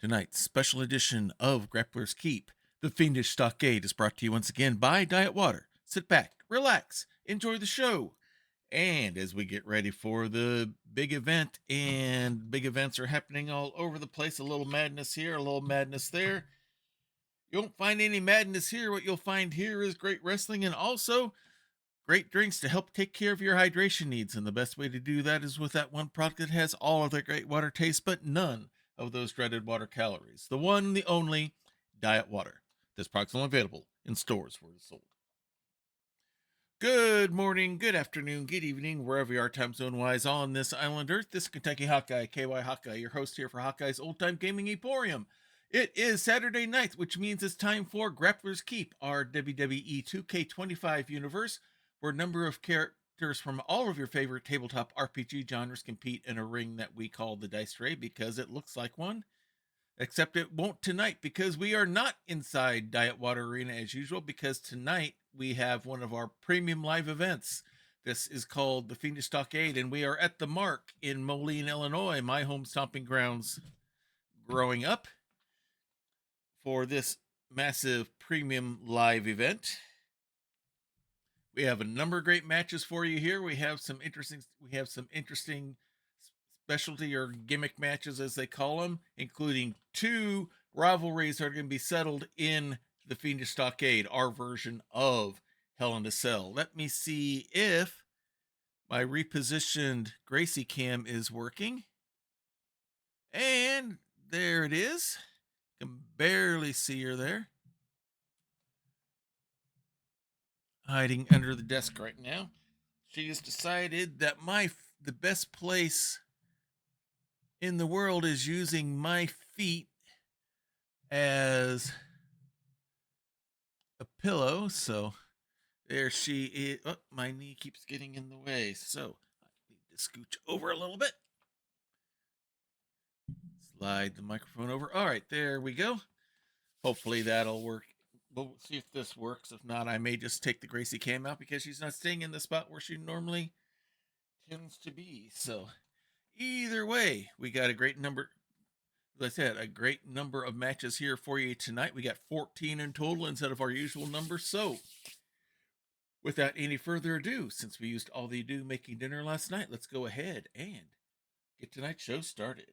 Tonight's special edition of Grappler's Keep, the Fiendish Stockade, is brought to you once again by Diet Water. Sit back, relax, enjoy the show. And as we get ready for the big event, and big events are happening all over the place, a little madness here, a little madness there. You won't find any madness here. What you'll find here is great wrestling and also great drinks to help take care of your hydration needs. And the best way to do that is with that one product that has all of that great water taste, but none of those dreaded water calories. The one, the only Diet Water. This product's only available in stores where it's sold. Good morning, good afternoon, good evening, wherever you are time zone wise on this island Earth. This is Kentucky Hawkeye, KY Hawkeye, your host here for Hawkeye's Old Time Gaming Emporium. It is Saturday night, which means it's time for Grappler's Keep, our WWE 2K25 universe, where a number of characters from all of your favorite tabletop RPG genres compete in a ring that we call the Dice Tray because it looks like one. Except it won't tonight because we are not inside Diet Water Arena as usual, because tonight we have one of our premium live events. This is called the Fiendish Stockade, and we are at the Mark in Moline, Illinois, my home stomping grounds growing up, for this massive premium live event. We have a number of great matches for you here. We have some interesting specialty or gimmick matches, as they call them, including two rivalries that are going to be settled in the Fiendish Stockade, our version of Hell in a Cell. Let me see if my repositioned Gracie cam is working. And there it is. You can barely see her there, hiding under the desk right now. She has decided that the best place in the world is using my feet as a pillow. So there she is. Oh, my knee keeps getting in the way, so I need to scooch over a little bit. Slide the microphone over. All right, there we go. Hopefully that'll work. We'll see if this works. If not, I may just take the Gracie cam out because she's not staying in the spot where she normally tends to be. So either way, we got a great number. As I said, a great number of matches here for you tonight. We got 14 in total instead of our usual number. So without any further ado, since we used all the ado making dinner last night, let's go ahead and get tonight's show started.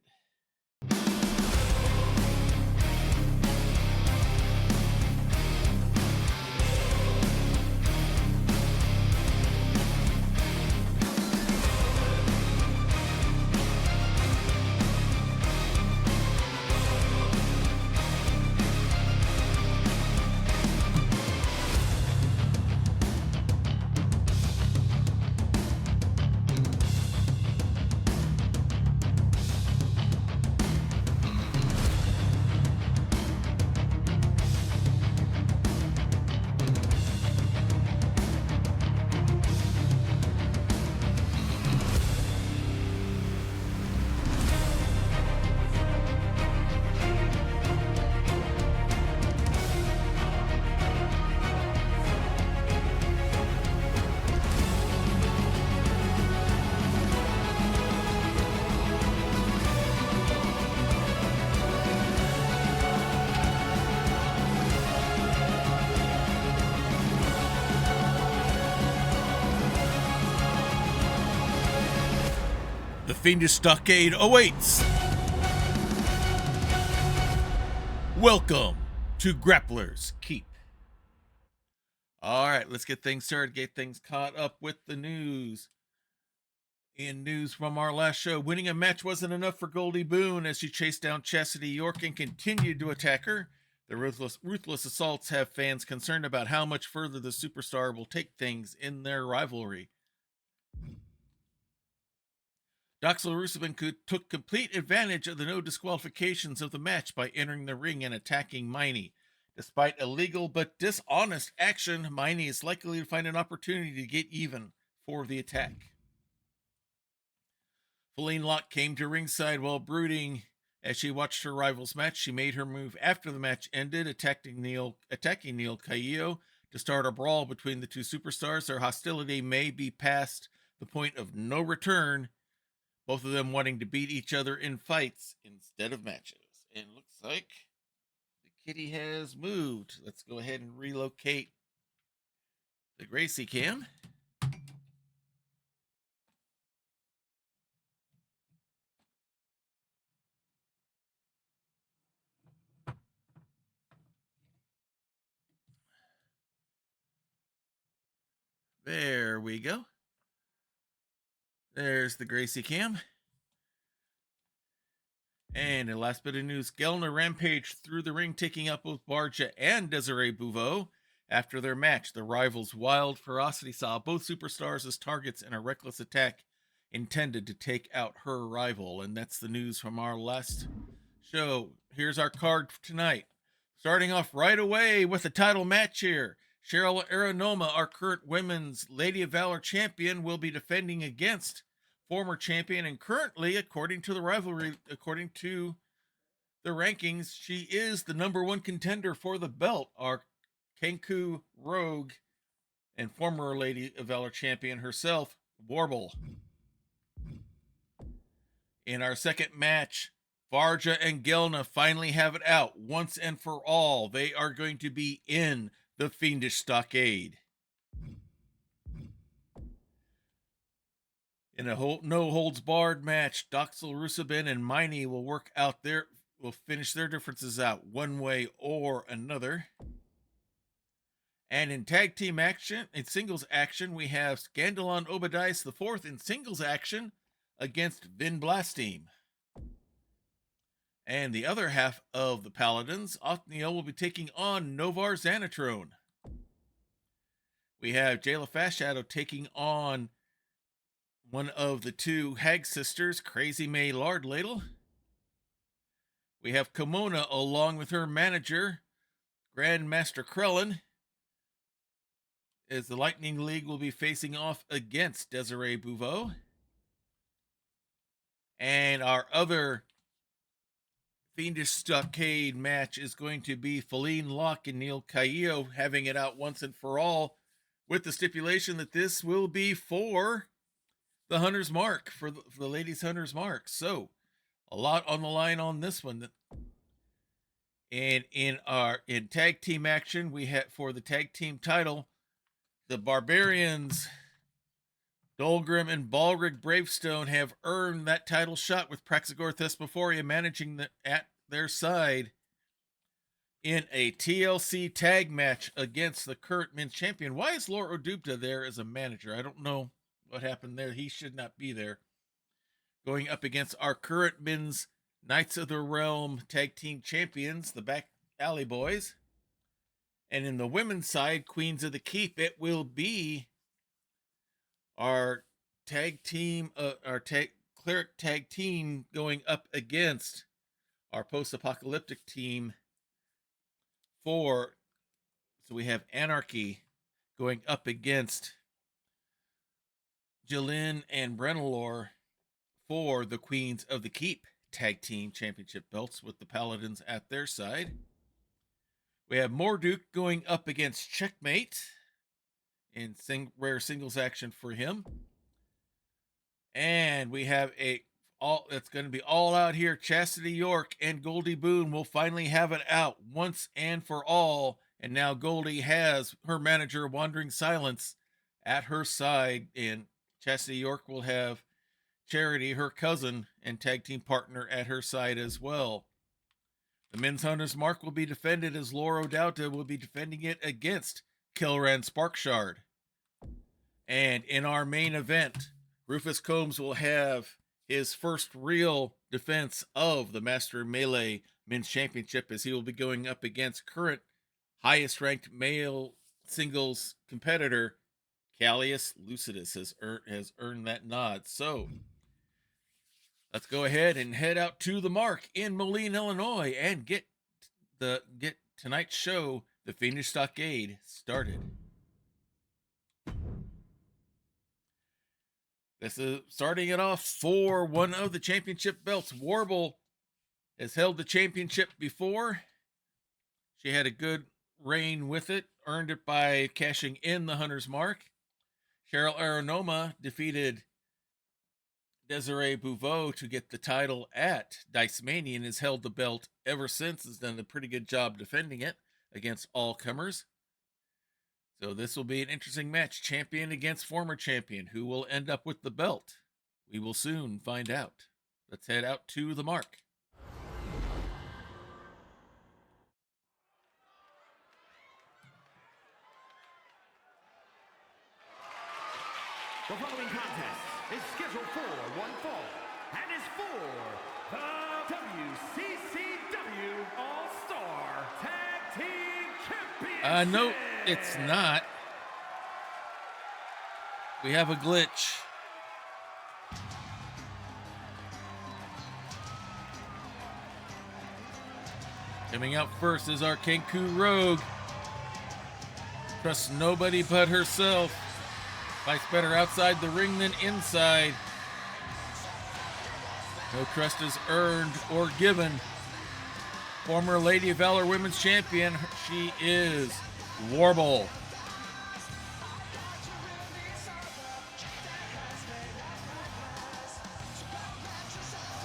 The Fiendish Stockade awaits. Welcome to Grappler's Keep. All right, let's get things started, get things caught up with the news. In news from our last show, winning a match wasn't enough for Goldie Boone as she chased down Chastity York and continued to attack her. The ruthless assaults have fans concerned about how much further the superstar will take things in their rivalry. Doxel Rusevin took complete advantage of the no disqualifications of the match by entering the ring and attacking Miney. Despite illegal but dishonest action, Miney is likely to find an opportunity to get even for the attack. Feline Locke came to ringside while brooding as she watched her rival's match. She made her move after the match ended, attacking Neil Caillo to start a brawl between the two superstars. Their hostility may be past the point of no return, both of them wanting to beat each other in fights instead of matches. It looks like the kitty has moved. Let's go ahead and relocate the Gracie cam. There we go. There's the Gracie cam. And a last bit of news, Gelner rampaged through the ring, taking up both Barja and Desiree Bouveau. After their match, the rivals' wild ferocity saw both superstars as targets in a reckless attack intended to take out her rival. And that's the news from our last show. Here's our card for tonight. Starting off right away with a title match here. Cheryl Aranoma, our current women's Lady of Valor champion, will be defending against former champion and currently, according to the rivalry, according to the rankings, she is the number one contender for the belt. Our Kenku Rogue and former Lady of Valor champion herself, Warble. In our second match, Varja and Gelna finally have it out once and for all. They are going to be in the Fiendish Stockade. In a no-holds-barred match, Doxel Rusabin and Miney will finish their differences out one way or another. And in tag team action, in singles action, we have Scandalon Obadias IV in singles action against Vin Blasteam. And the other half of the Paladins, Othniel will be taking on Novar Xanatrone. We have Jayla Fastshadow taking on one of the two Hag sisters, Crazy May Lardladle. We have Kimona along with her manager, Grandmaster Krellin, as the Lightning League will be facing off against Desiree Bouveau. And our other Fiendish Stockade match is going to be Feline Locke and Neil Caillo having it out once and for all, with the stipulation that this will be for the Hunter's Mark, for the ladies' Hunter's Mark. So, a lot on the line on this one. And in tag team action, we have for the tag team title, the Barbarians, Dolgrim and Balrig Bravestone, have earned that title shot, with Praxagor Thesmophoria managing at their side in a TLC tag match against the current men's champion. Why is Laura Odubta there as a manager? I don't know what happened there. He should not be there. Going up against our current men's Knights of the Realm tag team champions, the Back Alley Boys. And in the women's side, Queens of the Keep, it will be our tag team, cleric tag team going up against our post-apocalyptic team so we have Anarchy going up against Jilin and Brennelor for the Queens of the Keep tag team championship belts, with the Paladins at their side. We have Morduk going up against Checkmate in rare singles action for him. And we have it's going to be all out here. Chastity York and Goldie Boone will finally have it out once and for all. And now Goldie has her manager, Wandering Silence, at her side. And Chastity York will have Charity, her cousin and tag team partner, at her side as well. The men's Hunter's Mark will be defended as Laura O'Dowda will be defending it against Kilran Sparkshard. And in our main event, Rufus Combs will have his first real defense of the Master Melee Men's Championship, as he will be going up against current highest ranked male singles competitor Callius Lucidus has earned that nod. So let's go ahead and head out to the Mark in Moline, Illinois, and get tonight's show, the Fiendish Stockade, started. This is starting it off for one of the championship belts. Warble has held the championship before. She had a good reign with it, earned it by cashing in the Hunter's Mark. Cheryl Aranoma defeated Desiree Bouveau to get the title at Dice Mania and has held the belt ever since, has done a pretty good job defending it against all comers. So this will be an interesting match, champion against former champion. Who will end up with the belt? We will soon find out. Let's head out to the mark. The following contest is scheduled for one fall and is for the WCCW All-Star Tag Team Championship. No, it's not. We have a glitch. Coming out first is our Kenku Rogue. Trusts nobody but herself. Fights better outside the ring than inside. No trust is earned or given. Former Lady of Valor Women's Champion, she is Warble.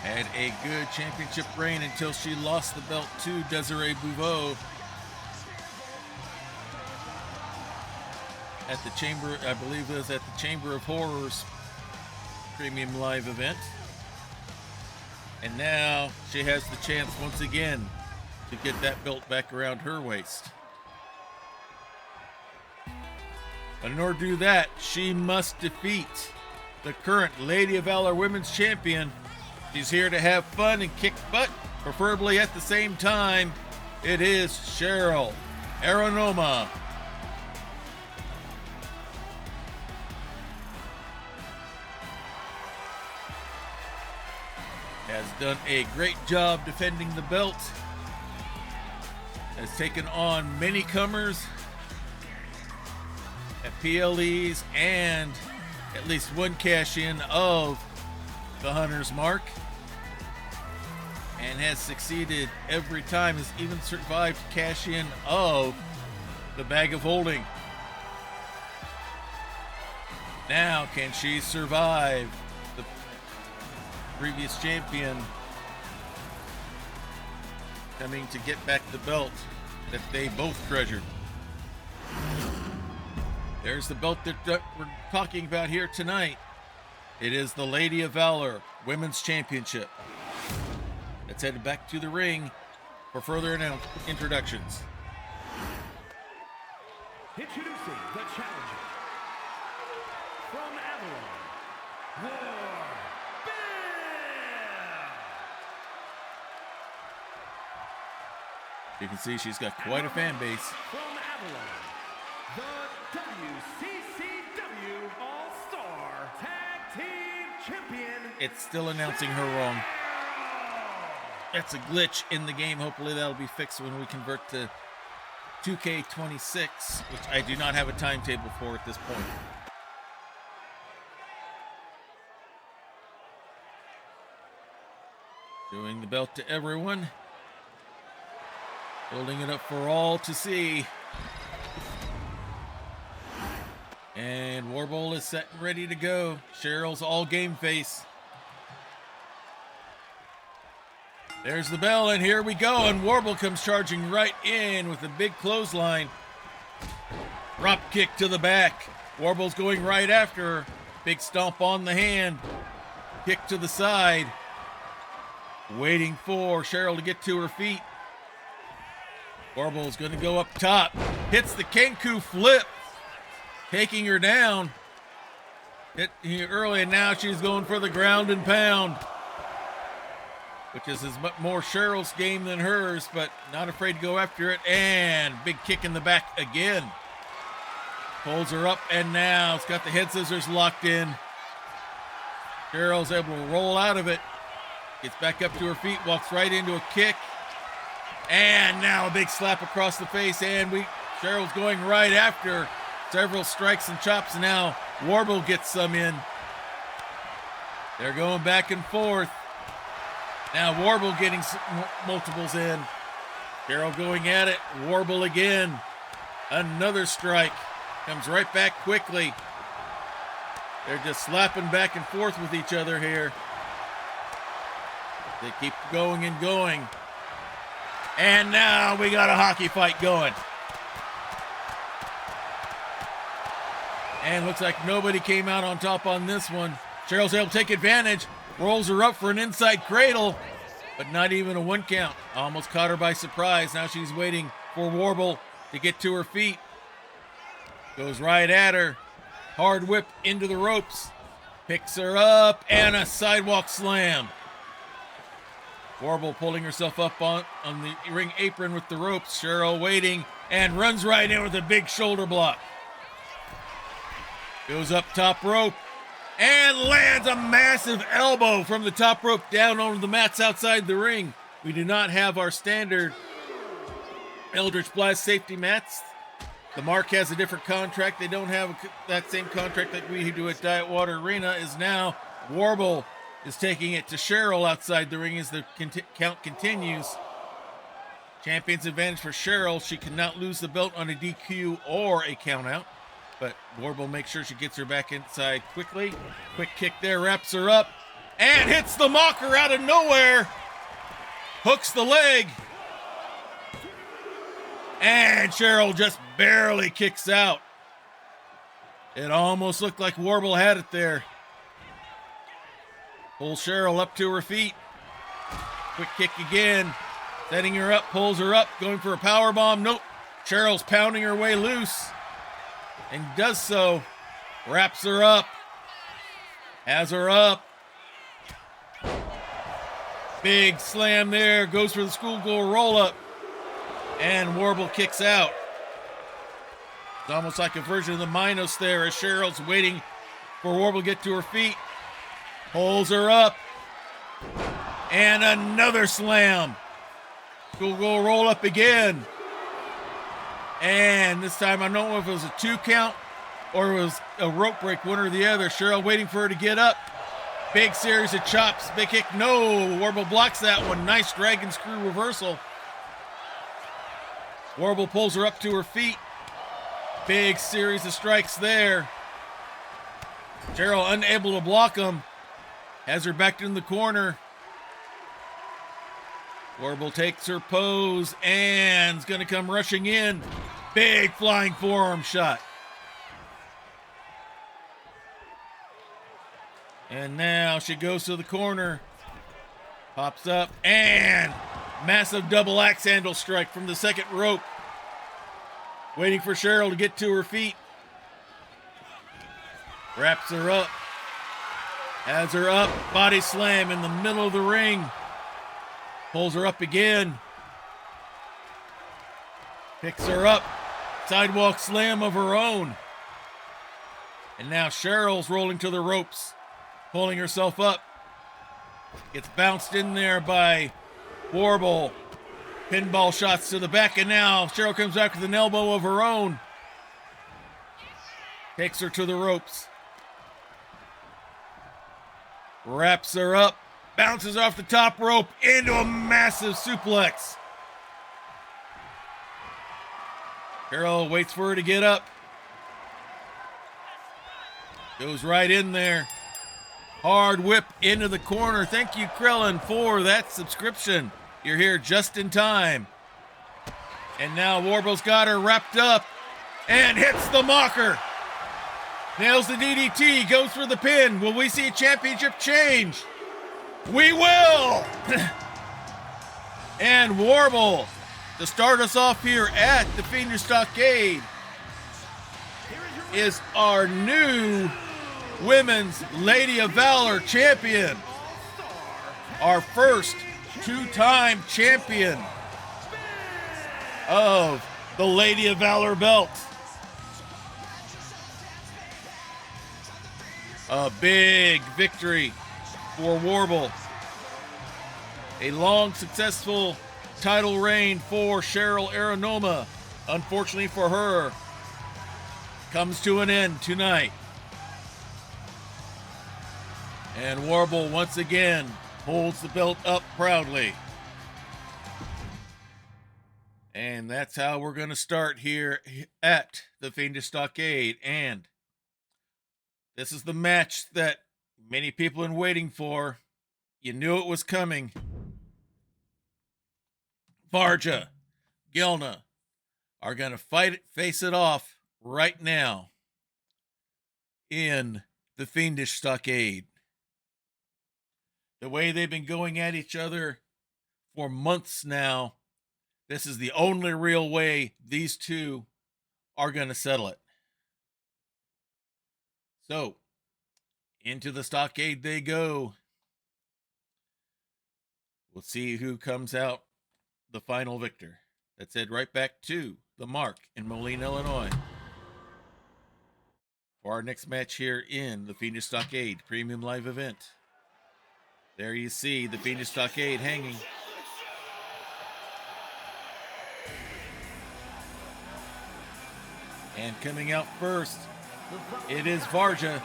Had a good championship reign until she lost the belt to Desiree Bouveau at the Chamber, I believe it was at the Chamber of Horrors Premium Live event. And now she has the chance once again to get that belt back around her waist. But in order to do that, she must defeat the current Lady of Valor Women's Champion. She's here to have fun and kick butt, preferably at the same time. It is Cheryl Aronoma. Has done a great job defending the belt. Has taken on many comers at PLEs and at least one cash-in of the Hunter's Mark, and has succeeded every time, has even survived cash-in of the Bag of Holding. Now, can she survive the previous champion coming to get back the belt that they both treasured? There's the belt that we're talking about here tonight. It is the Lady of Valor Women's Championship. Let's head back to the ring for further introductions. Introducing the challenger from Avalon, Warble. You can see she's got quite a fan base. From Avalon, the WCCW All-Star Tag Team Champion. It's still announcing her wrong. That's a glitch in the game. Hopefully that'll be fixed when we convert to 2K26, which I do not have a timetable for at this point. Showing the belt to everyone. Holding it up for all to see. And Warble is set and ready to go. Cheryl's all game face. There's the bell, and here we go. And Warble comes charging right in with a big clothesline. Drop kick to the back. Warble's going right after her. Big stomp on the hand. Kick to the side. Waiting for Cheryl to get to her feet. Warble's going to go up top. Hits the Kenku flip. Taking her down. Hit here early, and now she's going for the ground and pound, which is as much more Cheryl's game than hers, but not afraid to go after it. And big kick in the back again. Pulls her up, and now it's got the head scissors locked in. Cheryl's able to roll out of it. Gets back up to her feet, walks right into a kick. And now a big slap across the face, and Cheryl's going right after her. Several strikes and chops, and now Warble gets some in. They're going back and forth. Now Warble getting multiples in. Cheryl going at it. Warble again. Another strike. Comes right back quickly. They're just slapping back and forth with each other here. They keep going and going. And now we got a hockey fight going. And looks like nobody came out on top on this one. Cheryl's able to take advantage. Rolls her up for an inside cradle, but not even a 1 count. Almost caught her by surprise. Now she's waiting for Warble to get to her feet. Goes right at her. Hard whip into the ropes. Picks her up and a sidewalk slam. Warble pulling herself up on the ring apron with the ropes. Cheryl waiting and runs right in with a big shoulder block. Goes up top rope and lands a massive elbow from the top rope down onto the mats outside the ring. We do not have our standard Eldritch Blast safety mats. The Mark has a different contract. They don't have that same contract that we do at Diet Water Arena. Is now Warble is taking it to Cheryl outside the ring as the count continues. Champion's advantage for Cheryl. She cannot lose the belt on a DQ or a count out. But Warble makes sure she gets her back inside quickly. Quick kick there, wraps her up, and hits the mocker out of nowhere. Hooks the leg. And Cheryl just barely kicks out. It almost looked like Warble had it there. Pulls Cheryl up to her feet. Quick kick again. Setting her up, pulls her up, going for a power bomb. Nope. Cheryl's pounding her way loose. And does so. Wraps her up. Has her up. Big slam there. Goes for the schoolgirl roll-up. And Warble kicks out. It's almost like a version of the Minos there as Cheryl's waiting for Warble to get to her feet. Pulls her up. And another slam. Schoolgirl roll-up again. And this time, I don't know if it was a 2 count or it was a rope break, one or the other. Cheryl waiting for her to get up. Big series of chops. Big kick. No. Warble blocks that one. Nice dragon screw reversal. Warble pulls her up to her feet. Big series of strikes there. Cheryl unable to block them. Has her backed in the corner. Warble takes her pose and is going to come rushing in. Big flying forearm shot. And now she goes to the corner. Pops up and massive double axe handle strike from the second rope. Waiting for Cheryl to get to her feet. Wraps her up. Has her up. Body slam in the middle of the ring. Pulls her up again. Picks her up. Sidewalk slam of her own. And now Cheryl's rolling to the ropes. Pulling herself up. Gets bounced in there by Warble. Pinball shots to the back, and now Cheryl comes back with an elbow of her own. Takes her to the ropes. Wraps her up. Bounces off the top rope into a massive suplex. Cheryl waits for her to get up. Goes right in there. Hard whip into the corner. Thank you, Krellin, for that subscription. You're here just in time. And now Warble's got her wrapped up and hits the mocker. Nails the DDT, goes for the pin. Will we see a championship change? We will! And Warble, to start us off here at the Fiendish Stockade, is our new Women's Lady of Valor champion. Our first 2-time champion of the Lady of Valor belt. A big victory for Warble. A long, successful title reign for Cheryl Aranoma, unfortunately for her, comes to an end tonight. And Warble once again holds the belt up proudly. And that's how we're going to start here at the Fiendish Stockade. And This is the match that many people have been waiting for. You knew it was coming. Varja, Gelna are going to face it off right now in the Fiendish Stockade. The way they've been going at each other for months now, this is the only real way these two are going to settle it. So, into the stockade they go. We'll see who comes out the final victor. That's head right back to the Mark in Moline, Illinois, for our next match here in the Fiendish Stockade Premium Live event. There you see the Fiendish Stockade hanging. And coming out first, it is Varja.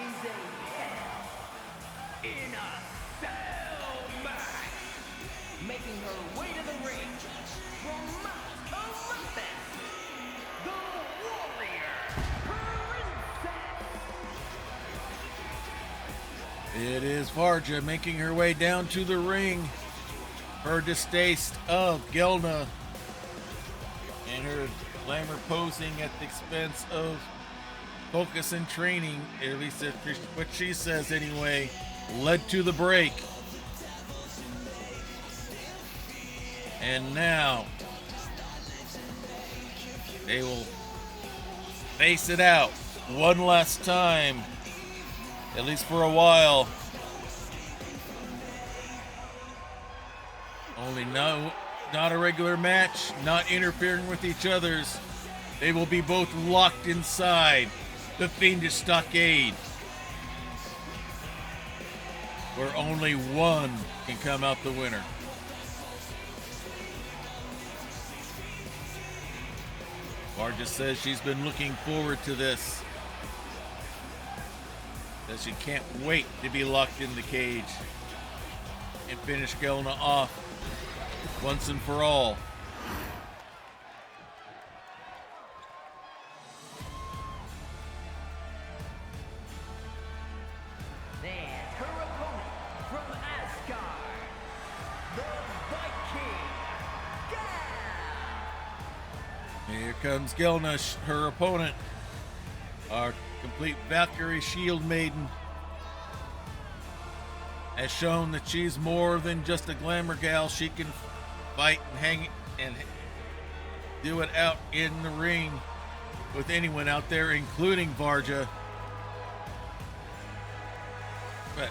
In a cell match, making her way to the ring from Mount Olympus, the Warrior Princess. It is Varja making her way down to the ring. Her distaste of Gelna and her glamour posing at the expense of focus and training, at least that's what she says anyway, led to the break. And now they will face it out one last time, at least for a while. Only not a regular match, not interfering with each other's. They will be both locked inside the Fiendish Stockade, where only one can come out the winner. Varja says she's been looking forward to this, that she can't wait to be locked in the cage and finish Gelna off once and for all. And her opponent from Asgard, the Viking, Gal. Here comes Gelna, her opponent, our complete Valkyrie shield maiden, has shown that she's more than just a glamour gal. She can fight and hang and do it out in the ring with anyone out there, including Varja. But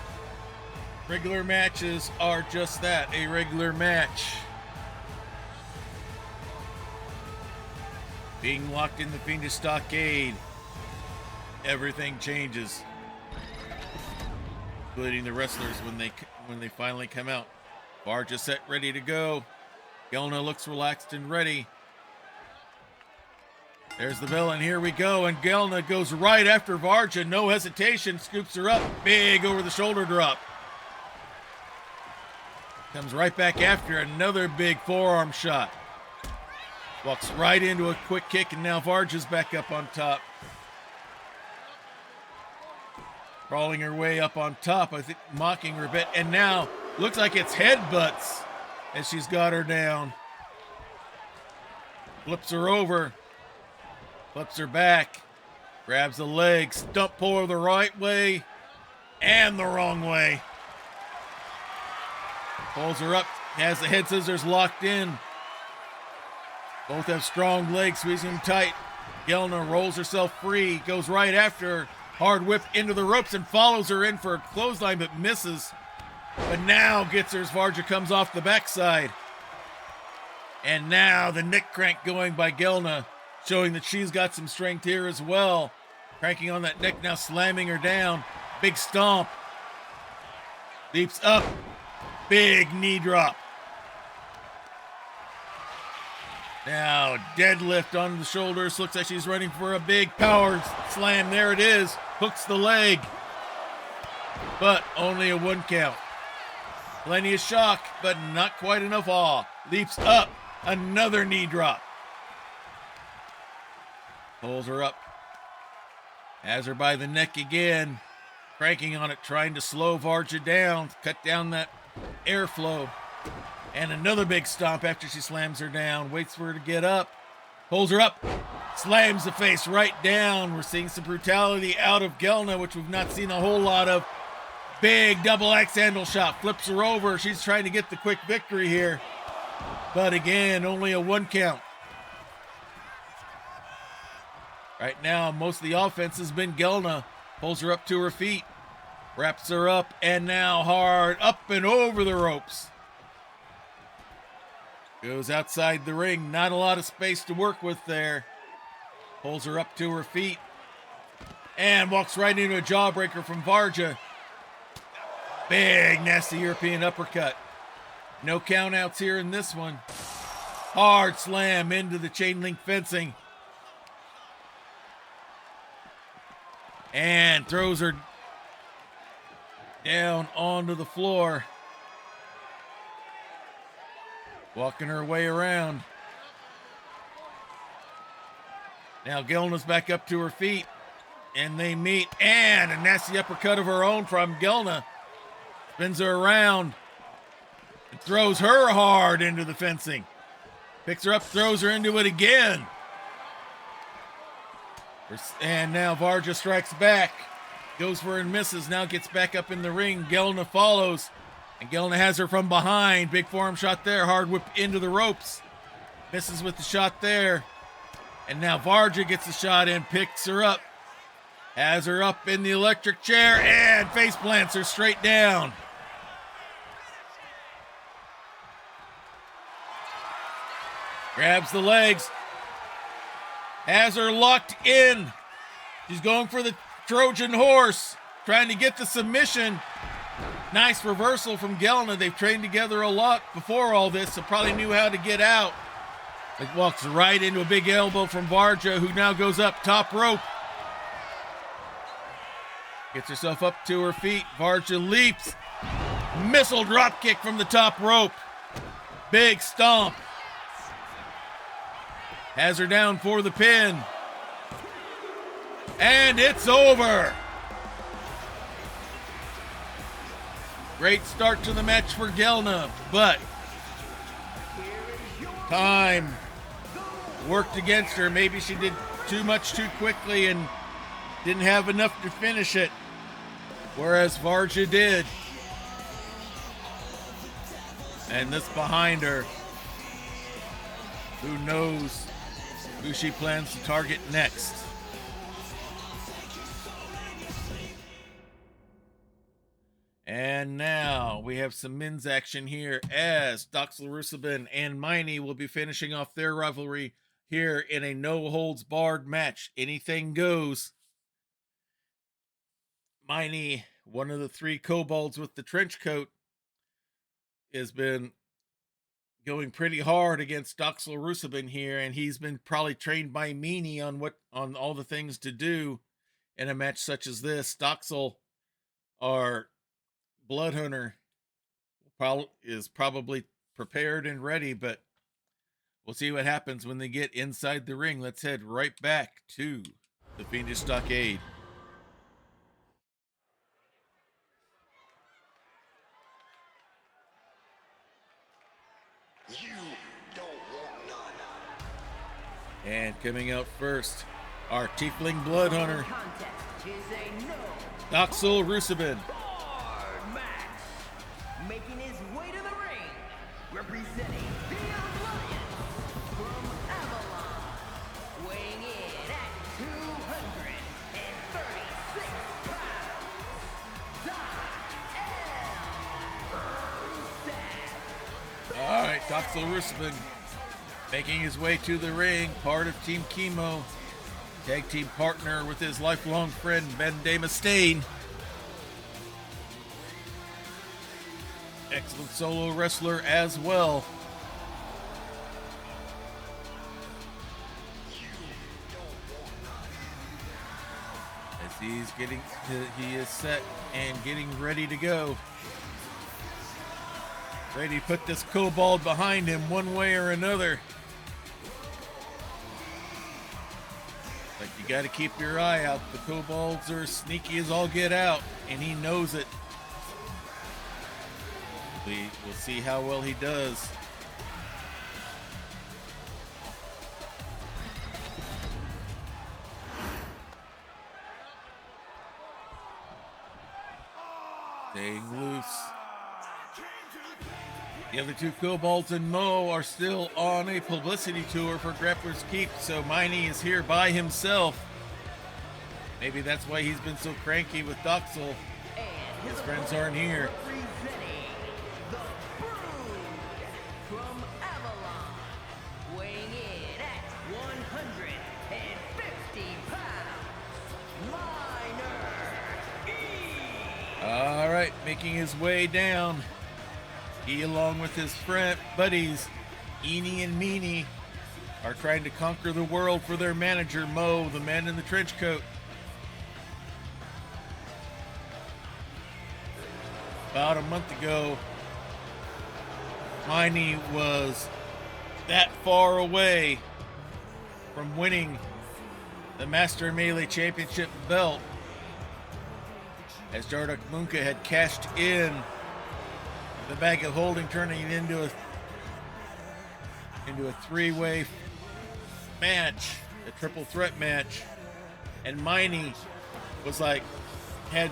regular matches are just that, a regular match. Being locked in the Fiendish Stockade, everything changes, including the wrestlers when they finally come out. Varja set, ready to go. Gelna looks relaxed and ready. There's the bell, and here we go. And Gelna goes right after Varja, no hesitation, scoops her up, big over the shoulder drop. Comes right back after another big forearm shot. Walks right into a quick kick, and now Varja's back up on top. Crawling her way up on top, I think, mocking her a bit. And now, looks like it's headbutts as she's got her down. Flips her over. Flips her back. Grabs the leg. Stump pull her the right way and the wrong way. Pulls her up. Has the head scissors locked in. Both have strong legs, squeezing them tight. Gelna rolls herself free. Goes right after her. Hard whip into the ropes and follows her in for a clothesline, but misses. But now gets her as Varja comes off the backside. And now the neck crank going by Gelna, showing that she's got some strength here as well. Cranking on that neck, now slamming her down. Big stomp. Leaps up. Big knee drop. Now deadlift on the shoulders. Looks like she's running for a big power slam. There it is. Hooks the leg. But only a 1 count. Plenty of shock, but not quite enough awe. Leaps up. Another knee drop. Pulls her up. Has her by the neck again. cranking on it, trying to slow Varja down, cut down that airflow. And another big stomp after she slams her down, waits for her to get up, pulls her up, slams the face right down. We're seeing some brutality out of Gelna, which we've not seen a whole lot of. Big double axe handle shot, flips her over. She's trying to get the quick victory here. But again, only a 1 count. Right now, most of the offense has been Gelna. Pulls her up to her feet, wraps her up, and now hard up and over the ropes. Goes outside the ring, not a lot of space to work with there. Pulls her up to her feet, and walks right into a jawbreaker from Varja. Big, nasty European uppercut. No countouts here in this one. Hard slam into the chain link fencing. And throws her down onto the floor. Walking her way around. Now Gelna's back up to her feet. And they meet. And a nasty uppercut of her own from Gelna. Spins her around. And throws her hard into the fencing. Picks her up, throws her into it again. And now Varja strikes back. Goes for it and misses. Now gets back up in the ring. Gelna follows. And Gelna has her from behind. Big forearm shot there. Hard whip into the ropes. Misses with the shot there. And now Varja gets the shot in. Picks her up. Has her up in the electric chair. And face plants her straight down. Grabs the legs. Has her locked in. She's going for the Trojan horse. Trying to get the submission. Nice reversal from Gelna. They've trained together a lot before all this, so probably knew how to get out. It walks right into a big elbow from Varja, who now goes up top rope. Gets herself up to her feet. Varja leaps. Missile drop kick from the top rope. Big stomp. Has her down for the pin. And it's over. Great start to the match for Gelna, but time worked against her. Maybe she did too much too quickly and didn't have enough to finish it, whereas Varja did. And this behind her, who knows who she plans to target next. And now we have some men's action here as Doxel Rusabin and Moline will be finishing off their rivalry here in a no-holds-barred match. Anything goes. Moline, one of the 3 kobolds with the trench coat, has been going pretty hard against Doxel Rusabin here, and he's been probably trained by Meanie on all the things to do in a match such as this. Doxel, our Blood Hunter, is probably prepared and ready, but we'll see what happens when they get inside the ring. Let's head right back to the Fiendish Stockade. You don't want none. And coming out first, our Tiefling Blood Hunter, Contest is a no Doxel Rusabin. hard match. Making his way to the ring, representing the Alliance from Avalon, weighing in at 236 pounds. All right, Doxel Rusabin making his way to the ring, part of Team Chemo, tag team partner with his lifelong friend Ben Mustaine. Excellent solo wrestler as well. As he is set and getting ready to go. Ready to put this kobold behind him one way or another. But you got to keep your eye out. The kobolds are sneaky as all get out, and he knows it. We'll see how well he does. Staying loose. The other two kobolds and Mo are still on a publicity tour for Grappler's Keep, so Miney is here by himself. Maybe that's why he's been so cranky with Doxel. His friends aren't here. Representing the Brood from Avalon, weighing in at 150 pounds, Minor E. All right, making his way down. He, along with his friend buddies, Eenie and Meanie, are trying to conquer the world for their manager, Mo, the man in the trench coat. About a month ago, Miney was that far away from winning the Master Melee Championship belt, as Jarduk Munka had cashed in the bag of holding, turning it into a three-way match, a triple threat match. And Miney was like, had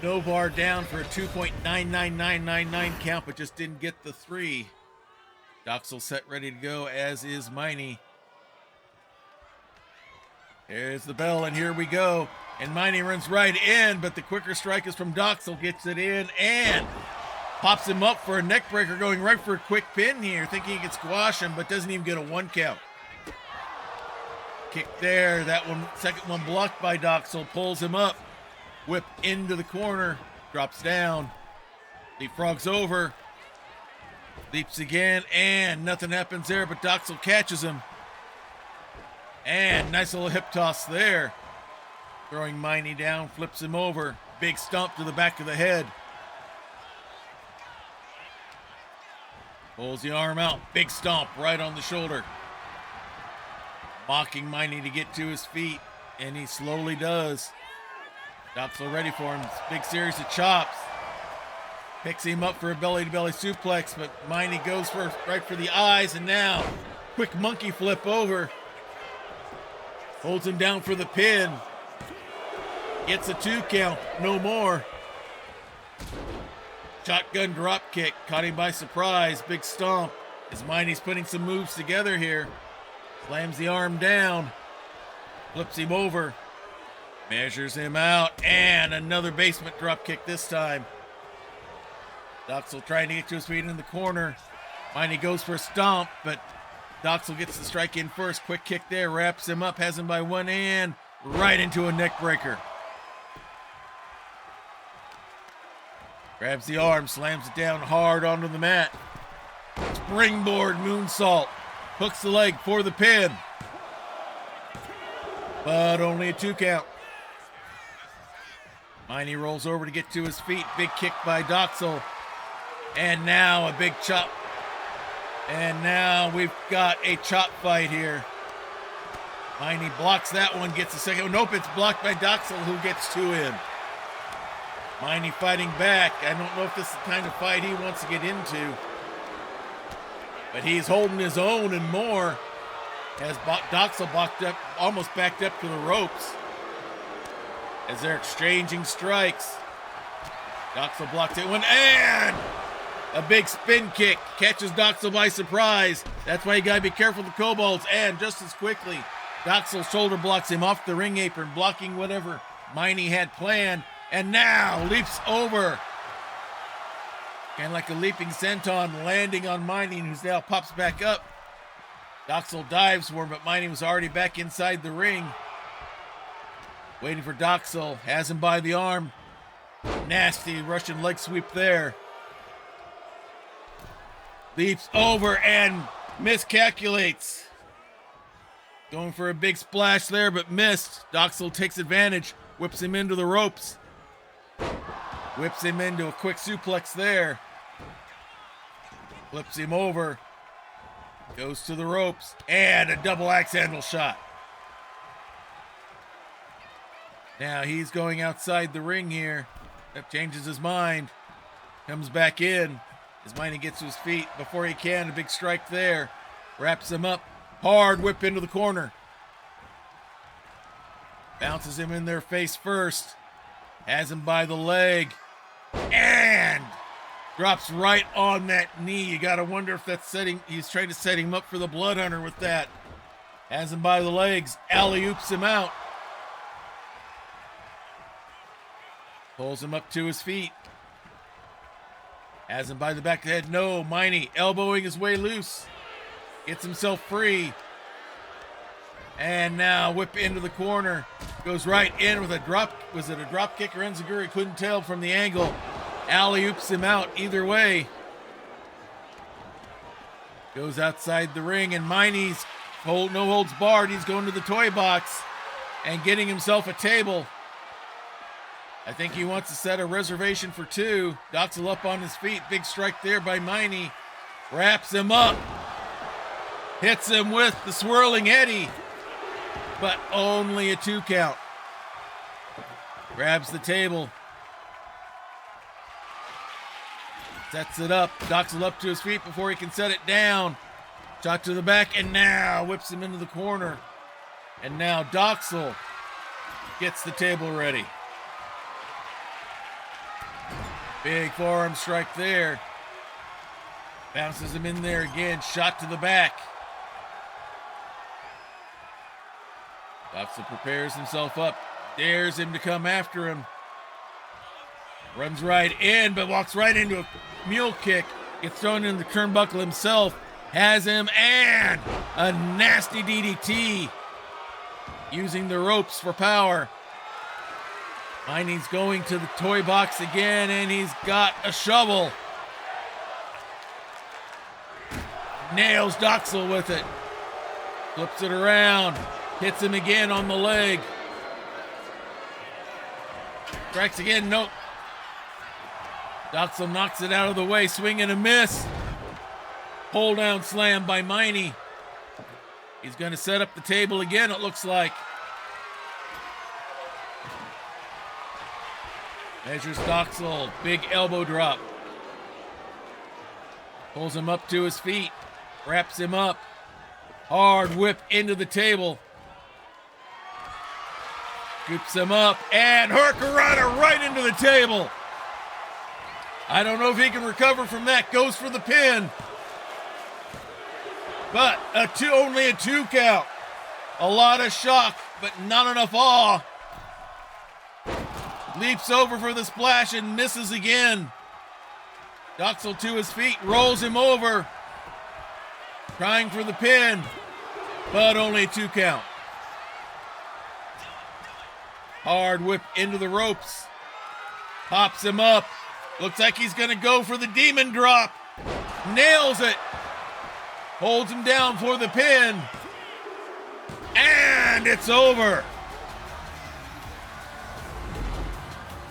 no bar down for a 2.99999 count, but just didn't get the 3. Doxel set ready to go, as is Miney. There's the bell, and here we go. And Miney runs right in, but the quicker strike is from Doxel, gets it in, and pops him up for a neck breaker, going right for a quick pin here, thinking he can squash him, but doesn't even get a 1 count. Kick there, that one, second one blocked by Doxel, pulls him up, whip into the corner, drops down, leapfrogs over, leaps again, and nothing happens there, but Doxel catches him. And nice little hip toss there, throwing Miney down, flips him over, big stomp to the back of the head. Pulls the arm out, big stomp right on the shoulder. Mocking Miney to get to his feet, and he slowly does. Doxel ready for him, big series of chops. Picks him up for a belly-to-belly suplex, but Miney goes right for the eyes, and now quick monkey flip over. Holds him down for the pin. Gets a 2 count, no more. Shotgun drop kick, caught him by surprise, big stomp. As Miney's putting some moves together here. Slams the arm down, flips him over, measures him out, and another basement drop kick this time. Doxel trying to get to his feet in the corner. Miney goes for a stomp, but Doxel gets the strike in first. Quick kick there, wraps him up, has him by one hand, right into a neck breaker. Grabs the arm, slams it down hard onto the mat. Springboard moonsault. Hooks the leg for the pin. But only a 2 count. Miney rolls over to get to his feet. Big kick by Doxel. And now a big chop. And now we've got a chop fight here. Miney blocks that one, gets the second one. Nope, it's blocked by Doxel, who gets 2 in. Miney fighting back. I don't know if this is the kind of fight he wants to get into. But he's holding his own and more. As Doxel almost backed up to the ropes. As they're exchanging strikes. Doxel blocks it one, and a big spin kick catches Doxel by surprise. That's why you gotta be careful of the kobolds. And just as quickly, Doxel shoulder blocks him off the ring apron, blocking whatever Miney had planned. And now leaps over. Kind of like a leaping senton, landing on Miney, who now pops back up. Doxel dives for him, but Miney was already back inside the ring. Waiting for Doxel, has him by the arm. Nasty Russian leg sweep there. Leaps over and miscalculates. Going for a big splash there, but missed. Doxel takes advantage, whips him into the ropes. Whips him into a quick suplex there. Flips him over. Goes to the ropes. And a double axe handle shot. Now he's going outside the ring here. That changes his mind. Comes back in. As Miney gets to his feet before he can. A big strike there. Wraps him up. Hard whip into the corner. Bounces him in their face first. Has him by the leg. And drops right on that knee. You got to wonder if that's he's trying to set him up for the Blood Hunter with that. Has him by the legs. Alley-oops him out. Pulls him up to his feet. Has him by the back of the head. No, Miney elbowing his way loose. Gets himself free. And now whip into the corner. Goes right in with a drop. Was it a drop kick or enziguri? Couldn't tell from the angle. Alley-oops him out either way. Goes outside the ring and Miney's no holds barred. He's going to the toy box and getting himself a table. I think he wants to set a reservation for two. Doxel up on his feet. Big strike there by Miney. Wraps him up. Hits him with the swirling Eddie. But only a 2 count. Grabs the table. Sets it up. Doxel up to his feet before he can set it down. Shot to the back and now whips him into the corner. And now Doxel gets the table ready. Big forearm strike there. Bounces him in there again. Shot to the back. Doxel prepares himself up. Dares him to come after him. Runs right in, but walks right into a mule kick. Gets thrown in the turnbuckle himself. Has him and a nasty DDT. Using the ropes for power. Miney's going to the toy box again, and he's got a shovel. Nails Doxel with it. Flips it around. Hits him again on the leg. Strikes again, nope. Doxel knocks it out of the way, swing and a miss. Pull down slam by Miney. He's going to set up the table again, it looks like. Measures Doxel, big elbow drop. Pulls him up to his feet, wraps him up. Hard whip into the table. Scoops him up, and Hurricanrana right into the table. I don't know if he can recover from that. Goes for the pin. But only a 2 count. A lot of shock, but not enough awe. Leaps over for the splash and misses again. Doxel to his feet, rolls him over. Trying for the pin, but only a 2 count. Hard whip into the ropes. Pops him up. Looks like he's going to go for the demon drop. Nails it. Holds him down for the pin. And it's over.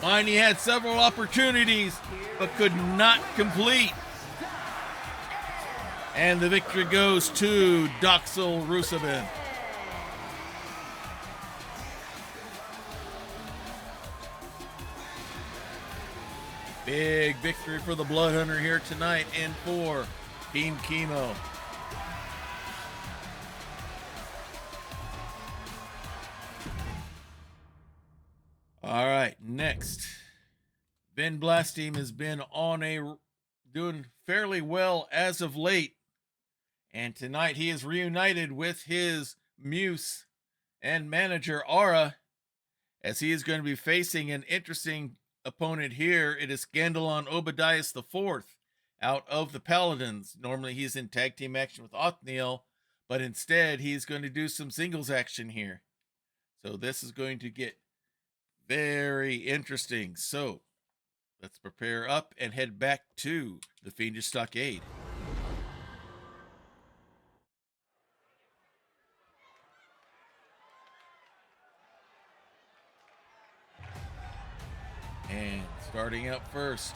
Miney had several opportunities, but could not complete. And the victory goes to Doxel Rusabin. Big victory for the Blood Hunter here tonight and for Team Chemo. All right, next. Ben Blastine has been doing fairly well as of late. And tonight he is reunited with his muse and manager, Aura, as he is going to be facing an interesting opponent here. It is Gandalon Obadias IV out of the Paladins. Normally he's in tag team action with Othniel, but instead he's going to do some singles action here. So this is going to get very interesting. So let's prepare up and head back to the Fiendish Stockade. And starting up first,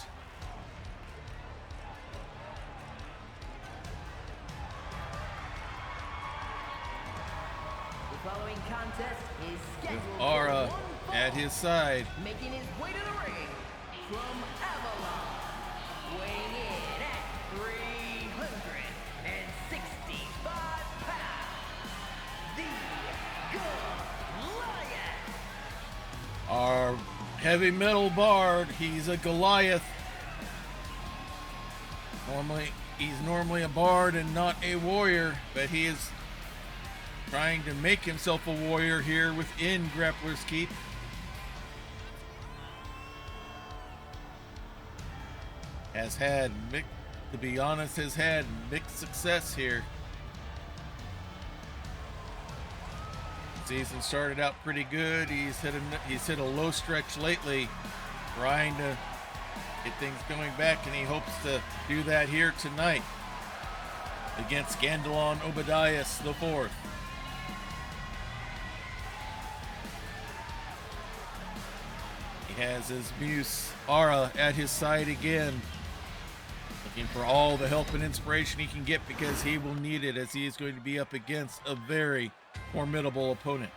following contest is scheduled Aura for one at his side. making his way to the ring from Avalon, weighing in at 365 pounds, the Goliath. Our heavy metal bard, he's a Goliath. He's normally a bard and not a warrior, but he is trying to make himself a warrior here within Grappler's Keep. To be honest, has had mixed success here. Season started out pretty good. He's hit a low stretch lately, trying to get things going back, and he hopes to do that here tonight against Scandalon Obadias IV. He has his muse Aura at his side again, looking for all the help and inspiration he can get, because he will need it, as he is going to be up against a very formidable opponent.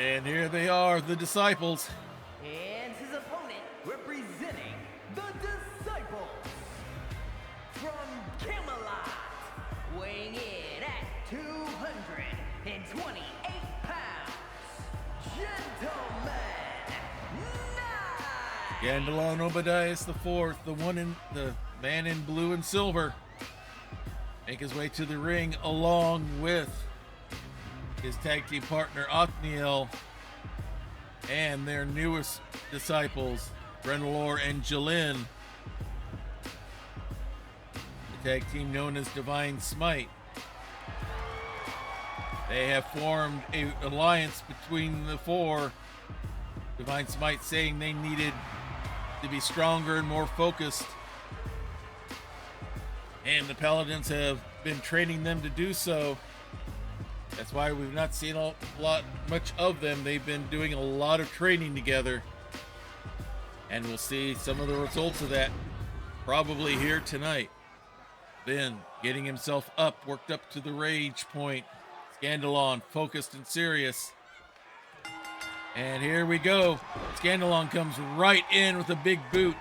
And here they are, the Disciples. And his opponent, representing the Disciples from Camelot, weighing in at 228 pounds, Gentleman Knight. Scandalon Obadias IV, the man in blue and silver, make his way to the ring along with his tag team partner Othniel and their newest disciples, Brenalor and Jalen, the tag team known as Divine Smite. They have formed an alliance between the four, Divine Smite saying they needed to be stronger and more focused, and the Paladins have been training them to do so. That's why we've not seen much of them. They've been doing a lot of training together, and we'll see some of the results of that probably here tonight. Then getting himself up, worked up to the rage point. Scandalon focused and serious. And here we go. Scandalon comes right in with a big boot.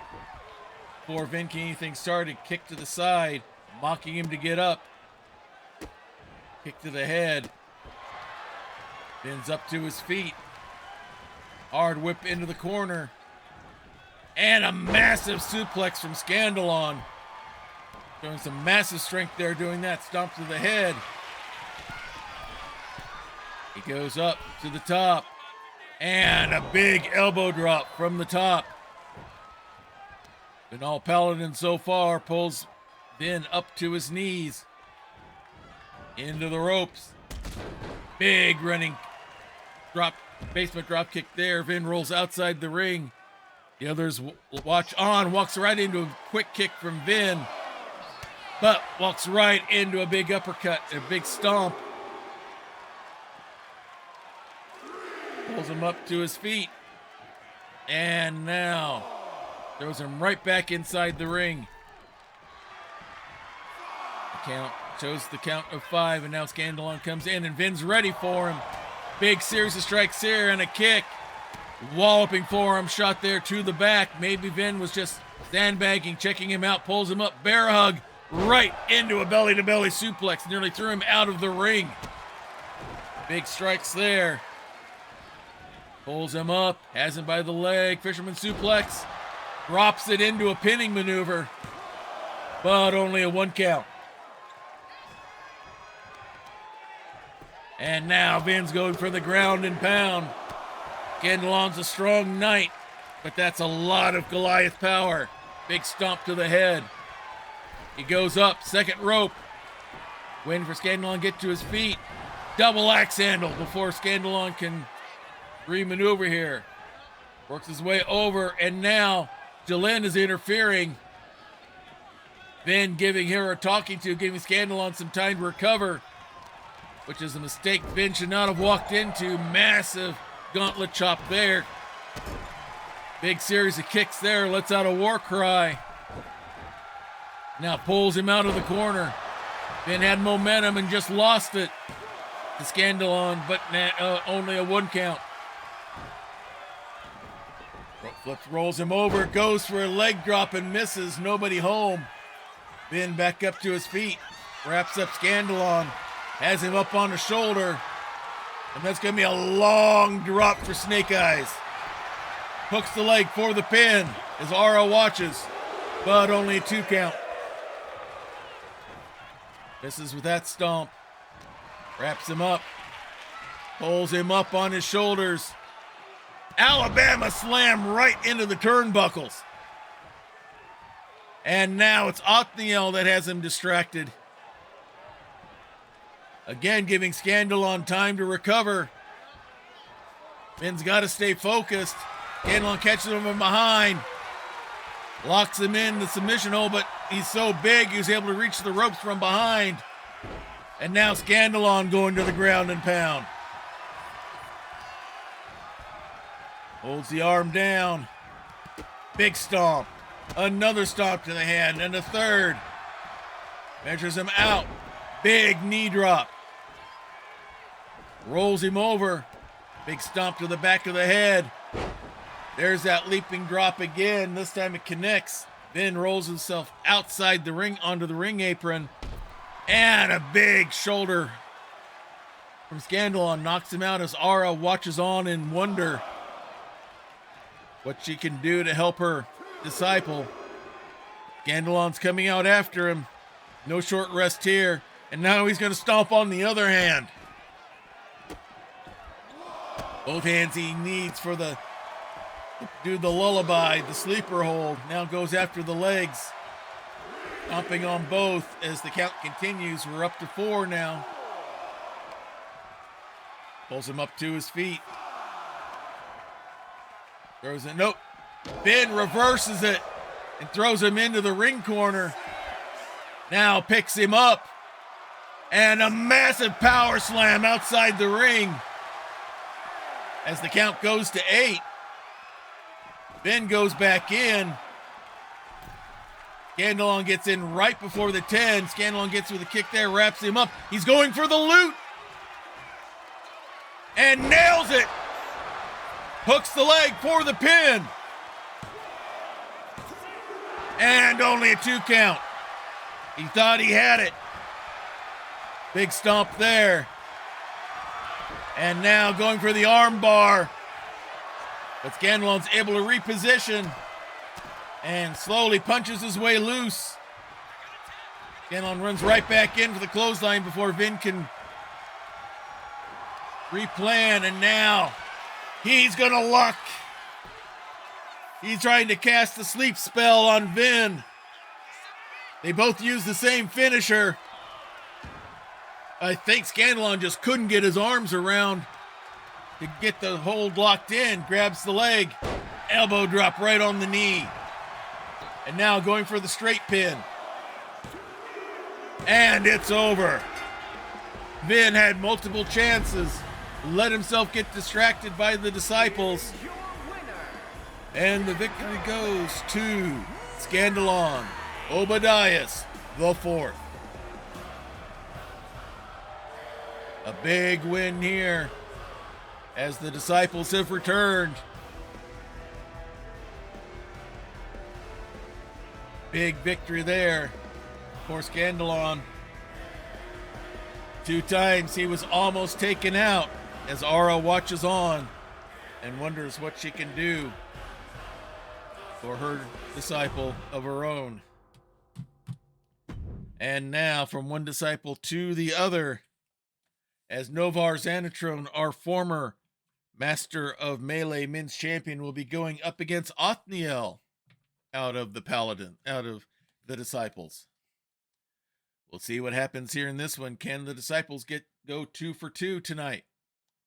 Before Vin can anything started, kick to the side, mocking him to get up. Kick to the head. Vin's up to his feet. Hard whip into the corner. And a massive suplex from Scandalon. Showing some massive strength there doing that. Stomp to the head. He goes up to the top. And a big elbow drop from the top. Vinal Paladin so far pulls Vin up to his knees. Into the ropes. Big running basement drop kick there. Vin rolls outside the ring. The others watch on. Walks right into a quick kick from Vin. But walks right into a big uppercut, a big stomp. Pulls him up to his feet. And now throws him right back inside the ring. Shows the count of 5, and now Scandalon comes in, and Vin's ready for him. Big series of strikes here, and a kick. Walloping forearm shot there to the back. Maybe Vin was just sandbagging, checking him out, pulls him up, bear hug, right into a belly-to-belly suplex. Nearly threw him out of the ring. Big strikes there. Pulls him up, has him by the leg, fisherman suplex. Drops it into a pinning maneuver, but only a 1 count. And now Vin's going for the ground and pound. Scandalon's a strong knight, but that's a lot of Goliath power. Big stomp to the head. He goes up, second rope. Waiting for Scandalon to get to his feet. Double axe handle before Scandalon can re-maneuver here. Works his way over, and now Jalen is interfering. Vin giving her a talking to, giving Scandalon some time to recover, which is a mistake Vin should not have walked into. Massive gauntlet chop there. Big series of kicks there, lets out a war cry. Now pulls him out of the corner. Finn had momentum and just lost it to Scandalon, but only a 1 count. Flips, rolls him over, goes for a leg drop and misses. Nobody home. Finn back up to his feet. Wraps up Scandalon. Has him up on the shoulder. And that's going to be a long drop for Snake Eyes. Hooks the leg for the pin as Ara watches, but only a 2 count. Misses with that stomp. Wraps him up. Pulls him up on his shoulders. Alabama slam right into the turnbuckles. And now it's Othniel that has him distracted. Again, giving Scandalon time to recover. Finn's got to stay focused. Scandalon catches him from behind. Locks him in the submission hole, but he's so big he was able to reach the ropes from behind. And now Scandalon going to the ground and pound. Holds the arm down. Big stomp. Another stomp to the hand, and a third. Measures him out. Big knee drop. Rolls him over. Big stomp to the back of the head. There's that leaping drop again. This time it connects. Finn rolls himself outside the ring onto the ring apron. And a big shoulder from Scandalon knocks him out as Ara watches on in wonder what she can do to help her disciple. Scandalon's coming out after him. No short rest here. And now he's going to stomp on the other hand. Both hands he needs for the lullaby, the sleeper hold. Now goes after the legs. Stomping on both as the count continues. We're up to 4 now. Pulls him up to his feet. Throws it. Nope. Finn reverses it and throws him into the ring corner. Now picks him up. And a massive power slam outside the ring. As the count goes to 8. Finn goes back in. Scandalon gets in right before the 10. Scandalon gets with a kick there, wraps him up. He's going for the loot. And nails it. Hooks the leg for the pin. And only a 2 count. He thought he had it. Big stomp there. And now going for the arm bar. But Scandalon's able to reposition. And slowly punches his way loose. Scandalon runs right back in for the clothesline before Vin can replan. And now he's going to lock. He's trying to cast the sleep spell on Vin. They both use the same finisher. I think Scandalon just couldn't get his arms around to get the hold locked in. Grabs the leg. Elbow drop right on the knee. And now going for the straight pin. And it's over. Vin had multiple chances. Let himself get distracted by the disciples. And the victory goes to Scandalon Obadias the Fourth. A big win here as the disciples have returned. Big victory there for Scandalon. 2 times he was almost taken out as Ara watches on and wonders what she can do for her disciple of her own. And now from one disciple to the other, as Novar Xanatron, our former Master of Melee Men's Champion, will be going up against Othniel out of the disciples. We'll see what happens here in this one. Can the disciples go 2 for 2 tonight?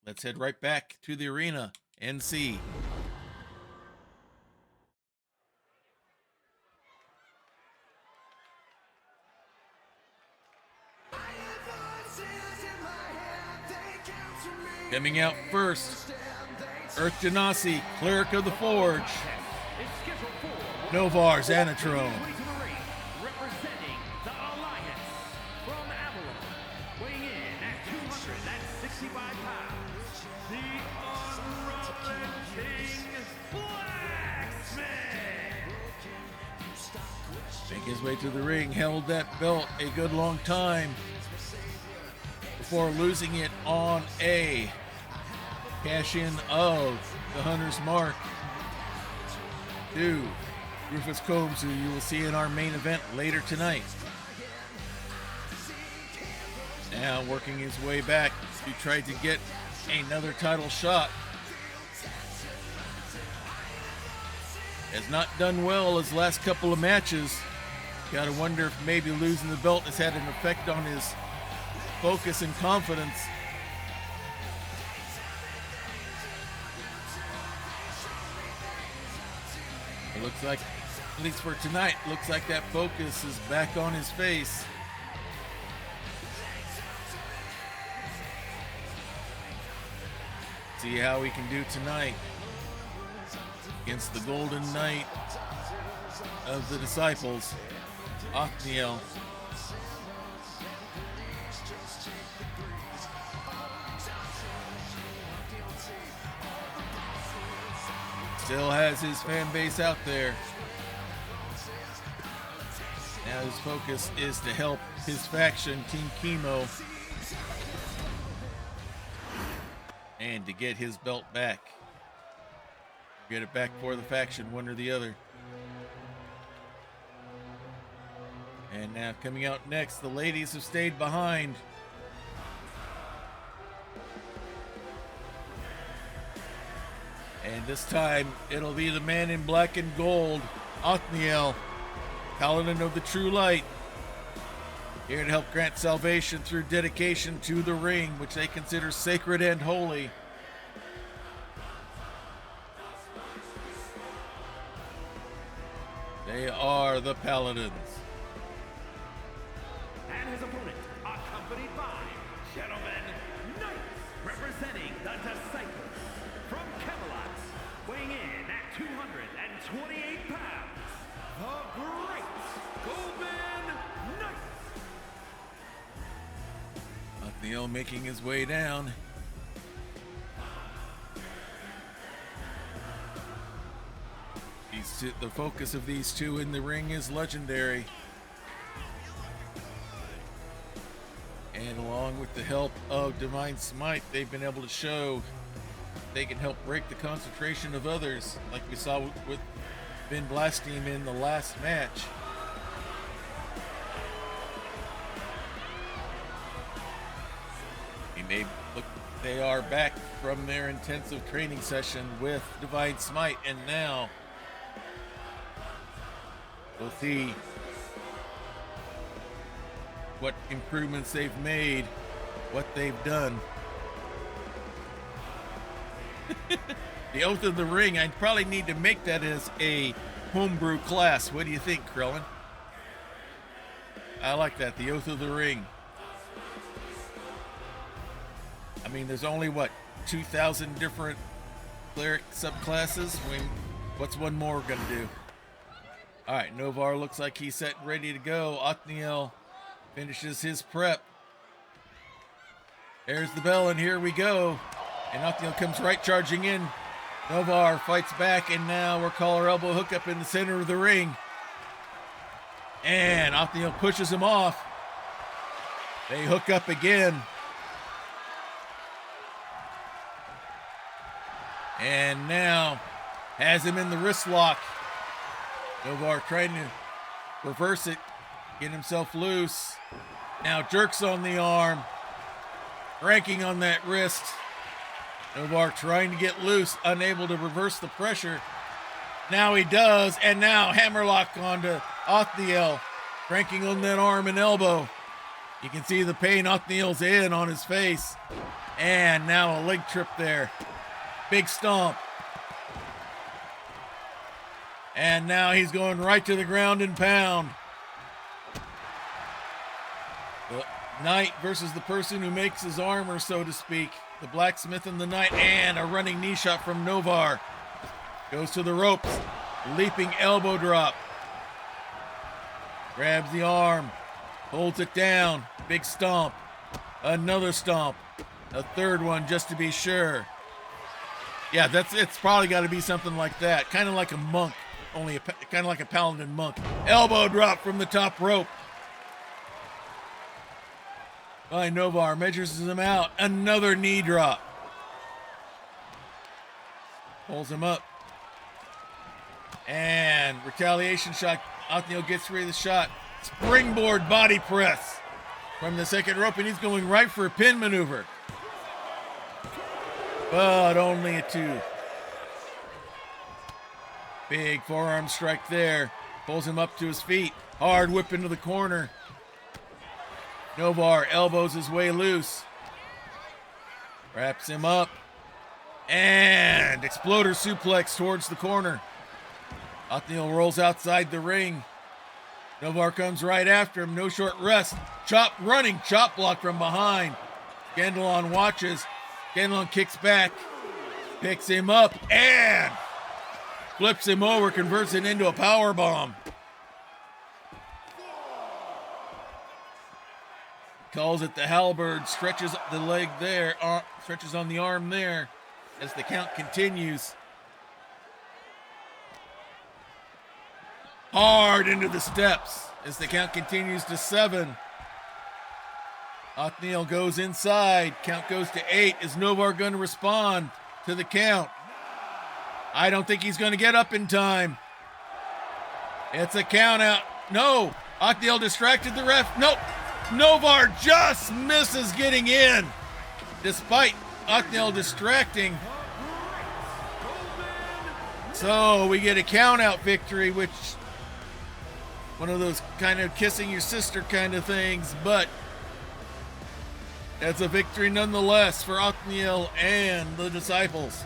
Let's head right back to the arena and see. Coming out first, Earth Genasi, Cleric of the Forge. Novar Xanatron. Representing the Alliance from Avalon, weighing in at 265 pounds, the unrelenting Blacksmith. Make his way to the ring, held that belt a good long time before losing it on a cash-in of the Hunter's Mark to Rufus Combs, who you will see in our main event later tonight. Now working his way back, he tried to get another title shot. Has not done well his last couple of matches. Gotta wonder if maybe losing the belt has had an effect on his focus and confidence. It looks like, at least for tonight, looks like that focus is back on his face. See how he can do tonight against the Golden Knight of the Disciples, Othniel. Still has his fan base out there. Now his focus is to help his faction, Team Chemo, and to get his belt back. Get it back for the faction, one or the other. And now coming out next, the ladies have stayed behind. And this time, it'll be the man in black and gold, Othniel, Paladin of the True Light, here to help grant salvation through dedication to the ring, which they consider sacred and holy. They are the Paladins. And his opponent, accompanied by Gentlemen Knights, representing the Disciples from Camelot, weighing in at 228 pounds, the Great Golden Knights. Othniel making his way down. The focus of these two in the ring is legendary. And along with the help of Divine Smite, they've been able to show they can help break the concentration of others, like we saw with Ben Blasteme in the last match. They are back from their intensive training session with Divine Smite, and now we'll see what improvements they've made, what they've done. The Oath of the Ring, I probably need to make that as a homebrew class. What do you think, Krellin? I like that, the Oath of the Ring. I mean, there's only, what, 2,000 different cleric subclasses? I mean, what's one more gonna do? All right, Novar looks like he's set and ready to go. Othniel finishes his prep. There's the bell, and here we go. And Othniel comes right charging in. Novar fights back, and now we're collar elbow hook up in the center of the ring. And Othniel pushes him off. They hook up again. And now has him in the wrist lock. Novar trying to reverse it, get himself loose. Now jerks on the arm, cranking on that wrist. Novar trying to get loose, unable to reverse the pressure. Now he does, and now hammerlock onto Othniel, cranking on that arm and elbow. You can see the pain Othniel's in on his face. And now a leg trip there. Big stomp. And now he's going right to the ground and pound. The knight versus the person who makes his armor, so to speak. The blacksmith and the knight, and a running knee shot from Novar. Goes to the ropes. Leaping elbow drop. Grabs the arm. Holds it down. Big stomp. Another stomp. A third one just to be sure. Yeah, it's probably got to be something like that. Kind of like a monk. Only kind of like a paladin monk. Elbow drop from the top rope. By Novar, measures him out. Another knee drop. Pulls him up. And retaliation shot. Othniel gets rid of the shot. Springboard body press from the second rope, and he's going right for a pin maneuver. But only a 2. Big forearm strike there. Pulls him up to his feet. Hard whip into the corner. Novar elbows his way loose. Wraps him up. And exploder suplex towards the corner. Othniel rolls outside the ring. Novar comes right after him. No short rest. Running chop block from behind. Scandalon watches. Scandalon kicks back. Picks him up and flips him over. Converts it into a power bomb. Calls it the halberd. Stretches the leg there. Stretches on the arm there as the count continues. Hard into the steps as the count continues to 7. Othniel goes inside. Count goes to 8. Is Novar going to respond to the count? I don't think he's going to get up in time. It's a count out. No. Othniel distracted the ref. Nope. Novar just misses getting in. Despite Othniel distracting. So we get a count out victory, which one of those kind of kissing your sister kind of things, but that's a victory nonetheless for Othniel and the disciples.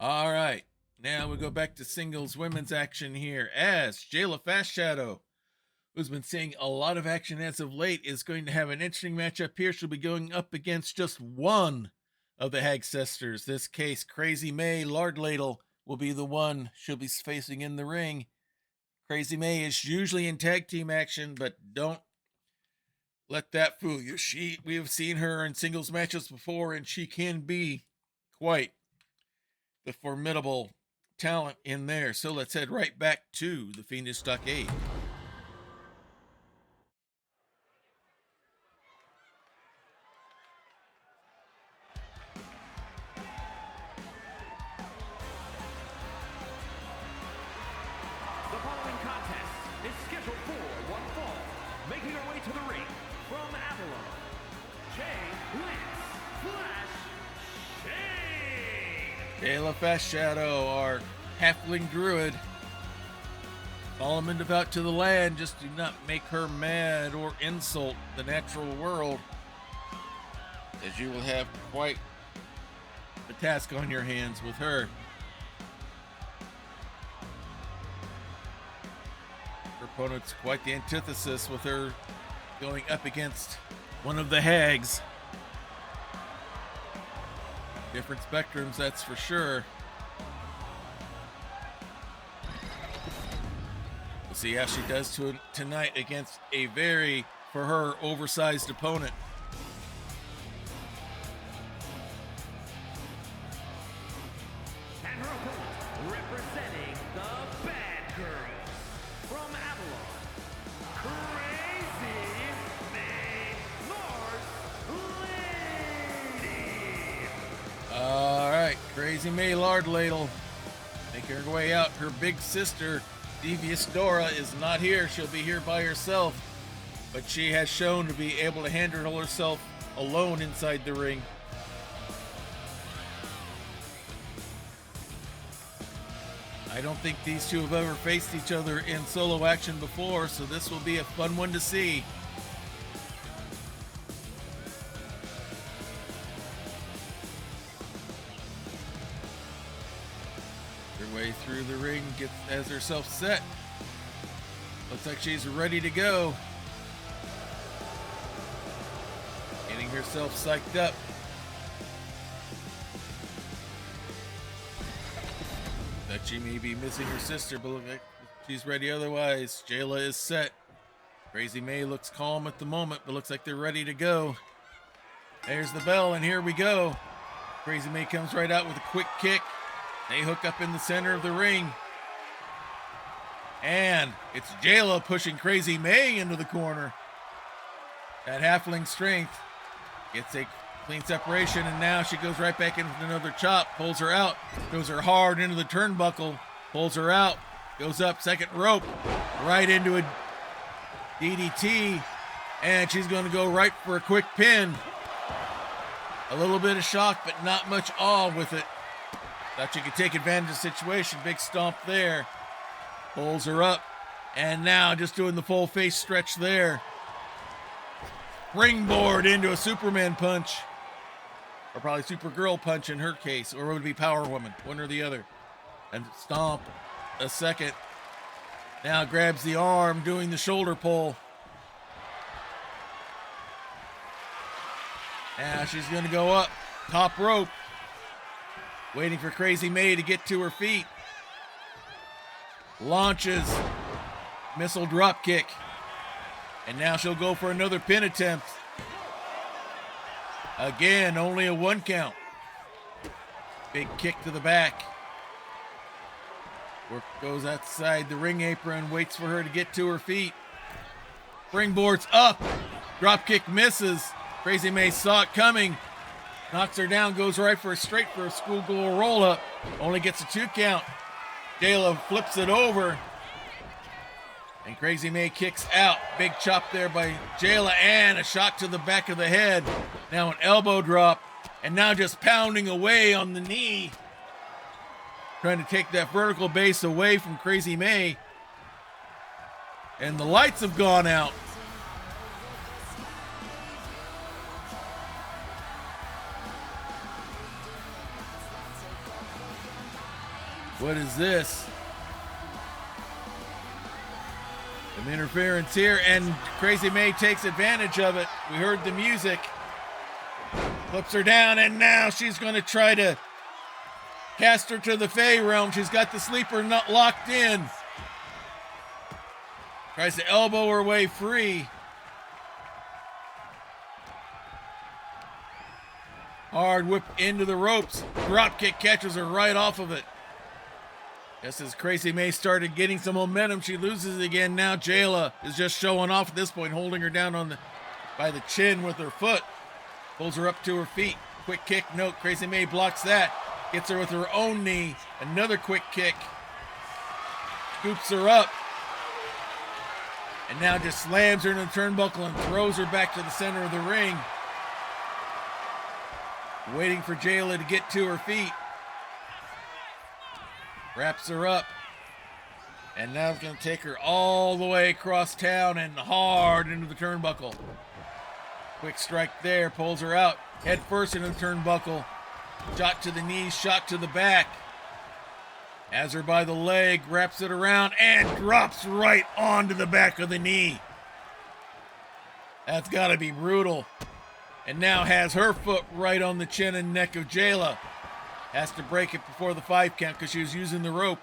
All right, now we go back to singles women's action here as Jayla Fast Shadow, who's been seeing a lot of action as of late, is going to have an interesting matchup here. She'll be going up against just one of the Hag sisters. This case, Crazy May Lardladle will be the one she'll be facing in the ring. Crazy May is usually in tag team action, but don't let that fool you. We have seen her in singles matches before, and she can be quite the formidable talent in there. So let's head right back to the Fiendish Stockade. The following contest is scheduled for one fall. Making her way to the ring from Avalon, Jay Lance Flash Shane. Jayla Fast Shadow, our halfling druid. Solemn and devout to the land, just do not make her mad or insult the natural world, as you will have quite the task on your hands with her. Her opponent's quite the antithesis, with her going up against one of the hags. Different spectrums, that's for sure. We'll see how she does tonight against a very, for her, oversized opponent. And her opponent, representing the Bad Girls from Avalon, Crazy May Lady. All right, Crazy May Lardladle making her way out. Her big sister, Devious Dora, is not here. She'll be here by herself, but she has shown to be able to handle herself alone inside the ring. I don't think these two have ever faced each other in solo action before, so this will be a fun one to see. Her way through the ring, has herself set. Looks like she's ready to go. Getting herself psyched up. That she may be missing her sister, but look like she's ready otherwise. Jayla is set. Crazy May looks calm at the moment, but looks like they're ready to go. There's the bell, and here we go. Crazy May comes right out with a quick kick. They hook up in the center of the ring. And it's Jayla pushing Crazy May into the corner. That halfling strength gets a clean separation, and now she goes right back in with another chop, pulls her out, throws her hard into the turnbuckle, pulls her out, goes up, second rope, right into a DDT, and she's going to go right for a quick pin. A little bit of shock, but not much awe with it. Thought she could take advantage of the situation. Big stomp there. Pulls her up, and now just doing the full face stretch there. Springboard into a Superman punch. Or probably Supergirl punch in her case, or it would be Power Woman, one or the other. And stomp a second. Now grabs the arm, doing the shoulder pull. Now she's going to go up, top rope. Waiting for Crazy May to get to her feet. Launches, missile drop kick. And now she'll go for another pin attempt. Again, only a 1 count. Big kick to the back. Work goes outside the ring apron, waits for her to get to her feet. Springboards up. Drop kick misses. Crazy May saw it coming. Knocks her down, goes right for a schoolgirl roll up. Only gets a 2 count. Jayla flips it over. And Crazy May kicks out. Big chop there by Jayla, and a shot to the back of the head. Now an elbow drop, and now just pounding away on the knee. Trying to take that vertical base away from Crazy May. And the lights have gone out. What is this? Some interference here, and Crazy May takes advantage of it. We heard the music. Flips her down, and now she's going to try to cast her to the Fey realm. She's got the sleeper nut locked in. Tries to elbow her way free. Hard whip into the ropes. Drop kick catches her right off of it. Just as Crazy May started getting some momentum, she loses again. Now Jayla is just showing off at this point, holding her down by the chin with her foot. Pulls her up to her feet. Quick kick, note. Crazy May blocks that. Gets her with her own knee. Another quick kick. Scoops her up. And now just slams her in the turnbuckle and throws her back to the center of the ring. Waiting for Jayla to get to her feet. Wraps her up. And now it's going to take her all the way across town and hard into the turnbuckle. Quick strike there, pulls her out. Head first into the turnbuckle. Shot to the knees, shot to the back. Has her by the leg, wraps it around, and drops right onto the back of the knee. That's got to be brutal. And now has her foot right on the chin and neck of Jayla. Has to break it before the 5 count because she was using the rope.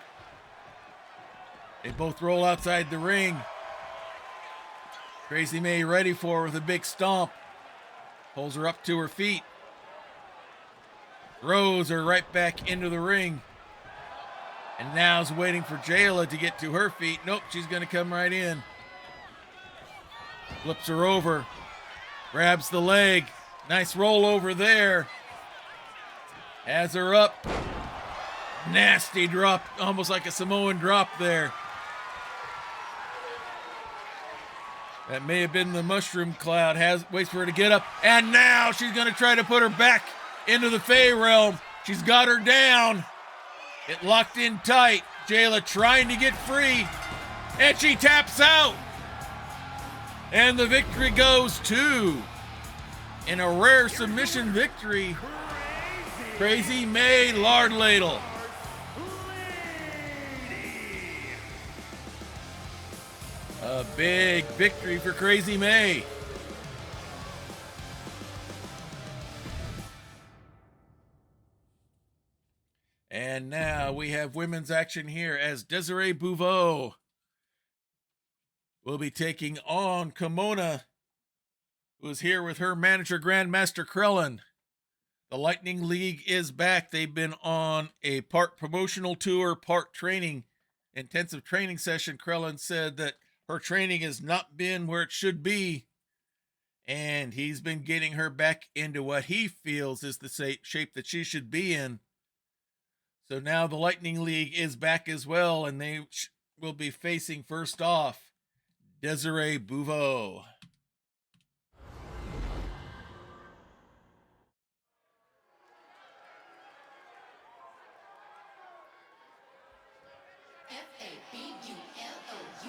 They both roll outside the ring. Crazy May ready for her with a big stomp. Pulls her up to her feet. Throws her right back into the ring. And now is waiting for Jayla to get to her feet. Nope, she's going to come right in. Flips her over. Grabs the leg. Nice roll over there. Has her up. Nasty drop, almost like a Samoan drop there. That may have been the mushroom cloud. Waits for her to get up. And now she's going to try to put her back into the Fey realm. She's got her down. It locked in tight. Jayla trying to get free. And she taps out. And the victory goes to, in a rare submission victory, Crazy May Lard Ladle. A big victory for Crazy May. we have women's action here as Desiree Bouveau will be taking on Kimona, who is here with her manager, Grandmaster Krellin. The Lightning League is back. They've been on a part promotional tour, part training, intensive training session. Krellin said that her training has not been where it should be, and he's been getting her back into what he feels is the shape that she should be in. So now the Lightning League is back as well, and they will be facing, first off, Desiree Bouveau.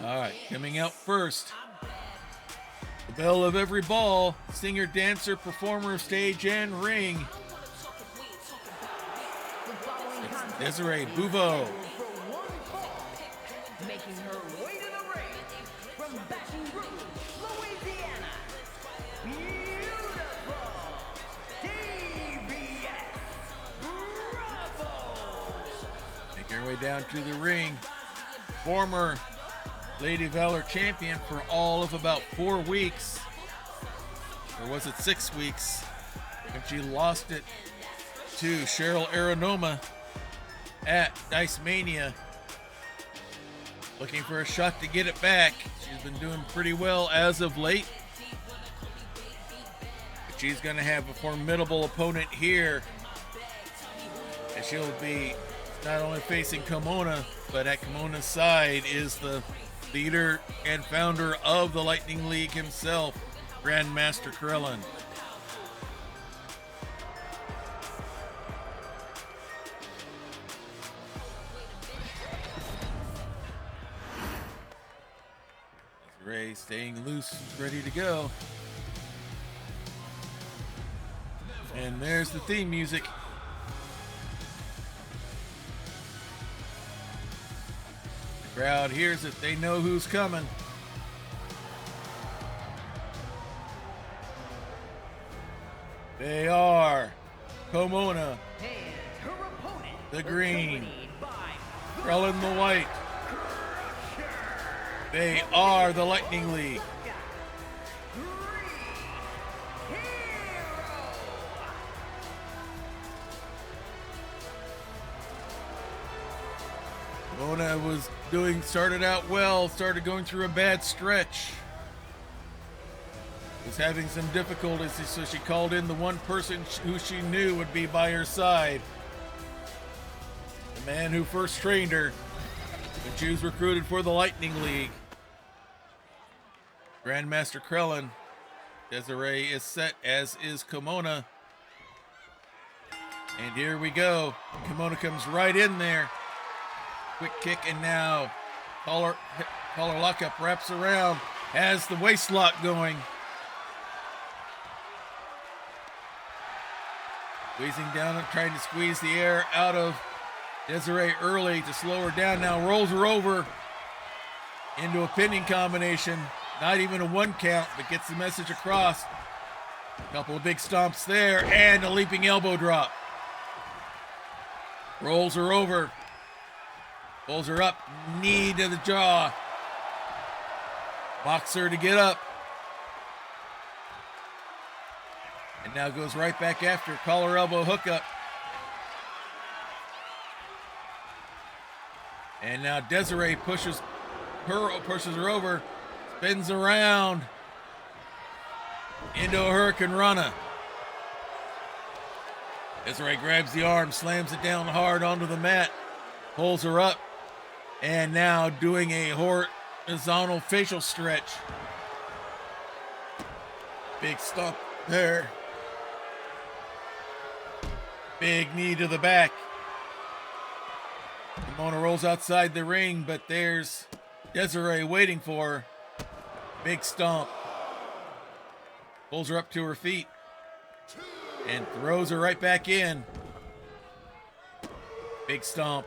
All right, coming out first, the belle of every ball, singer, dancer, performer of stage and ring, it's Desiree Bouveau. Making her way to the ring from Baton Rouge, Louisiana. Beautiful DBS Bravo. Making her way down to the ring, former Lady Valor champion for all of about 4 weeks, or was it 6 weeks, when she lost it to Cheryl Aronoma at Dice Mania. Looking for a shot to get it back. She's been doing pretty well as of late, but she's going to have a formidable opponent here, and she'll be not only facing Kimona, but at Kimona's side is the leader and founder of the Lightning League himself, Grandmaster Krellin. Ray staying loose, ready to go. And there's the theme music. The crowd hears it, they know who's coming. They are Kimona, And her opponent, the green, accompanied by Krellin the white. They are the Lightning League. Mona started out well, started going through a bad stretch. Was having some difficulties, so she called in the one person who she knew would be by her side. The man who first trained her when she was recruited for the Lightning League. Grandmaster Krellin. Desiree is set, as is Kimona. And here we go. Kimona comes right in there. Quick kick, and now collar lockup, wraps around, has the waist lock going. Squeezing down and trying to squeeze the air out of Desiree early to slow her down. Now rolls her over into a pinning combination. Not even a 1 count, but gets the message across. A couple of big stomps there, and a leaping elbow drop. Rolls her over. Pulls her up, knee to the jaw. Mocks her to get up. And now goes right back after. Collar elbow hookup. And now Desiree pushes her over, spins around into a Hurricane Rana. Desiree grabs the arm, slams it down hard onto the mat, pulls her up, and now doing a horizontal facial stretch. Big stomp there. Big knee to the back. Kimona rolls outside the ring, but there's Desiree waiting for her. Big stomp. Pulls her up to her feet and throws her right back in. Big stomp.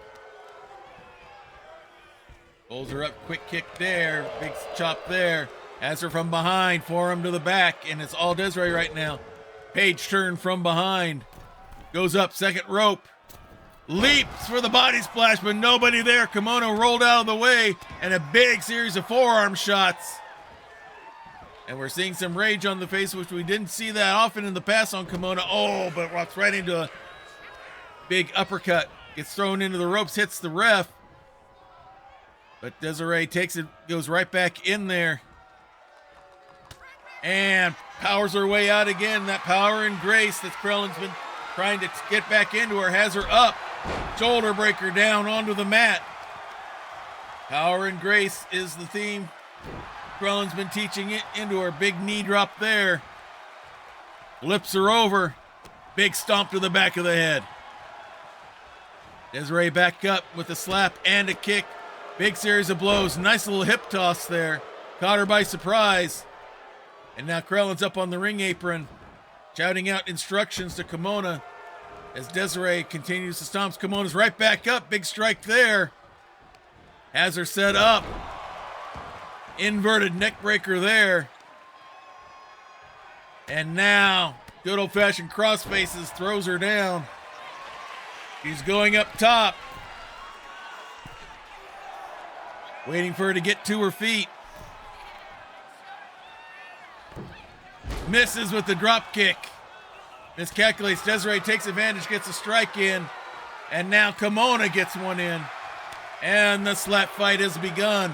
Pulls her up, quick kick there, big chop there. Has her from behind, forearm to the back, and it's all Desiree right now. Page turn from behind. Goes up, second rope. leaps for the body splash, but nobody there. Kimono rolled out of the way, and a big series of forearm shots. And we're seeing some rage on the face, which we didn't see that often in the past on Kimono. Oh, but walks right into a big uppercut. Gets thrown into the ropes, hits the ref. But Desiree takes it, goes right back in there. And powers her way out again. That power and grace that Krellin's been trying to get back into her has her up. Shoulder breaker down onto the mat. Power and grace is the theme. Krellin's been teaching it into her. Big knee drop there. Flips her over. Big stomp to the back of the head. Desiree back up with a slap and a kick. Big series of blows. Nice little hip toss there. Caught her by surprise. And now Krellin's up on the ring apron, shouting out instructions to Kimona as Desiree continues to stomp. Kimona's right back up. Big strike there. Has her set up. Inverted neck breaker there. And now, good old-fashioned cross faces, throws her down. She's going up top. Waiting for her to get to her feet. Misses with the drop kick. Miscalculates. Desiree takes advantage, gets a strike in. And now Kimona gets one in. And the slap fight has begun.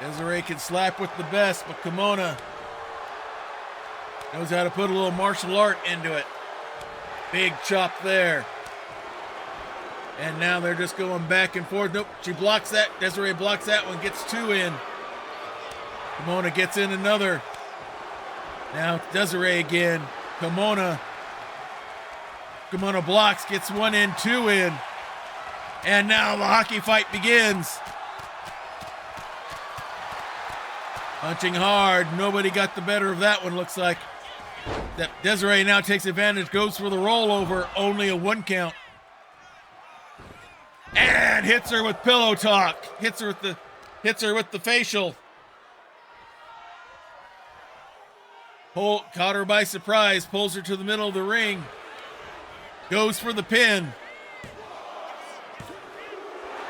Desiree can slap with the best, but Kimona knows how to put a little martial art into it. Big chop there. And now they're just going back and forth. Nope, she blocks that. Desiree blocks that one, gets two in. Kimona gets in another. Now Desiree again. Kimona blocks, gets one in, two in. And now the hockey fight begins. Punching hard. Nobody got the better of that one, looks like. That Desiree now takes advantage, goes for the rollover. Only a 1 count. And hits her with pillow talk. Hits her with the facial. Caught her by surprise, pulls her to the middle of the ring. Goes for the pin.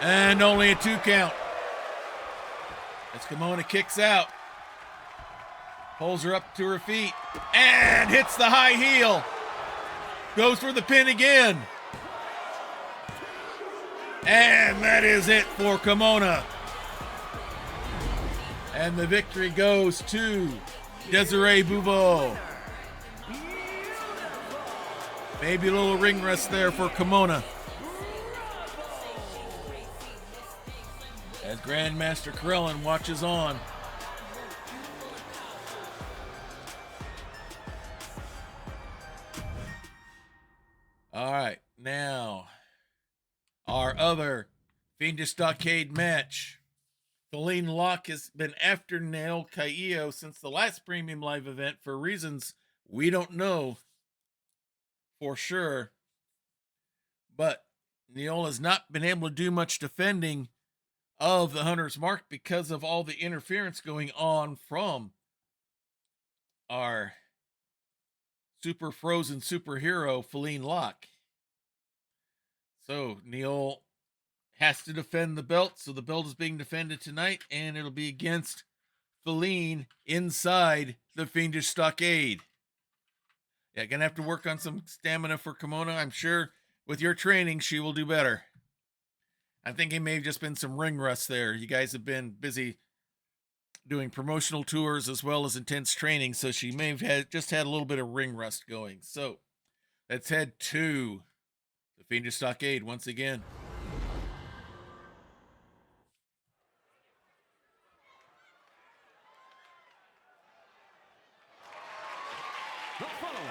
And only a 2 count. As Kimona kicks out. Pulls her up to her feet. And hits the high heel. Goes for the pin again. And that is it for Kimona. And the victory goes to Desiree Bouveau. Maybe a little ring rest there for Kimona. As Grandmaster Krellin watches on. All right, now our other Fiendish Stockade match. Moline Locke has been after Nail Caillo since the last Premium Live event for reasons we don't know for sure. But Neil has not been able to do much defending of the Hunter's Mark because of all the interference going on from our super frozen superhero, Moline Locke. So Neil has to defend the belt, so the belt is being defended tonight, and it'll be against Feline inside the Fiendish Stockade. Yeah, gonna have to work on some stamina for Kimona. I'm sure with your training, she will do better. I think it may have just been some ring rust there. You guys have been busy doing promotional tours as well as intense training, so she may have just had a little bit of ring rust going. So let's head to the Fiendish Stockade once again. The following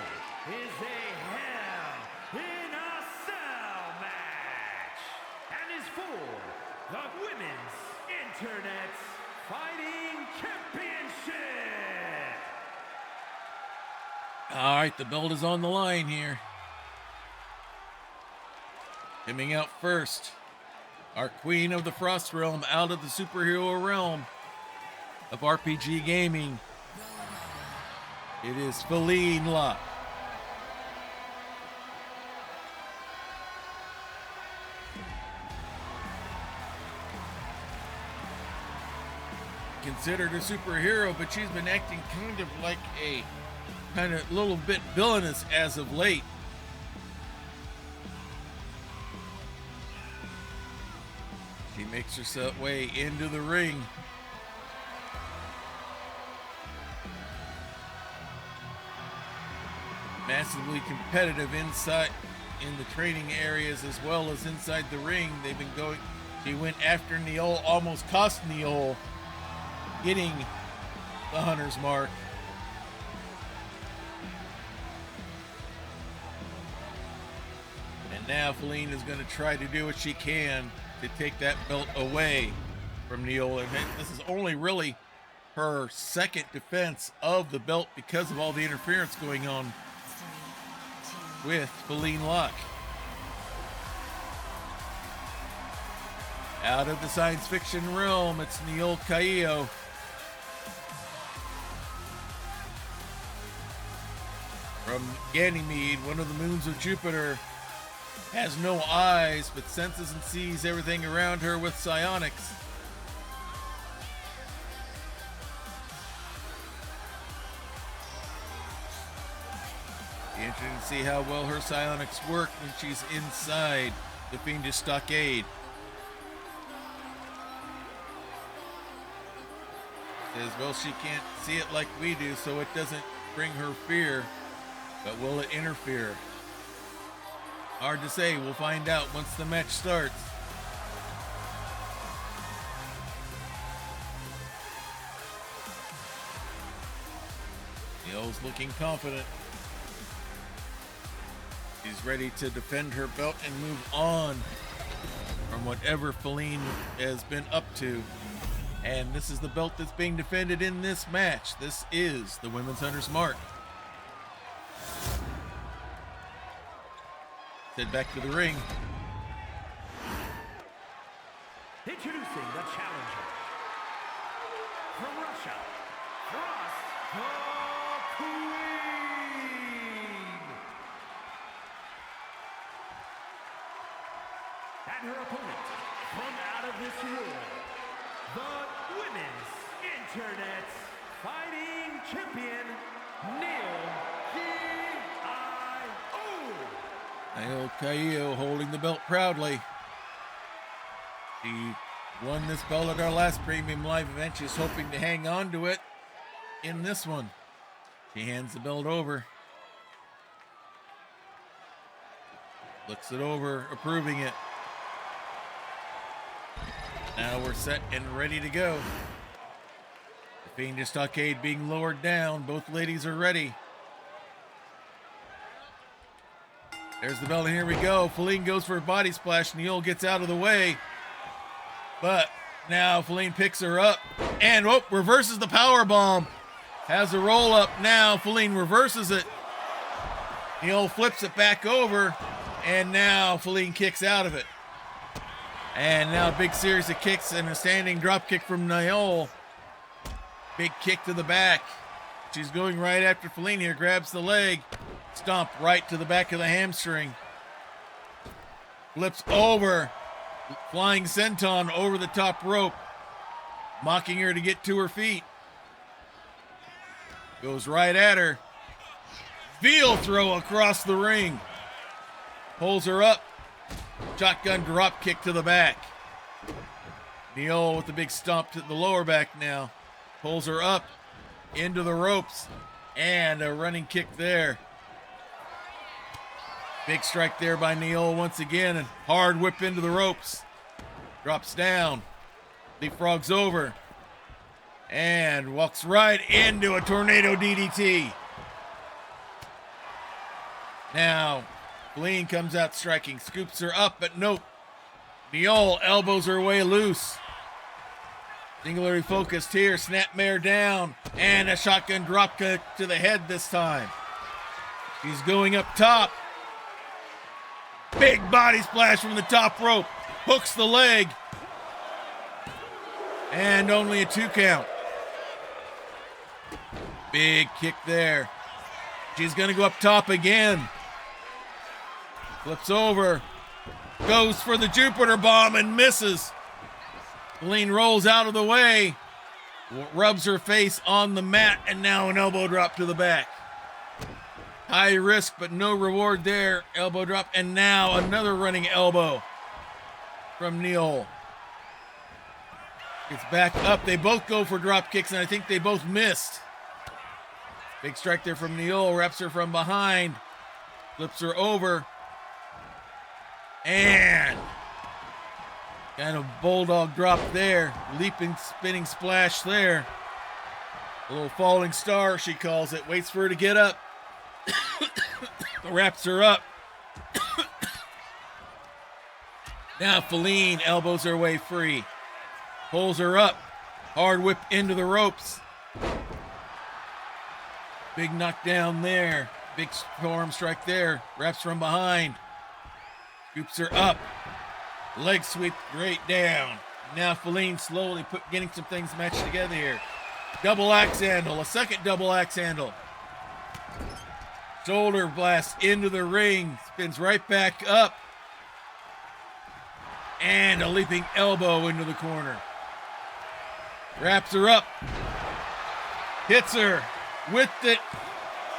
is a Hell in a Cell match and is for the Women's Internet Fighting Championship. All right, the belt is on the line here. Coming out first, our Queen of the Frost Realm out of the superhero realm of RPG gaming. It is Moline Locke. considered a superhero, but she's been acting kind of like a little bit villainous as of late. She makes herself way into the ring. Massively competitive inside in the training areas as well as inside the ring. They've been going. She went after Neol, almost cost Neol getting the Hunter's mark. And now Feline is going to try to do what she can to take that belt away from Neol. And this is only really her second defense of the belt because of all the interference going on with Feline Locke. Out of the science fiction realm, it's Neol Caillo. From Ganymede, one of the moons of Jupiter, has no eyes but senses and sees everything around her with psionics. Be interesting to see how well her psionics work when she's inside the Fiendish Stockade. Says, well, she can't see it like we do, so it doesn't bring her fear, but will it interfere? Hard to say. We'll find out once the match starts. Neol's looking confident. She's ready to defend her belt and move on from whatever Feline has been up to. And this is the belt that's being defended in this match. This is the Women's Hunter's Mark. Head back to the ring. Introducing the challenger. From Russia, Frost the Queen. And her opponent, from out of this world, the Women's Internet Fighting Champion, Neol Neol Caillo holding the belt proudly. She won this belt at our last Premium Live event. She's hoping to hang on to it in this one. She hands the belt over. Looks it over, approving it. Now we're set and ready to go. The Fiendish Stockade being lowered down. Both ladies are ready. There's the belt, and here we go. Feline goes for a body splash. Neol gets out of the way. But now Feline picks her up and reverses the power bomb. Has a roll up now. Feline reverses it. Neol flips it back over, and now Feline kicks out of it. And now a big series of kicks and a standing drop kick from Neol. Big kick to the back. She's going right after Feline here. Grabs the leg. Stomp right to the back of the hamstring. Flips over. Flying senton over the top rope. Mocking her to get to her feet. Goes right at her. Veal throw across the ring. Pulls her up. Shotgun drop kick to the back. Neol with the big stomp to the lower back now. Pulls her up into the ropes. And a running kick there. Big strike there by Neol once again, and hard whip into the ropes. Drops down, leapfrogs over, and walks right into a tornado DDT. Now, Feline comes out striking, scoops her up, but nope. Neol elbows her way loose. Singularly focused here, snapmare down, and a shotgun drop kick to the head this time. She's going up top. Big body splash from the top rope. Hooks the leg. And only a 2 count. Big kick there. She's going to go up top again. Flips over. Goes for the Jupiter bomb and misses. Feline rolls out of the way. Rubs her face on the mat, and now an elbow drop to the back. High risk, but no reward there. Elbow drop, and now another running elbow from Neil. Gets back up. They both go for drop kicks, and I think they both missed. Big strike there from Neil. Wraps her from behind. Flips her over. And kind of bulldog drop there. Leaping, spinning splash there. A little falling star, she calls it. Waits for her to get up. Wraps her up. Now Feline elbows her way free. Pulls her up. Hard whip into the ropes. Big knockdown there. Big forearm strike there. Wraps from behind. Scoops her up. Leg sweep straight down. Now Feline slowly getting some things matched together here. Double axe handle. A second double axe handle. Shoulder blast into the ring. Spins right back up. And a leaping elbow into the corner. Wraps her up. Hits her with the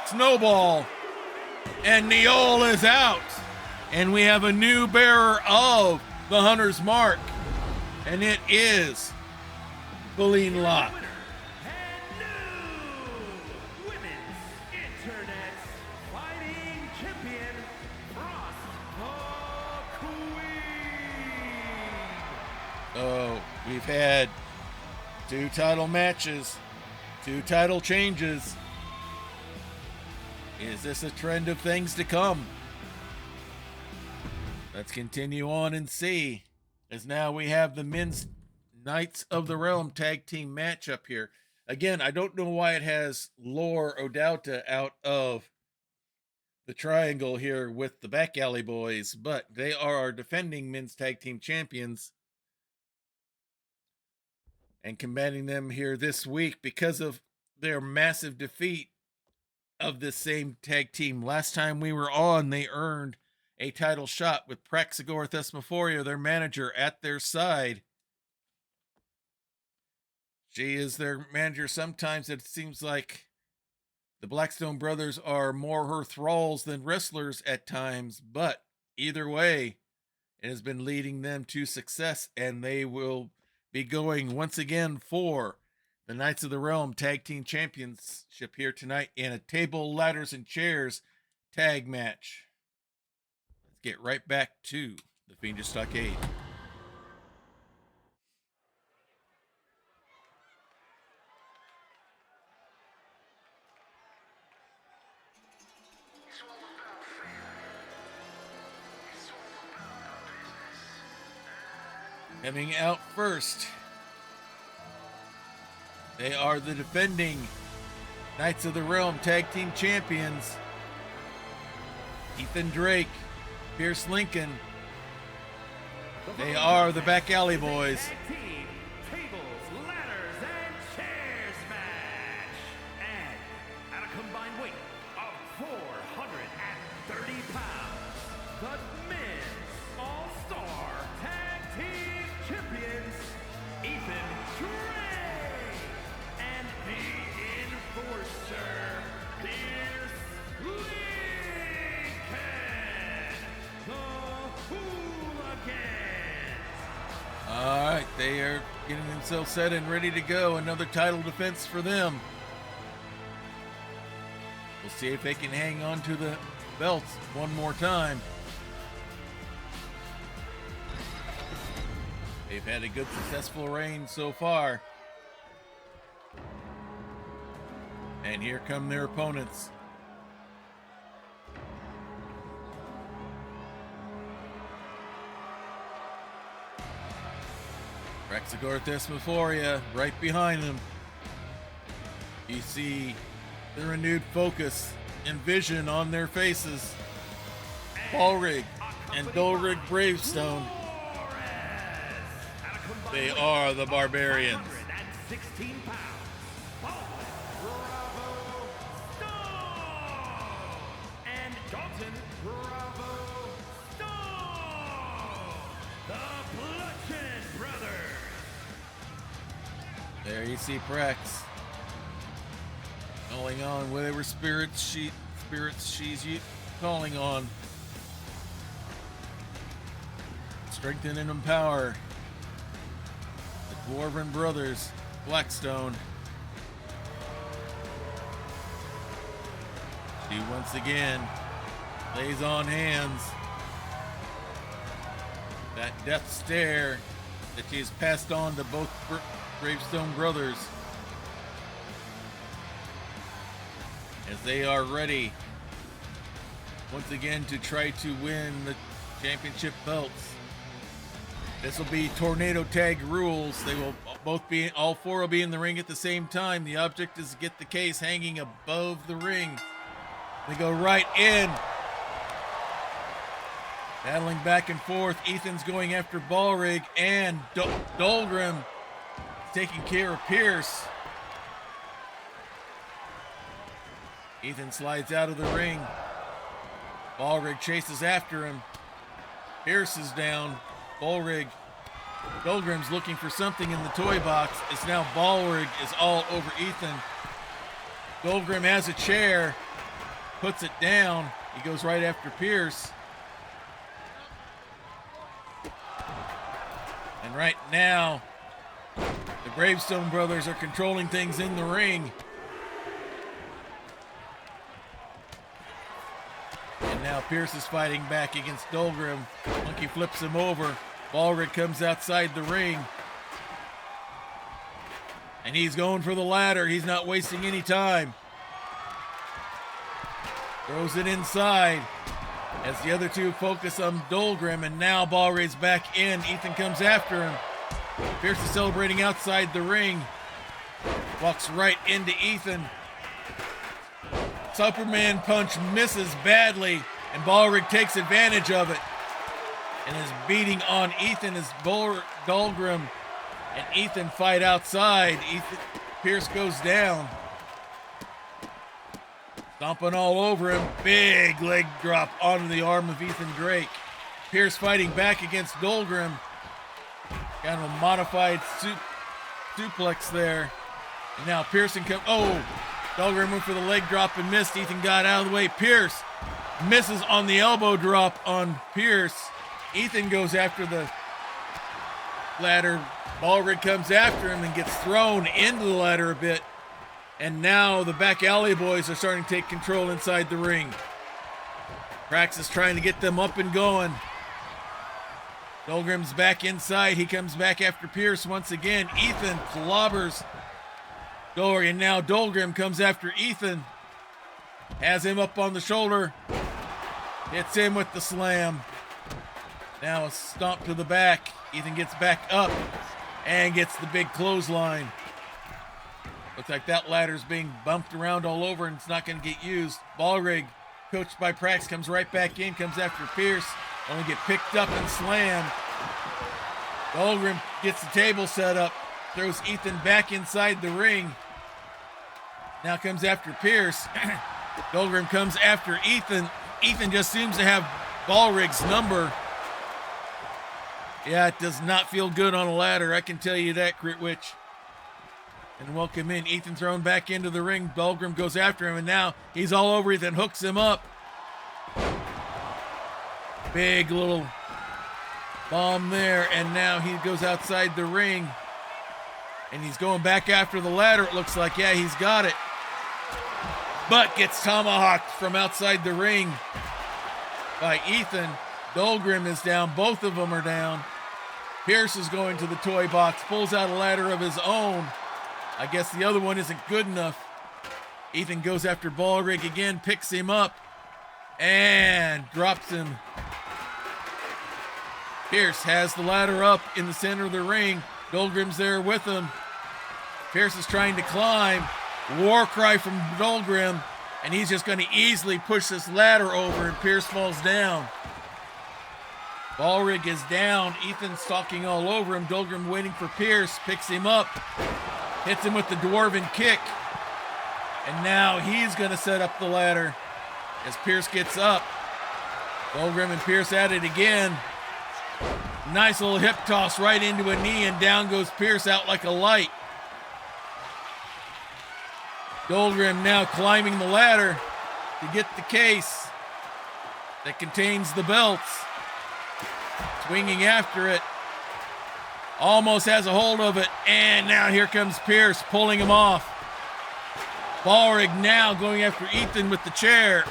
snowball. And Neil is out. And we have a new bearer of the Hunter's Mark. And it is Moline Locke. Oh, we've had 2 title matches, 2 title changes. Is this a trend of things to come? Let's continue on and see, as now we have the men's Knights of the Realm tag team matchup here. Again, I don't know why it has Lore O'Dowta out of the triangle here with the Back Alley Boys, but they are our defending men's tag team champions. And combating them here this week because of their massive defeat of this same tag team. Last time we were on, they earned a title shot with Praxagor Thesmophoria, their manager, at their side. She is their manager. Sometimes it seems like the Blackstone brothers are more her thralls than wrestlers at times, but either way, it has been leading them to success, and they will be going once again for the Knights of the Realm Tag Team Championship here tonight in a table, ladders, and chairs tag match. Let's get right back to the Fiendish Stockade. Coming out first, they are the defending Knights of the Realm Tag Team Champions, Ethan Drake, Pierce Lincoln. They are the Back Alley Boys. Tables, ladders, and chairs match. And at a combined weight of 430 pounds, the men's all-star tag team champions, Ethan Drake and the enforcer, Pierce Lincoln, the Hooligans. All right, they are getting themselves set and ready to go. Another title defense for them. We'll see if they can hang on to the belts one more time. They've had a good, successful reign so far. And here come their opponents. Praxagor Thesmophoria right behind them. You see the renewed focus and vision on their faces. Paulrig and Dolrig Bravestone. They are the Barbarians. 116 pounds. Bravo Stone and Dalton Bravo Stone, the Bludgeon Brothers. There you see Prex calling on whatever spirits she's calling on. Strengthen and empower the Dwarven brothers, Blackstone. She once again lays on hands. That death stare that she has passed on to both Gravestone brothers as they are ready once again to try to win the championship belts. This will be tornado tag rules. They will all four will be in the ring at the same time. The object is to get the case hanging above the ring. They go right in. Battling back and forth. Ethan's going after Ballrig, and Dolgrim taking care of Pierce. Ethan slides out of the ring. Ballrig chases after him. Pierce is down. Dolgrim's looking for something in the toy box. It's now Ballrig is all over Ethan. Dolgrim has a chair, puts it down. He goes right after Pierce. And right now, the Gravestone brothers are controlling things in the ring. And now Pierce is fighting back against Dolgrim. Monkey flips him over. Ballrig comes outside the ring. And he's going for the ladder. He's not wasting any time. Throws it inside as the other two focus on Dolgrim, and now Ballrig's back in. Ethan comes after him. Pierce is celebrating outside the ring. Walks right into Ethan. Superman punch misses badly, and Ballrig takes advantage of it and is beating on Ethan as Dolgrim and Ethan fight outside. Pierce goes down. Stomping all over him. Big leg drop onto the arm of Ethan Drake. Pierce fighting back against Dolgrim. Kind of a modified suplex there. And now Pearson comes. Oh! Dolgrim went for the leg drop and missed. Ethan got out of the way. Pierce misses on the elbow drop on Pierce. Ethan goes after the ladder. Ballrig comes after him and gets thrown into the ladder a bit. And now the back alley boys are starting to take control inside the ring. Prax is trying to get them up and going. Dolgrim's back inside. He comes back after Pierce once again. Ethan clobbers Dolgrim, and now Dolgrim comes after Ethan. Has him up on the shoulder. Hits him with the slam. Now a stomp to the back. Ethan gets back up and gets the big clothesline. Looks like that ladder's being bumped around all over and it's not going to get used. Ballrig, coached by Prax, comes right back in, comes after Pierce. Only get picked up and slammed. Dolgrim gets the table set up, throws Ethan back inside the ring. Now comes after Pierce. Dolgrim comes after Ethan. Ethan just seems to have Ballrig's number. Yeah, it does not feel good on a ladder, I can tell you that, Crit Witch. And welcome in. Ethan thrown back into the ring. Dolgrim goes after him, and now he's all over Ethan, hooks him up. Big little bomb there, and now he goes outside the ring. And he's going back after the ladder, it looks like. Yeah, he's got it. But gets tomahawked from outside the ring by Ethan. Dolgrim is down. Both of them are down. Pierce is going to the toy box, pulls out a ladder of his own. I guess the other one isn't good enough. Ethan goes after Ballrig again, picks him up, and drops him. Pierce has the ladder up in the center of the ring. Dolgrim's there with him. Pierce is trying to climb. War cry from Dolgrim, and he's just going to easily push this ladder over, and Pierce falls down. Ballrig is down. Ethan's stalking all over him. Dolgrim waiting for Pierce, picks him up. Hits him with the Dwarven kick. And now he's going to set up the ladder as Pierce gets up. Dolgrim and Pierce at it again. Nice little hip toss right into a knee, and down goes Pierce out like a light. Dolgrim now climbing the ladder to get the case that contains the belts. Swinging after it. Almost has a hold of it. And now here comes Pierce pulling him off. Ballrig now going after Ethan with the chair.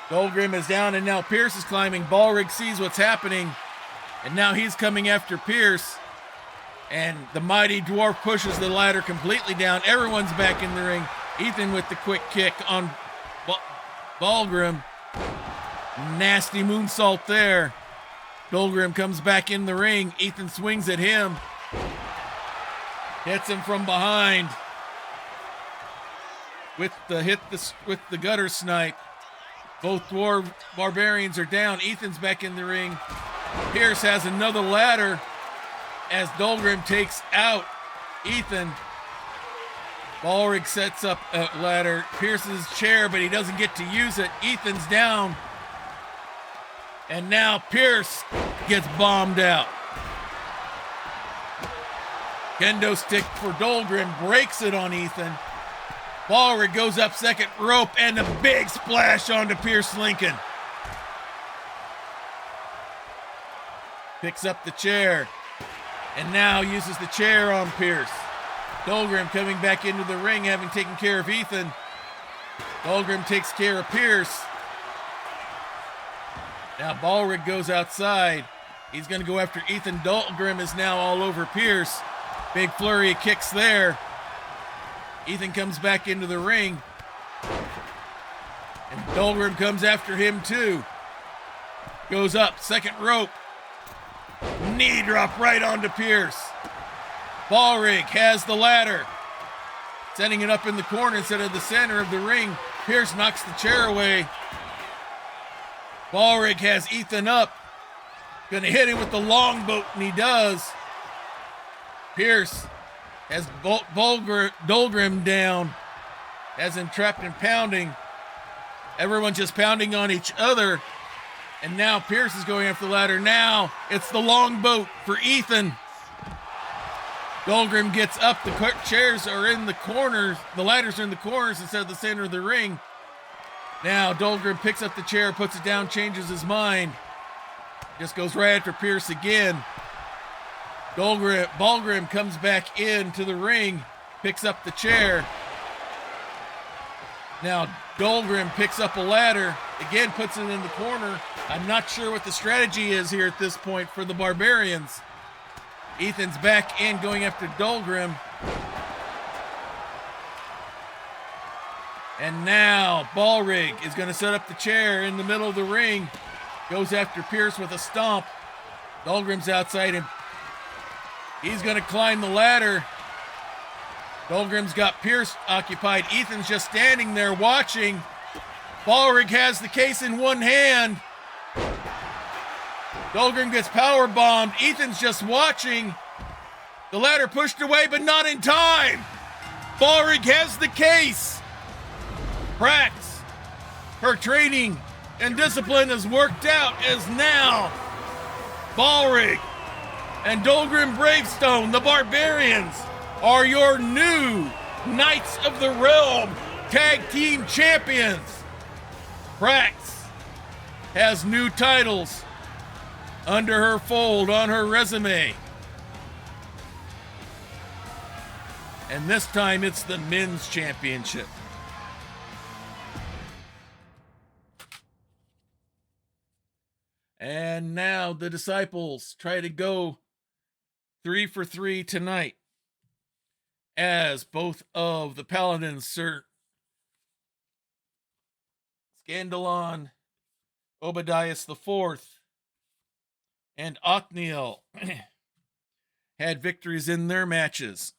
Dolgrim is down and now Pierce is climbing. Ballrig sees what's happening. And now he's coming after Pierce. And the mighty dwarf pushes the ladder completely down. Everyone's back in the ring. Ethan with the quick kick on Dolgrim. Nasty moonsault there. Dolgrim comes back in the ring. Ethan swings at him. Hits him from behind. With the gutter snipe. Both dwarf barbarians are down. Ethan's back in the ring. Pierce has another ladder as Dolgrim takes out Ethan. Ballrig sets up a ladder. Pierce's chair, but he doesn't get to use it. Ethan's down. And now Pierce gets bombed out. Kendo stick for Dolgrim breaks it on Ethan. Ballrig goes up second rope and a big splash onto Pierce Lincoln. Picks up the chair and now uses the chair on Pierce. Dolgrim coming back into the ring having taken care of Ethan. Dolgrim takes care of Pierce. Now Ballrig goes outside. He's going to go after Ethan. Dolgrim is now all over Pierce. Big flurry of kicks there. Ethan comes back into the ring. And Dolgrim comes after him too. Goes up, second rope. Knee drop right onto Pierce. Ballrig has the ladder. Setting it up in the corner instead of the center of the ring. Pierce knocks the chair away. Ballrig has Ethan up. Gonna hit him with the longboat, and he does. Pierce has Dolgrim down. Has him trapped and pounding. Everyone's just pounding on each other. And now Pierce is going after the ladder. Now it's the longboat for Ethan. Dolgrim gets up. The chairs are in the corners. The ladders are in the corners instead of the center of the ring. Now Dolgrim picks up the chair, puts it down, changes his mind. Just goes right after Pierce again. Ballgrim comes back into the ring, picks up the chair. Now Dolgrim picks up a ladder, again puts it in the corner. I'm not sure what the strategy is here at this point for the Barbarians. Ethan's back in going after Dolgrim. And now Ballrig is going to set up the chair in the middle of the ring. Goes after Pierce with a stomp. Dolgrim's outside him. He's going to climb the ladder. Dolgrim's got Pierce occupied. Ethan's just standing there watching. Ballrig has the case in one hand. Dolgrim gets power bombed. Ethan's just watching. The ladder pushed away, but not in time. Ballrig has the case. Prax, her training and discipline has worked out as now Ballrig and Dolgrim Bravestone, the Barbarians, are your new Knights of the Realm Tag Team Champions. Prax has new titles under her fold on her resume. And this time it's the Men's Championship. And now the Disciples try to go 3 for 3 tonight as both of the Paladins, Sir Scandalon, Obadias IV, and Othniel had victories in their matches.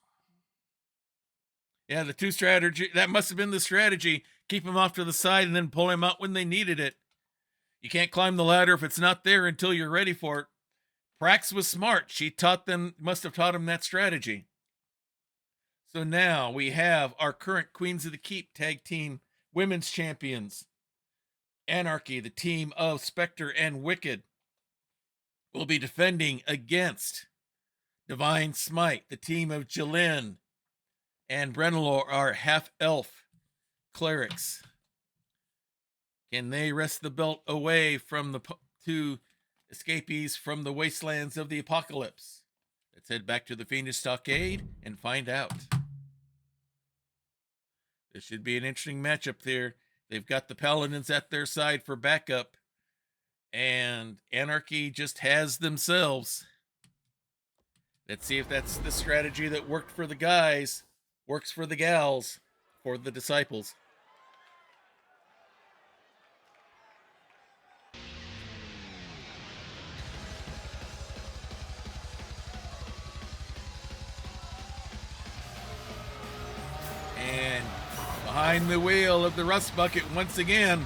Yeah, the two strategy, that must have been the strategy. Keep him off to the side and then pull him out when they needed it. You can't climb the ladder if it's not there until you're ready for it. Prax was smart. She must have taught him that strategy. So now we have our current Queens of the Keep Tag Team Women's Champions. Anarchy, the team of Spectre and Wicked, will be defending against Divine Smite, the team of Jalen and Brennelor are half-elf clerics. Can they wrest the belt away from the two escapees from the wastelands of the apocalypse? Let's head back to the Fiendish Stockade and find out. This should be an interesting matchup there. They've got the Paladins at their side for backup, and Anarchy just has themselves. Let's see if that's the strategy that worked for the guys, works for the gals, for the disciples. And behind the wheel of the rust bucket once again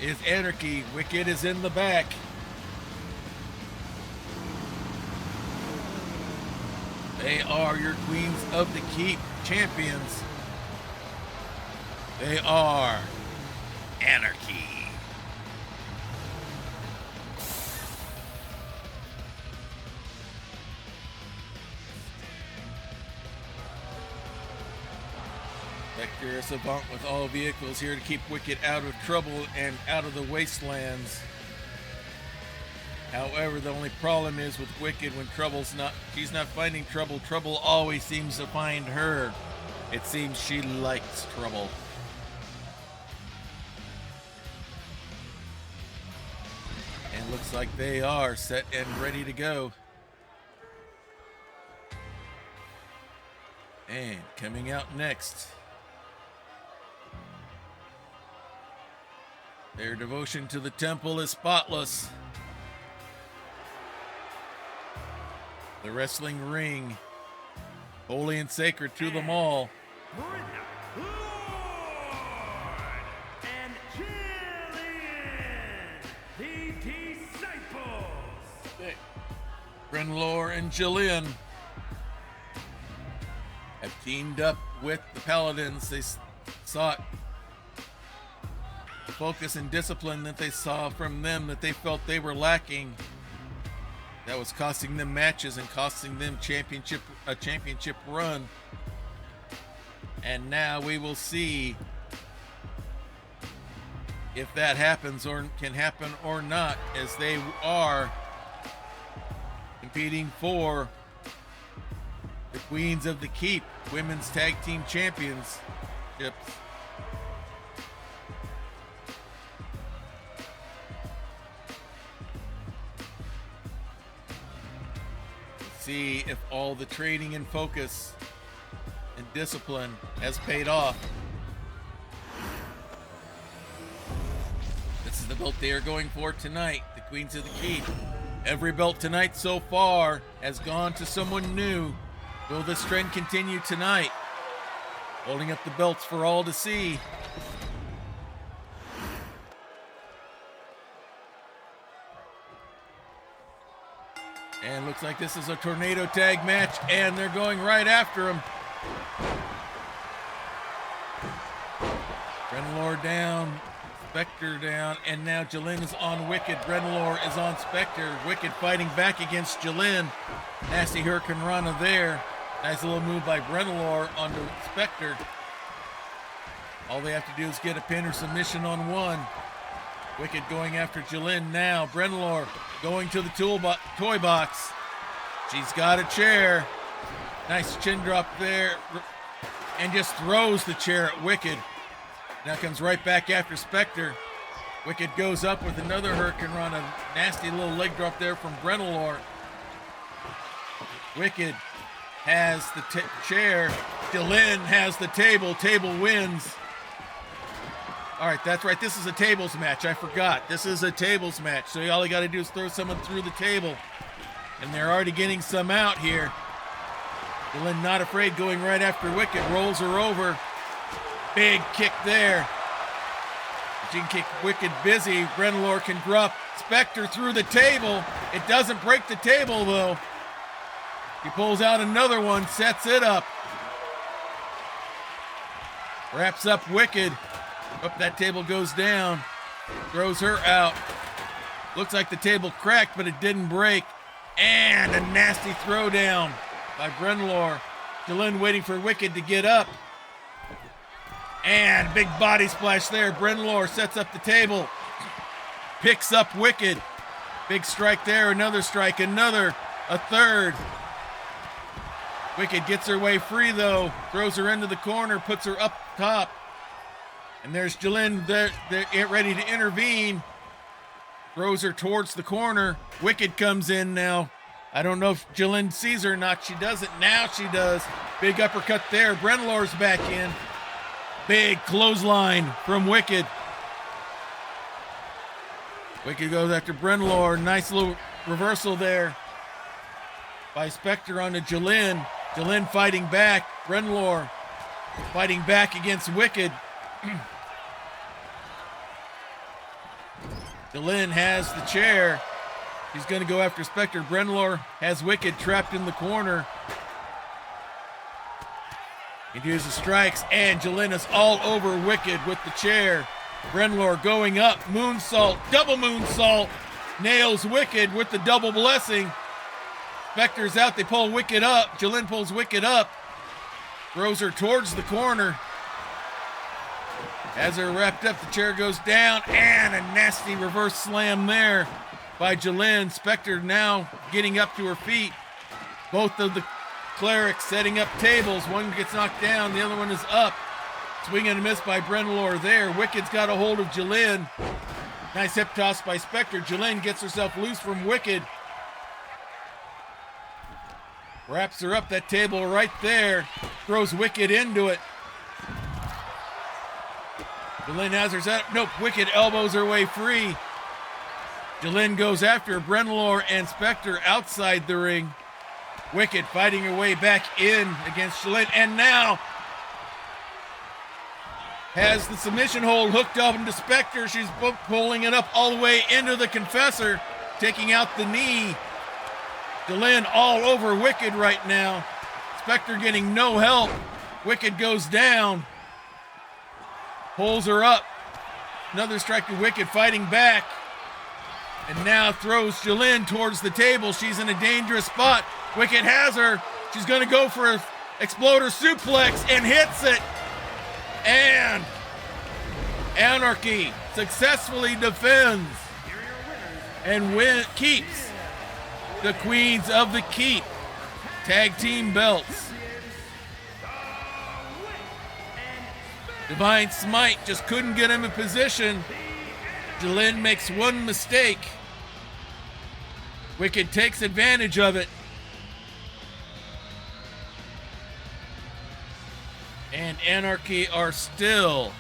is Anarchy. Wicked is in the back. They are your Queens of the Keep champions. They are Anarchy. Vector, a savant with all vehicles here to keep Wicked out of trouble and out of the wastelands. However, the only problem is with Wicked when she's not finding trouble, trouble always seems to find her. It seems she likes trouble. And looks like they are set and ready to go. And coming out next, their devotion to the temple is spotless. The wrestling ring, holy and sacred to them all. Brenda, Lord, and Jillian, the disciples. Brennelor and Jillian have teamed up with the Paladins. They sought the focus and discipline that they saw from them that they felt they were lacking. That was costing them matches and costing them a championship run. And now we will see if that happens or can happen or not, as they are competing for the Queens of the Keep Women's Tag Team Championships. See if all the training and focus and discipline has paid off. This is the belt they are going for tonight, the Queens of the Keep. Every belt tonight so far has gone to someone new. Will this trend continue tonight? Holding up the belts for all to see. And looks like this is a tornado tag match, and they're going right after him. Brennelor down, Spectre down, and now Jillian is on Wicked. Brennelor is on Spectre. Wicked fighting back against Jillian. Nasty Hurricane Rana there. Nice little move by Brennelor onto Spectre. All they have to do is get a pin or submission on one. Wicked going after Jillian now. Brennelor going to the toy box. She's got a chair. Nice chin drop there. And just throws the chair at Wicked. Now comes right back after Spectre. Wicked goes up with another Hurricane Run. A nasty little leg drop there from Brennelor. Wicked has the chair. Jillian has the table. Table wins. All right, that's right. This is a tables match. I forgot. This is a tables match. So all you got to do is throw someone through the table. And they're already getting some out here. Jillian not afraid, going right after Wicked. Rolls her over. Big kick there. She can kick Wicked busy. Brennelor can drop Spectre through the table. It doesn't break the table, though. He pulls out another one, sets it up. Wraps up Wicked. Oh, that table goes down. Throws her out. Looks like the table cracked, but it didn't break. And a nasty throwdown by Brennelor. Jolene waiting for Wicked to get up. And big body splash there. Brenlor sets up the table. Picks up Wicked. Big strike there, another strike, another, a third. Wicked gets her way free though. Throws her into the corner, puts her up top. And there's Jolene there ready to intervene. Throws her towards the corner. Wicked comes in now. I don't know if Jolene sees her or not. She doesn't. Now she does. Big uppercut there. Brenlor's back in. Big clothesline from Wicked. Wicked goes after Brenlor. Nice little reversal there by Spectre onto Jolene. Jolene fighting back. Brenlor fighting back against Wicked. Jolene has the chair. He's going to go after Spectre. Brenlor has Wicked trapped in the corner. He does the strikes, and Jolene is all over Wicked with the chair. Brenlor going up, moonsault, double moonsault, nails Wicked with the double blessing. Spectre's out, they pull Wicked up. Jolene pulls Wicked up, throws her towards the corner. Has her wrapped up, the chair goes down, and a nasty reverse slam there by Jolene. Spectre now getting up to her feet. Both of the clerics setting up tables. One gets knocked down, the other one is up. Swing and a miss by Brenlor there. Wicked's got a hold of Jolene. Nice hip toss by Spectre. Jolene gets herself loose from Wicked. Wraps her up, that table right there. Throws Wicked into it. Jolene has her set up. Nope, Wicked elbows her way free. Jolene goes after Brenlor and Spectre outside the ring. Wicked fighting her way back in against Jolene. And now has the submission hold hooked up into Spectre. She's pulling it up all the way into the Confessor, taking out the knee. Jolene all over Wicked right now. Spectre getting no help. Wicked goes down. Pulls her up. Another strike to Wicked, fighting back. And now throws Jolene towards the table. She's in a dangerous spot. Wicked has her. She's going to go for an exploder suplex and hits it. And Anarchy successfully defends and keeps the Queens of the Keep tag team belts. Divine Smite just couldn't get him in position. Jolene makes one mistake. Wicked takes advantage of it. And Anarchy are still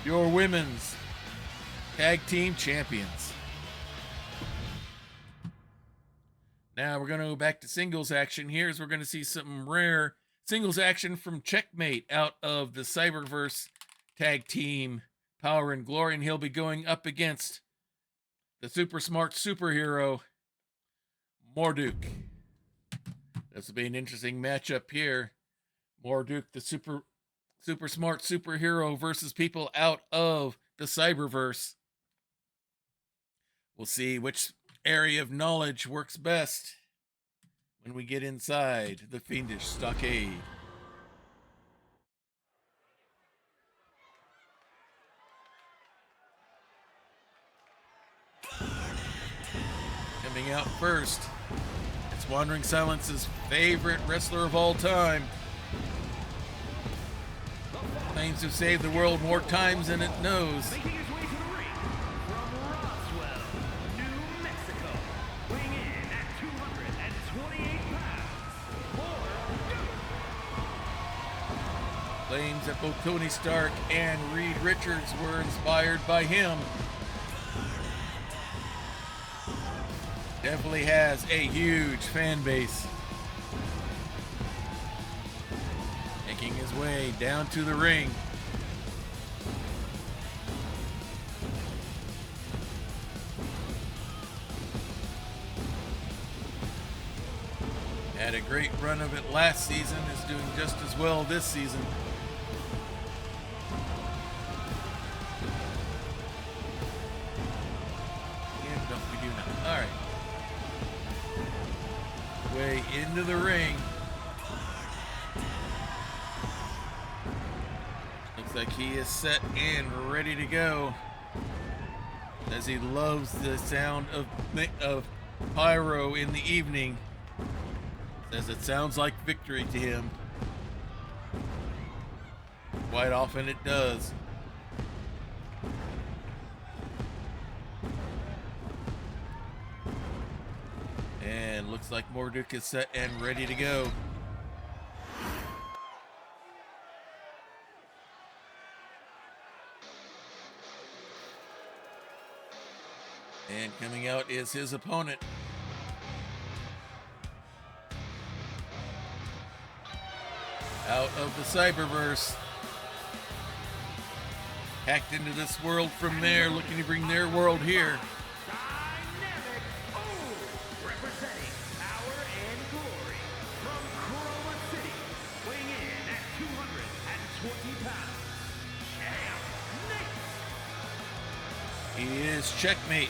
your women's tag team champions. Now we're going to go back to singles action. Here's we're going to see some rare singles action from Checkmate out of the Cyberverse tag team Power and Glory, and he'll be going up against the super smart superhero Morduk. This will be an interesting matchup here. Morduk, the super smart superhero versus people out of the Cyberverse. We'll see which area of knowledge works best when we get inside the Fiendish Stockade. Coming out first, it's Wandering Silence's favorite wrestler of all time. Claims to have saved the world more times than it knows. Making his way to the ring from Roswell, New Mexico, weighing in at 228 pounds. Claims that both Tony Stark and Reed Richards were inspired by him. Definitely has a huge fan base. Making his way down to the ring. Had a great run of it last season, is doing just as well this season. And don't we do nothing. All right. Way into the ring. Looks like he is set and ready to go. As he loves the sound of pyro in the evening. Says it sounds like victory to him. Quite often it does. And looks like Morduk is set and ready to go. And coming out is his opponent. Out of the Cyberverse. Hacked into this world from there, looking to bring their world here. Dynamic O, representing power and glory from Chroma City, weighing in at 220 pounds. Champ Nate. He is Checkmate.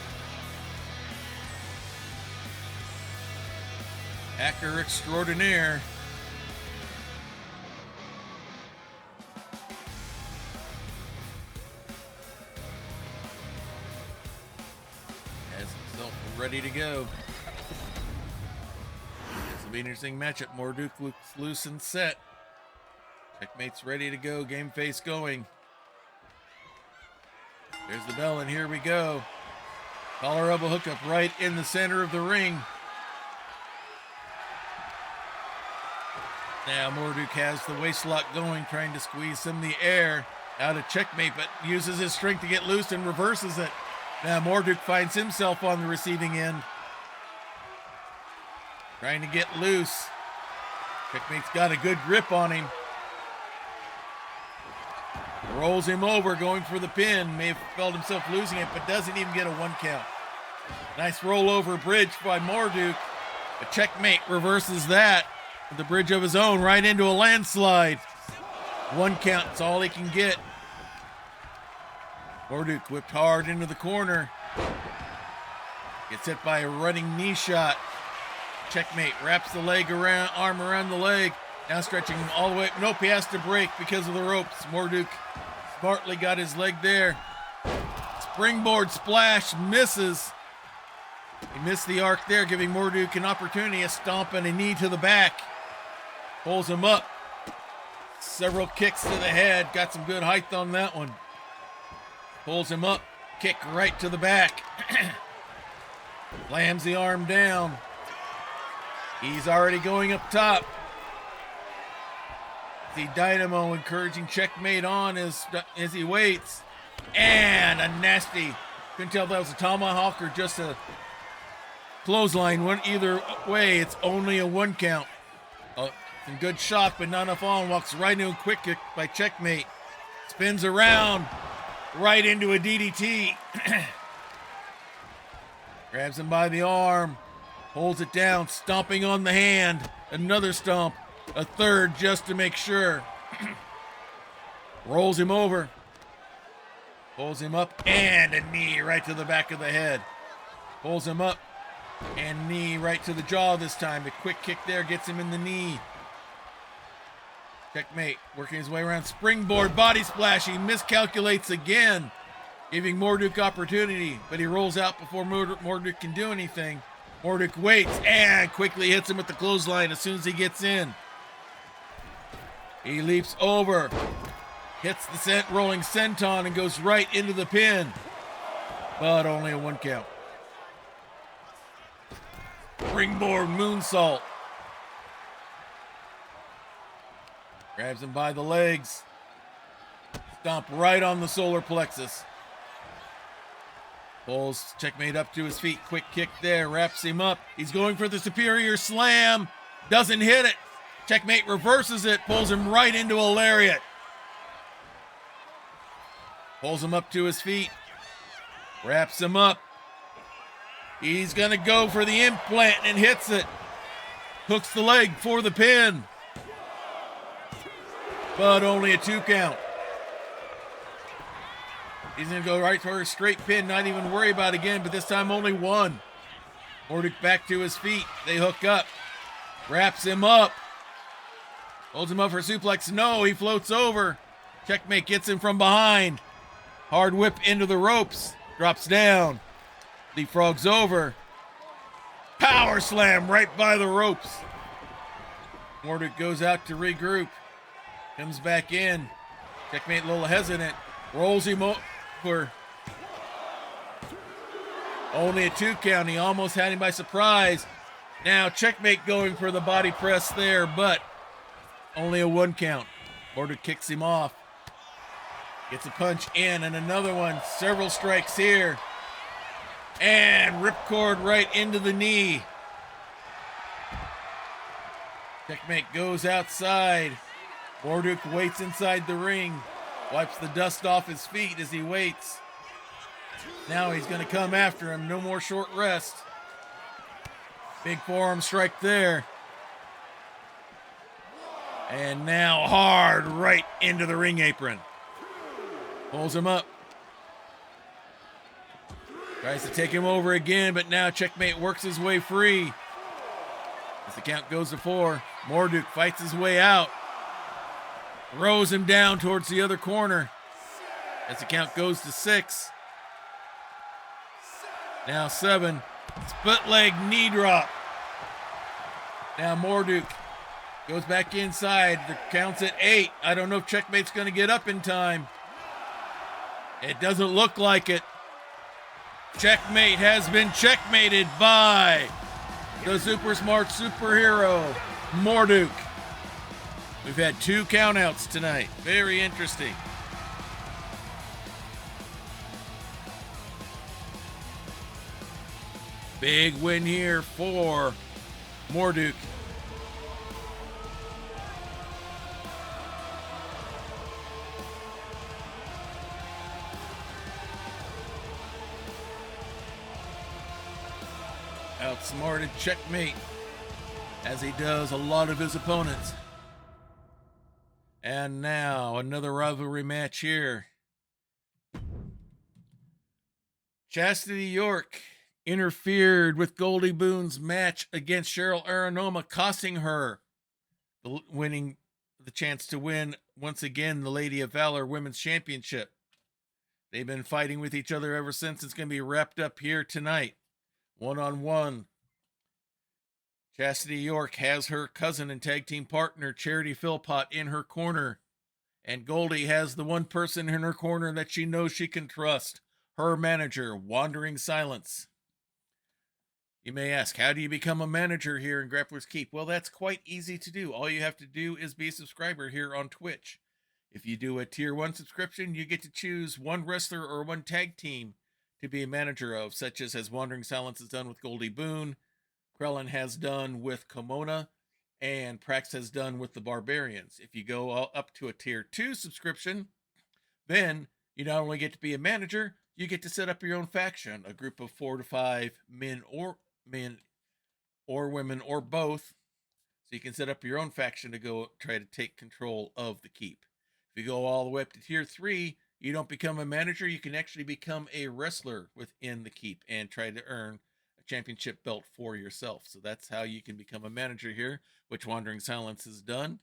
Hacker extraordinaire. Has himself ready to go. This will be an interesting matchup. Morduk looks loose and set. Checkmate's ready to go. Game face going. There's the bell, and here we go. Collar elbow hookup right in the center of the ring. Now Morduk has the waist lock going, trying to squeeze some of the air out of Checkmate, but uses his strength to get loose and reverses it. Now Morduk finds himself on the receiving end, trying to get loose. Checkmate's got a good grip on him. Rolls him over, going for the pin. May have felt himself losing it, but doesn't even get a 1 count. Nice rollover bridge by Morduk, but Checkmate reverses that. The bridge of his own right into a landslide. 1 count, it's all he can get. Morduk whipped hard into the corner. Gets hit by a running knee shot. Checkmate wraps the arm around the leg. Now stretching him all the way. Nope, he has to break because of the ropes. Morduk smartly got his leg there. Springboard splash, misses. He missed the arc there, giving Morduk an opportunity, a stomp and a knee to the back. Pulls him up. Several kicks to the head. Got some good height on that one. Pulls him up. Kick right to the back. Slams the arm down. He's already going up top. The Dynamo encouraging Checkmate on as he waits. And a nasty. Couldn't tell if that was a tomahawk or just a clothesline. Either way, it's only a 1 count. Some good shot, but not enough on. Walks right into a quick kick by Checkmate. Spins around, right into a DDT. Grabs him by the arm, holds it down, stomping on the hand. Another stomp, a third just to make sure. Rolls him over. Pulls him up, and a knee right to the back of the head. Pulls him up, and knee right to the jaw this time. A quick kick there gets him in the knee. Checkmate working his way around. Springboard body splash. He miscalculates again, giving Morduk opportunity, but he rolls out before Morduk can do anything. Morduk waits and quickly hits him with the clothesline as soon as he gets in. He leaps over, hits the rolling senton and goes right into the pin, but only a 1 count. Springboard moonsault. Grabs him by the legs. Stomp right on the solar plexus. Pulls Checkmate up to his feet. Quick kick there. Wraps him up. He's going for the superior slam. Doesn't hit it. Checkmate reverses it. Pulls him right into a lariat. Pulls him up to his feet. Wraps him up. He's going to go for the implant and hits it. Hooks the leg for the pin. But only a 2 count. He's going to go right for a straight pin, not even worry about it again, but this time only 1. Morduk back to his feet. They hook up. Wraps him up. Holds him up for a suplex. No, he floats over. Checkmate gets him from behind. Hard whip into the ropes. Drops down. Leapfrogs over. Power slam right by the ropes. Morduk goes out to regroup. Comes back in. Checkmate a little hesitant. Rolls him over. Only a 2 count. He almost had him by surprise. Now Checkmate going for the body press there, but only a 1 count. Morduk kicks him off. Gets a punch in and another one. Several strikes here. And ripcord right into the knee. Checkmate goes outside. Morduk waits inside the ring. Wipes the dust off his feet as he waits. Now he's going to come after him. No more short rest. Big forearm strike there. And now hard right into the ring apron. Pulls him up. Tries to take him over again, but now Checkmate works his way free. As the count goes to 4, Morduk fights his way out. Throws him down towards the other corner. As the count goes to 6. Now 7. Split leg knee drop. Now Morduk goes back inside. The count's at 8. I don't know if Checkmate's going to get up in time. It doesn't look like it. Checkmate has been checkmated by the super smart superhero, Morduk. We've had 2 countouts tonight. Very interesting. Big win here for Morduk. Outsmarted Checkmate, as he does a lot of his opponents. And now another rivalry match here. Chastity York interfered with Goldie Boone's match against Cheryl Aranoma, costing her the chance to win once again the Lady of Valor Women's Championship. They've been fighting with each other ever since. It's going to be wrapped up here tonight. 1-on-1. Chastity York has her cousin and tag team partner Charity Philpott in her corner, and Goldie has the one person in her corner that she knows she can trust, her manager, Wandering Silence. You may ask, how do you become a manager here in Grappler's Keep? Well, that's quite easy to do. All you have to do is be a subscriber here on Twitch. If you do a tier 1 subscription, you get to choose one wrestler or one tag team to be a manager of, such as Wandering Silence has done with Goldie Boone, Krellin has done with Kimona, and Prax has done with the Barbarians. If you go up to a tier 2 subscription, then you not only get to be a manager, you get to set up your own faction, a group of 4 to 5 men or women or both. So you can set up your own faction to go try to take control of the keep. If you go all the way up to tier 3, you don't become a manager. You can actually become a wrestler within the keep and try to earn a championship belt for yourself. So that's how you can become a manager here, which Wandering Silence has done.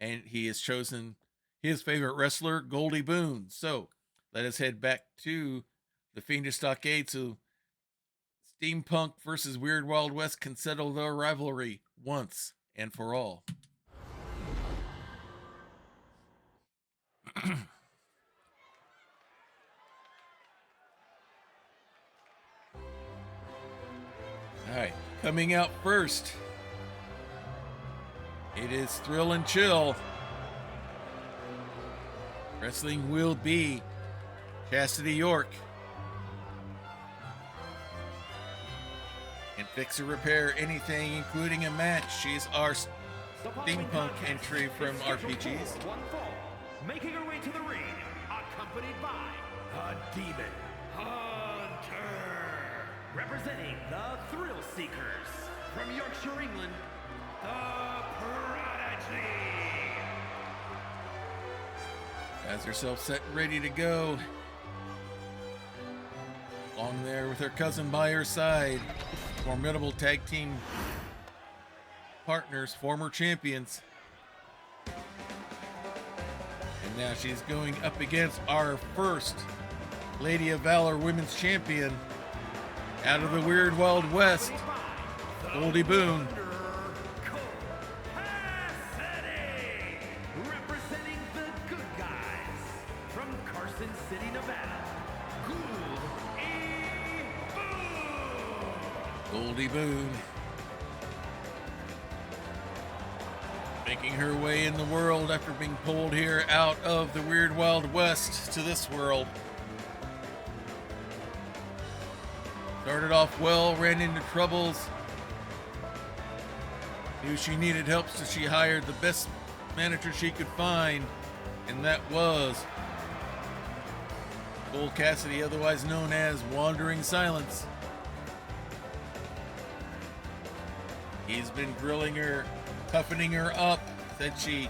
And he has chosen his favorite wrestler, Goldie Boone. So let us head back to the Fiendish Stockade so Steampunk versus Weird Wild West can settle their rivalry once and for all. All right, coming out first, it is Thrill and Chill. Wrestling will be Chastity York. Can fix or repair anything, including a match. She's our steampunk entry from RPGs. One fall, making her way to the ring, accompanied by a demon hunter, representing the Thrill Seekers from Yorkshire, England, the Prodigy. Has herself set and ready to go. Along there with her cousin by her side. Formidable tag team partners, former champions. And Now she's going up against our first Lady of Valor Women's Champion out of the Weird Wild West, Goldie Boone. Representing the good guys from Carson City, Nevada, Goldie Boone. Making her way in the world after being pulled here out of the Weird Wild West to this world. Started off well, ran into troubles. Knew she needed help, so she hired the best manager she could find, and that was Cole Cassidy, otherwise known as Wandering Silence. He's been grilling her, toughening her up, said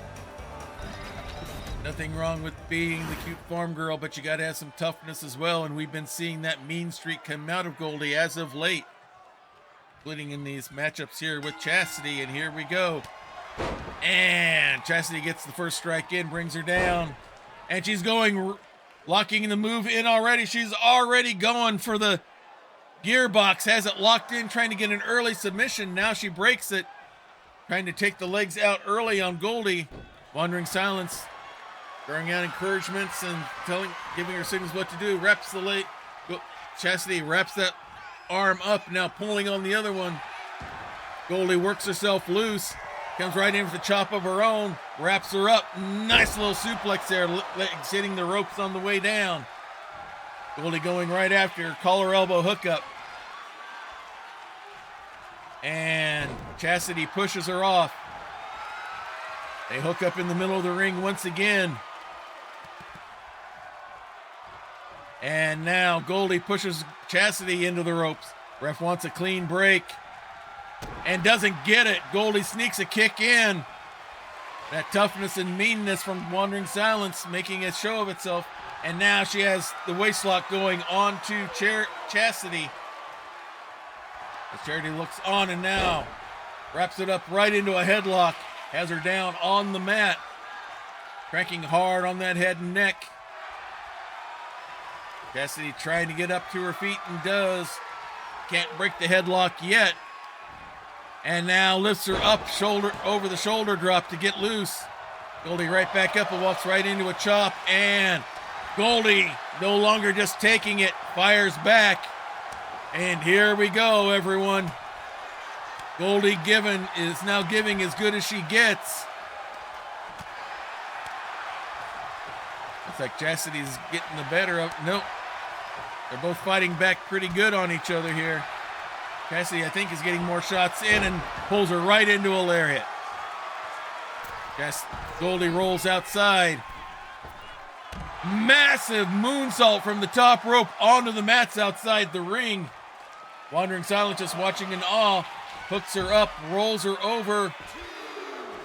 nothing wrong with being the cute farm girl, but you gotta have some toughness as well, and we've been seeing that mean streak come out of Goldie as of late, including in these matchups here with Chastity, and here we go. And Chastity gets the first strike in, brings her down, and she's going, locking the move in already. She's already going for the gearbox, has it locked in, trying to get an early submission. Now she breaks it, trying to take the legs out early on Goldie. Wandering Silence throwing out encouragements and giving her signals what to do. Wraps the leg. Chastity wraps that arm up, now pulling on the other one. Goldie works herself loose, comes right in with the chop of her own, wraps her up. Nice little suplex there, legs hitting the ropes on the way down. Goldie going right after her, collar elbow hookup. And Chastity pushes her off. They hook up in the middle of the ring once again. And now Goldie pushes Chastity into the ropes. Ref wants a clean break and doesn't get it. Goldie sneaks a kick in. That toughness and meanness from Wandering Silence making a show of itself. And now she has the waist lock going on to Chastity. As Charity looks on and now wraps it up right into a headlock. Has her down on the mat. Cranking hard on that head and neck. Chastity trying to get up to her feet and does. Can't break the headlock yet. And now lifts her up, over the shoulder drop to get loose. Goldie right back up and walks right into a chop. And Goldie, no longer just taking it, fires back. And here we go, everyone. Goldie is now giving as good as she gets. Looks like Chastity's getting the better of. Nope. They're both fighting back pretty good on each other here. Chastity, I think, is getting more shots in and pulls her right into a lariat. Goldie rolls outside. Massive moonsault from the top rope onto the mats outside the ring. Wandering Silence just watching in awe. Hooks her up, rolls her over.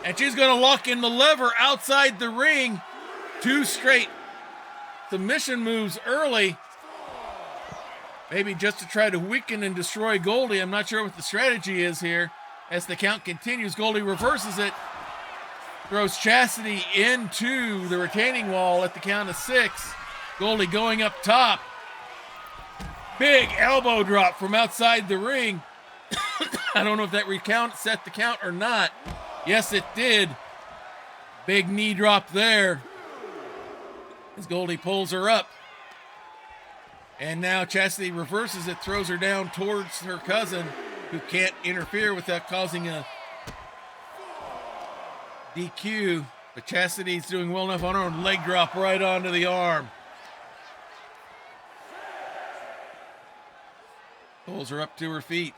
And she's going to lock in the lever outside the ring. 2 straight submission moves early. Maybe just to try to weaken and destroy Goldie. I'm not sure what the strategy is here. As the count continues, Goldie reverses it. Throws Chastity into the retaining wall at the count of 6. Goldie going up top. Big elbow drop from outside the ring. I don't know if that set the count or not. Yes, it did. Big knee drop there as Goldie pulls her up. And now Chastity reverses it, throws her down towards her cousin, who can't interfere without causing a DQ. But Chastity's doing well enough on her own. Leg drop right onto the arm. Pulls her up to her feet.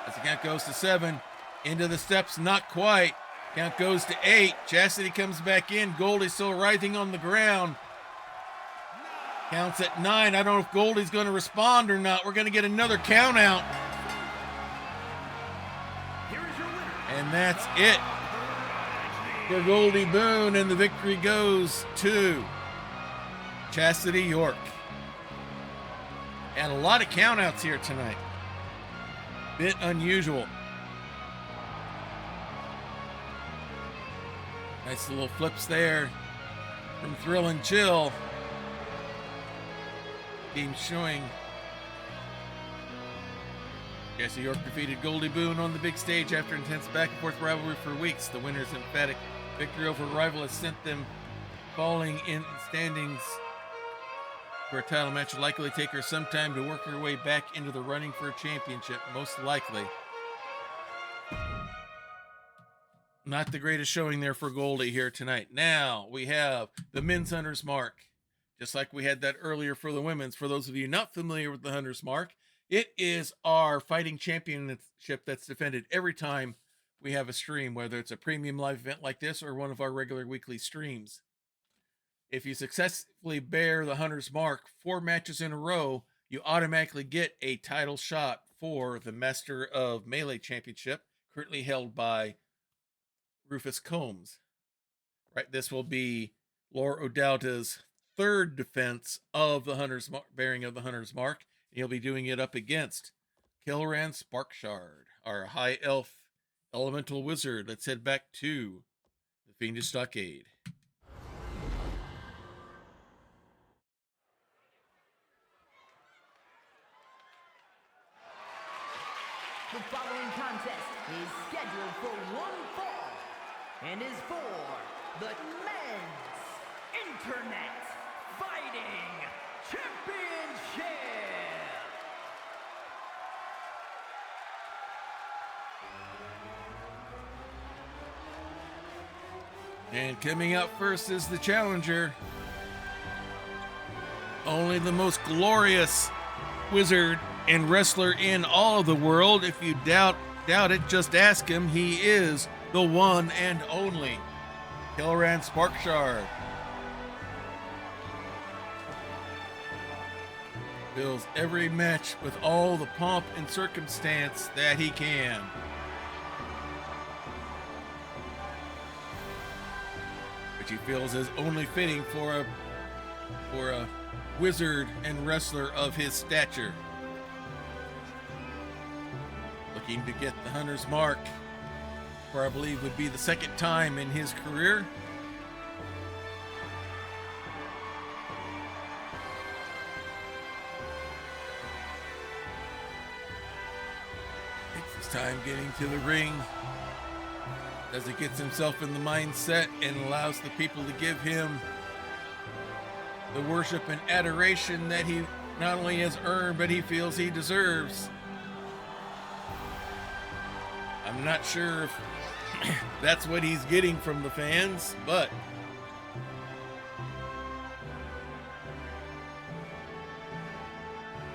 As the count goes to 7. Into the steps, not quite. Count goes to 8. Chastity comes back in. Goldie's still writhing on the ground. Counts at 9. I don't know if Goldie's going to respond or not. We're going to get another count out. And that's it for Goldie Boone. And the victory goes to Chastity York. And a lot of countouts here tonight. Bit unusual. Nice little flips there. From Thrill and Chill, team showing Jesse York defeated Goldie Boone on the big stage after intense back-and-forth rivalry for weeks. The winner's emphatic victory over a rival has sent them falling in standings for a title match. Will likely take her some time to work her way back into the running for a championship, most likely. Not the greatest showing there for Goldie here tonight. Now we have the men's Hunter's Mark, just like we had that earlier for the women's. For those of you not familiar with the Hunter's Mark, it is our fighting championship that's defended every time we have a stream, whether it's a premium live event like this or one of our regular weekly streams. If you successfully bear the Hunter's Mark 4 matches in a row, you automatically get a title shot for the Master of Melee Championship, currently held by Rufus Combs. Right, this will be Laura O'Dowda's 3rd defense of the Hunter's bearing of the Hunter's Mark. He'll be doing it up against Kilran Sparkshard, our high elf elemental wizard. Let's head back to the Fiendish Stockade. The following contest is scheduled for one fall and is for the Men's Internet Fighting Championship. And coming out first is the challenger. Only the most glorious wizard and wrestler in all of the world. If you doubt it, just ask him. He is the one and only Kilran Sparkshard. Fills every match with all the pomp and circumstance that he can. Which he feels is only fitting for a wizard and wrestler of his stature. Looking to get the Hunter's Mark for, I believe, would be the 2nd time in his career. It's his time getting to the ring as he gets himself in the mindset and allows the people to give him the worship and adoration that he not only has earned, but he feels he deserves. I'm not sure if that's what he's getting from the fans, but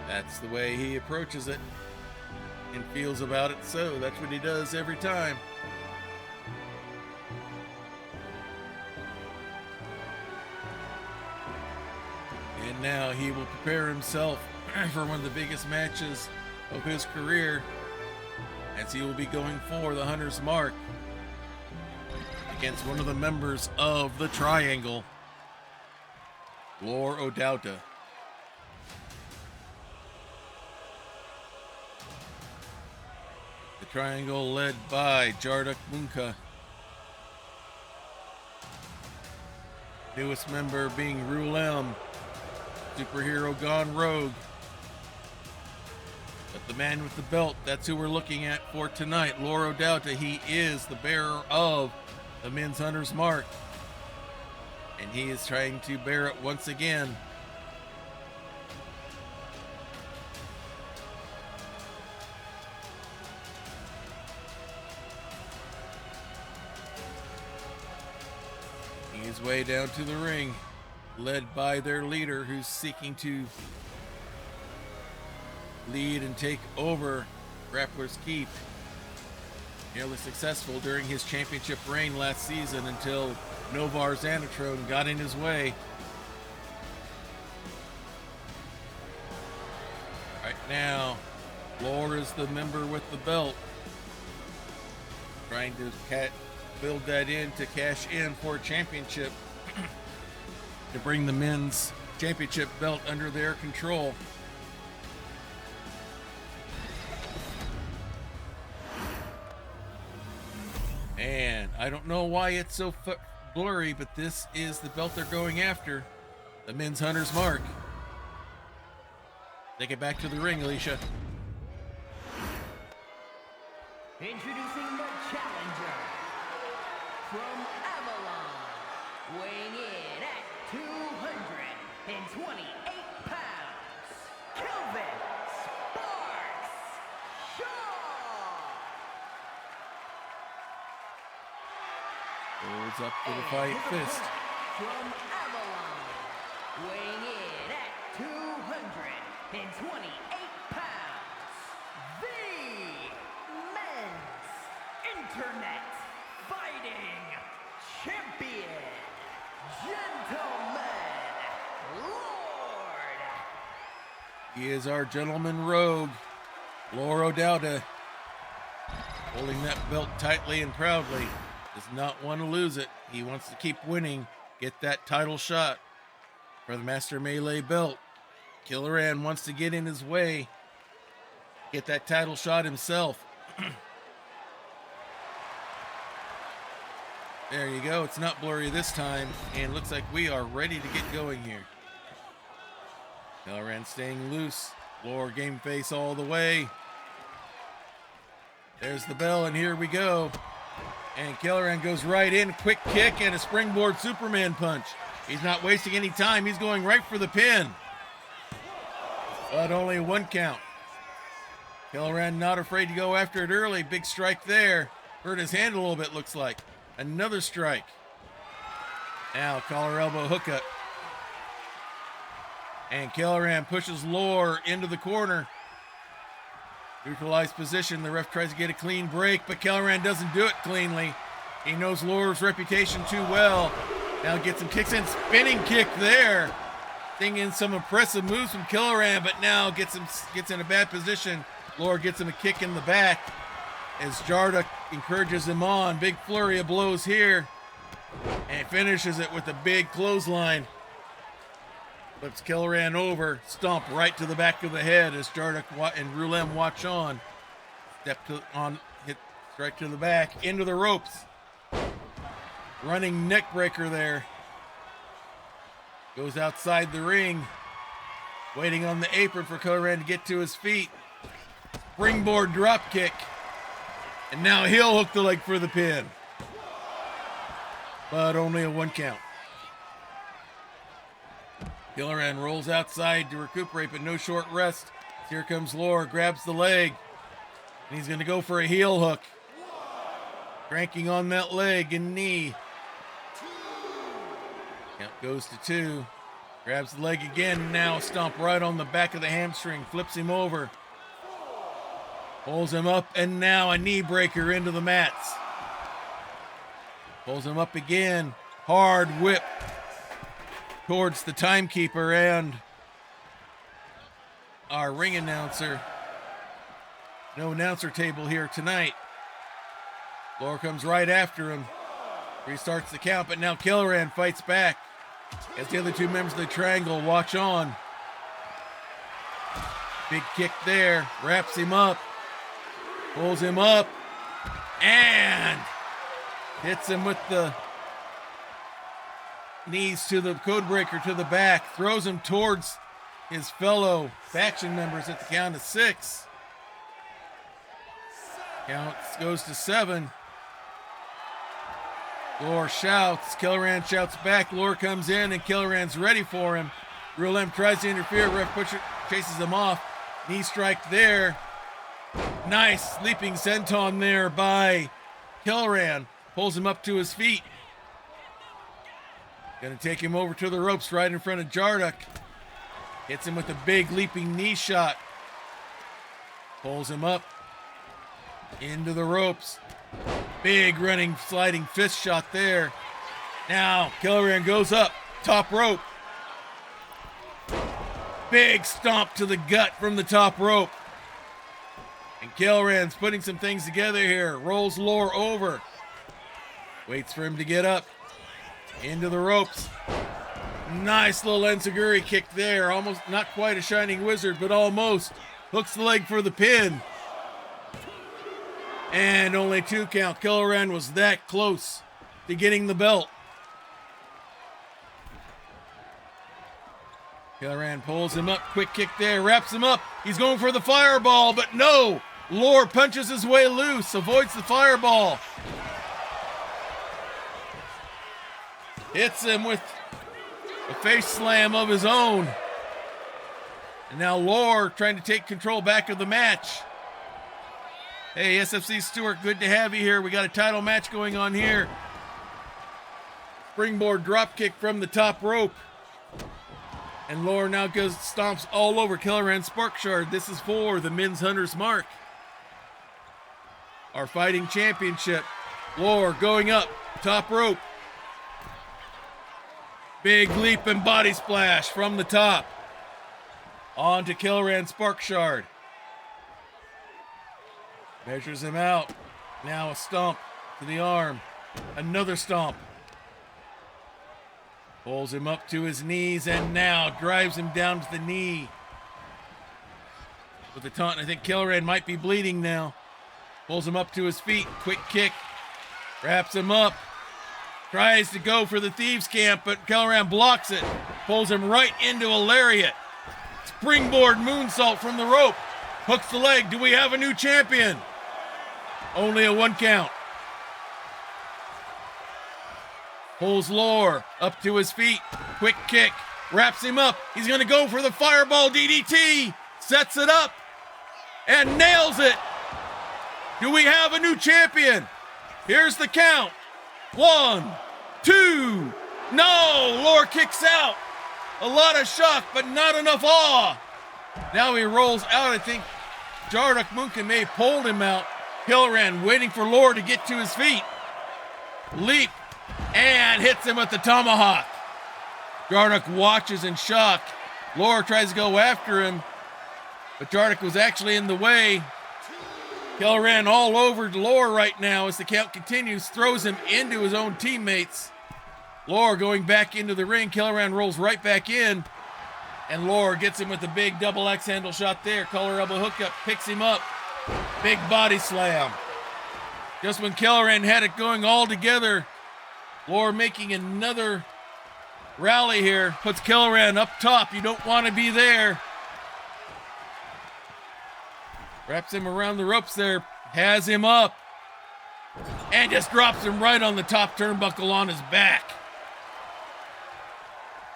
that's the way he approaches it and feels about it, so that's what he does every time. And now he will prepare himself for one of the biggest matches of his career, as he will be going for the Hunter's Mark against one of the members of the Triangle, Laura O'Dowda. The Triangle led by Jarduk Munka. Newest member being Rulem, superhero gone rogue. But the man with the belt, that's who we're looking at for tonight. Laura O'Dowda, he is the bearer of the Men's Hunter's Mark. And he is trying to bear it once again. Making his way down to the ring, led by their leader, who's seeking to lead and take over Grappler's Keep. Nearly successful during his championship reign last season until Novar Xanatrone got in his way. Right now, Laura's the member with the belt, trying to build that in to cash in for a championship to bring the men's championship belt under their control. And I don't know why it's so blurry, but this is the belt they're going after. The men's hunter's mark. Take it back to the ring, Alicia. Introducing the challenger from Avalon, weighing in at 228 pounds, Kelvin Sparks Shaw. Holds up for the And fight his fist. opponent from Avalon, weighing in at 228 pounds, the men's internet fighting champion, Gentleman Lord. He is our gentleman rogue, Lord O'Dowda, holding that belt tightly and proudly. Does not want to lose it. He wants to keep winning, get that title shot for the Master Melee belt. Killer Ann wants to get in his way, get that title shot himself. There you go. It's not blurry this time, and looks like we are ready to get going here. Killer Ann staying loose. Lower game face all the way. There's the bell, and here we go. And Killer Ann goes right in, quick kick and a springboard Superman punch. He's not wasting any time. He's going right for the pin. But only a 1 count. Killer Ann not afraid to go after it early. Big strike there. Hurt his hand a little bit, looks like. Another strike. Now collar elbow hookup. And Killer Ann pushes Lore into the corner. Neutralized position. The ref tries to get a clean break, but Killer Ann doesn't do it cleanly. He knows Lore's reputation too well. Now gets some kicks in. Spinning kick there. Seeing some impressive moves from Killer Ann, but now gets in a bad position. Lore gets him a kick in the back as Jarduk encourages him on. Big flurry of blows here. And finishes it with a big clothesline. Flips Killer Ann over, stomp right to the back of the head as Jarduk and Rulem watch on. Hit straight to the back, into the ropes. Running neck breaker there. Goes outside the ring. Waiting on the apron for Killer Ann to get to his feet. Springboard drop kick. And now he'll hook the leg for the pin. But only a 1 count. Killer Ann rolls outside to recuperate, but no short rest. Here comes Lore, grabs the leg, and he's going to go for a heel hook. Cranking on that leg and knee. Count goes to 2. Grabs the leg again, now stomp right on the back of the hamstring, flips him over. Pulls him up, and now a knee breaker into the mats. Pulls him up again, hard whip towards the timekeeper and our ring announcer. No announcer table here tonight. Lore comes right after him. Restarts the count, but now Killer Ann fights back as the other 2 members of the triangle watch on. Big kick there, wraps him up, pulls him up, and hits him with the knees to the code breaker to the back, throws him towards his fellow faction members at the count of 6. Count goes to 7. Lore shouts. Killer Ann shouts back. Lore comes in and Killer Ann's ready for him. Rulem tries to interfere. Ref chases him off. Knee strike there. Nice sleeping senton there by Killer Ann. Pulls him up to his feet. Gonna take him over to the ropes right in front of Jarduk. Hits him with a big leaping knee shot. Pulls him up into the ropes. Big running sliding fist shot there. Now Killer Ann goes up, top rope. Big stomp to the gut from the top rope. And Killer Ann's putting some things together here. Rolls Lore over. Waits for him to get up. Into the ropes. Nice little enziguri kick there. Almost not quite a Shining Wizard, but almost. Hooks the leg for the pin. And only 2 count. Killer Ann was that close to getting the belt. Killoran pulls him up, quick kick there, wraps him up. He's going for the fireball, but no. Lore punches his way loose, avoids the fireball. Hits him with a face slam of his own. And now Lore trying to take control back of the match. Hey, SFC Stewart, good to have you here. We got a title match going on here. Springboard drop kick from the top rope. And Lore now goes, stomps all over Killoran Sparkshard. This is for the Men's Hunter's Mark. Our fighting championship. Lore going up, top rope. Big leap and body splash from the top. On to Killoran Sparkshard. Measures him out. Now a stomp to the arm. Another stomp. Pulls him up to his knees and now drives him down to the knee. With the taunt, I think Killoran might be bleeding now. Pulls him up to his feet. Quick kick. Wraps him up. Tries to go for the Thieves' Camp, but Killoran blocks it. Pulls him right into a lariat. Springboard moonsault from the rope. Hooks the leg. Do we have a new champion? Only a 1 count. Pulls Lore up to his feet. Quick kick. Wraps him up. He's going to go for the fireball DDT. Sets it up. And nails it. Do we have a new champion? Here's the count. 1, 2. No! Lore kicks out. A lot of shock, but not enough awe. Now he rolls out. I think Jarduk Munkin may have pulled him out. Killoran waiting for Lore to get to his feet. Leap and hits him with the tomahawk. Jarduk watches in shock. Lore tries to go after him, but Jarduk was actually in the way. Killoran all over Lore right now as the count continues, throws him into his own teammates. Lore going back into the ring. Killoran rolls right back in, and Lore gets him with a big double X handle shot there. Collar elbow hookup, picks him up. Big body slam. Just when Killoran had it going all together, Lore making another rally here. Puts Killoran up top. You don't want to be there. Wraps him around the ropes there. Has him up. And just drops him right on the top turnbuckle on his back.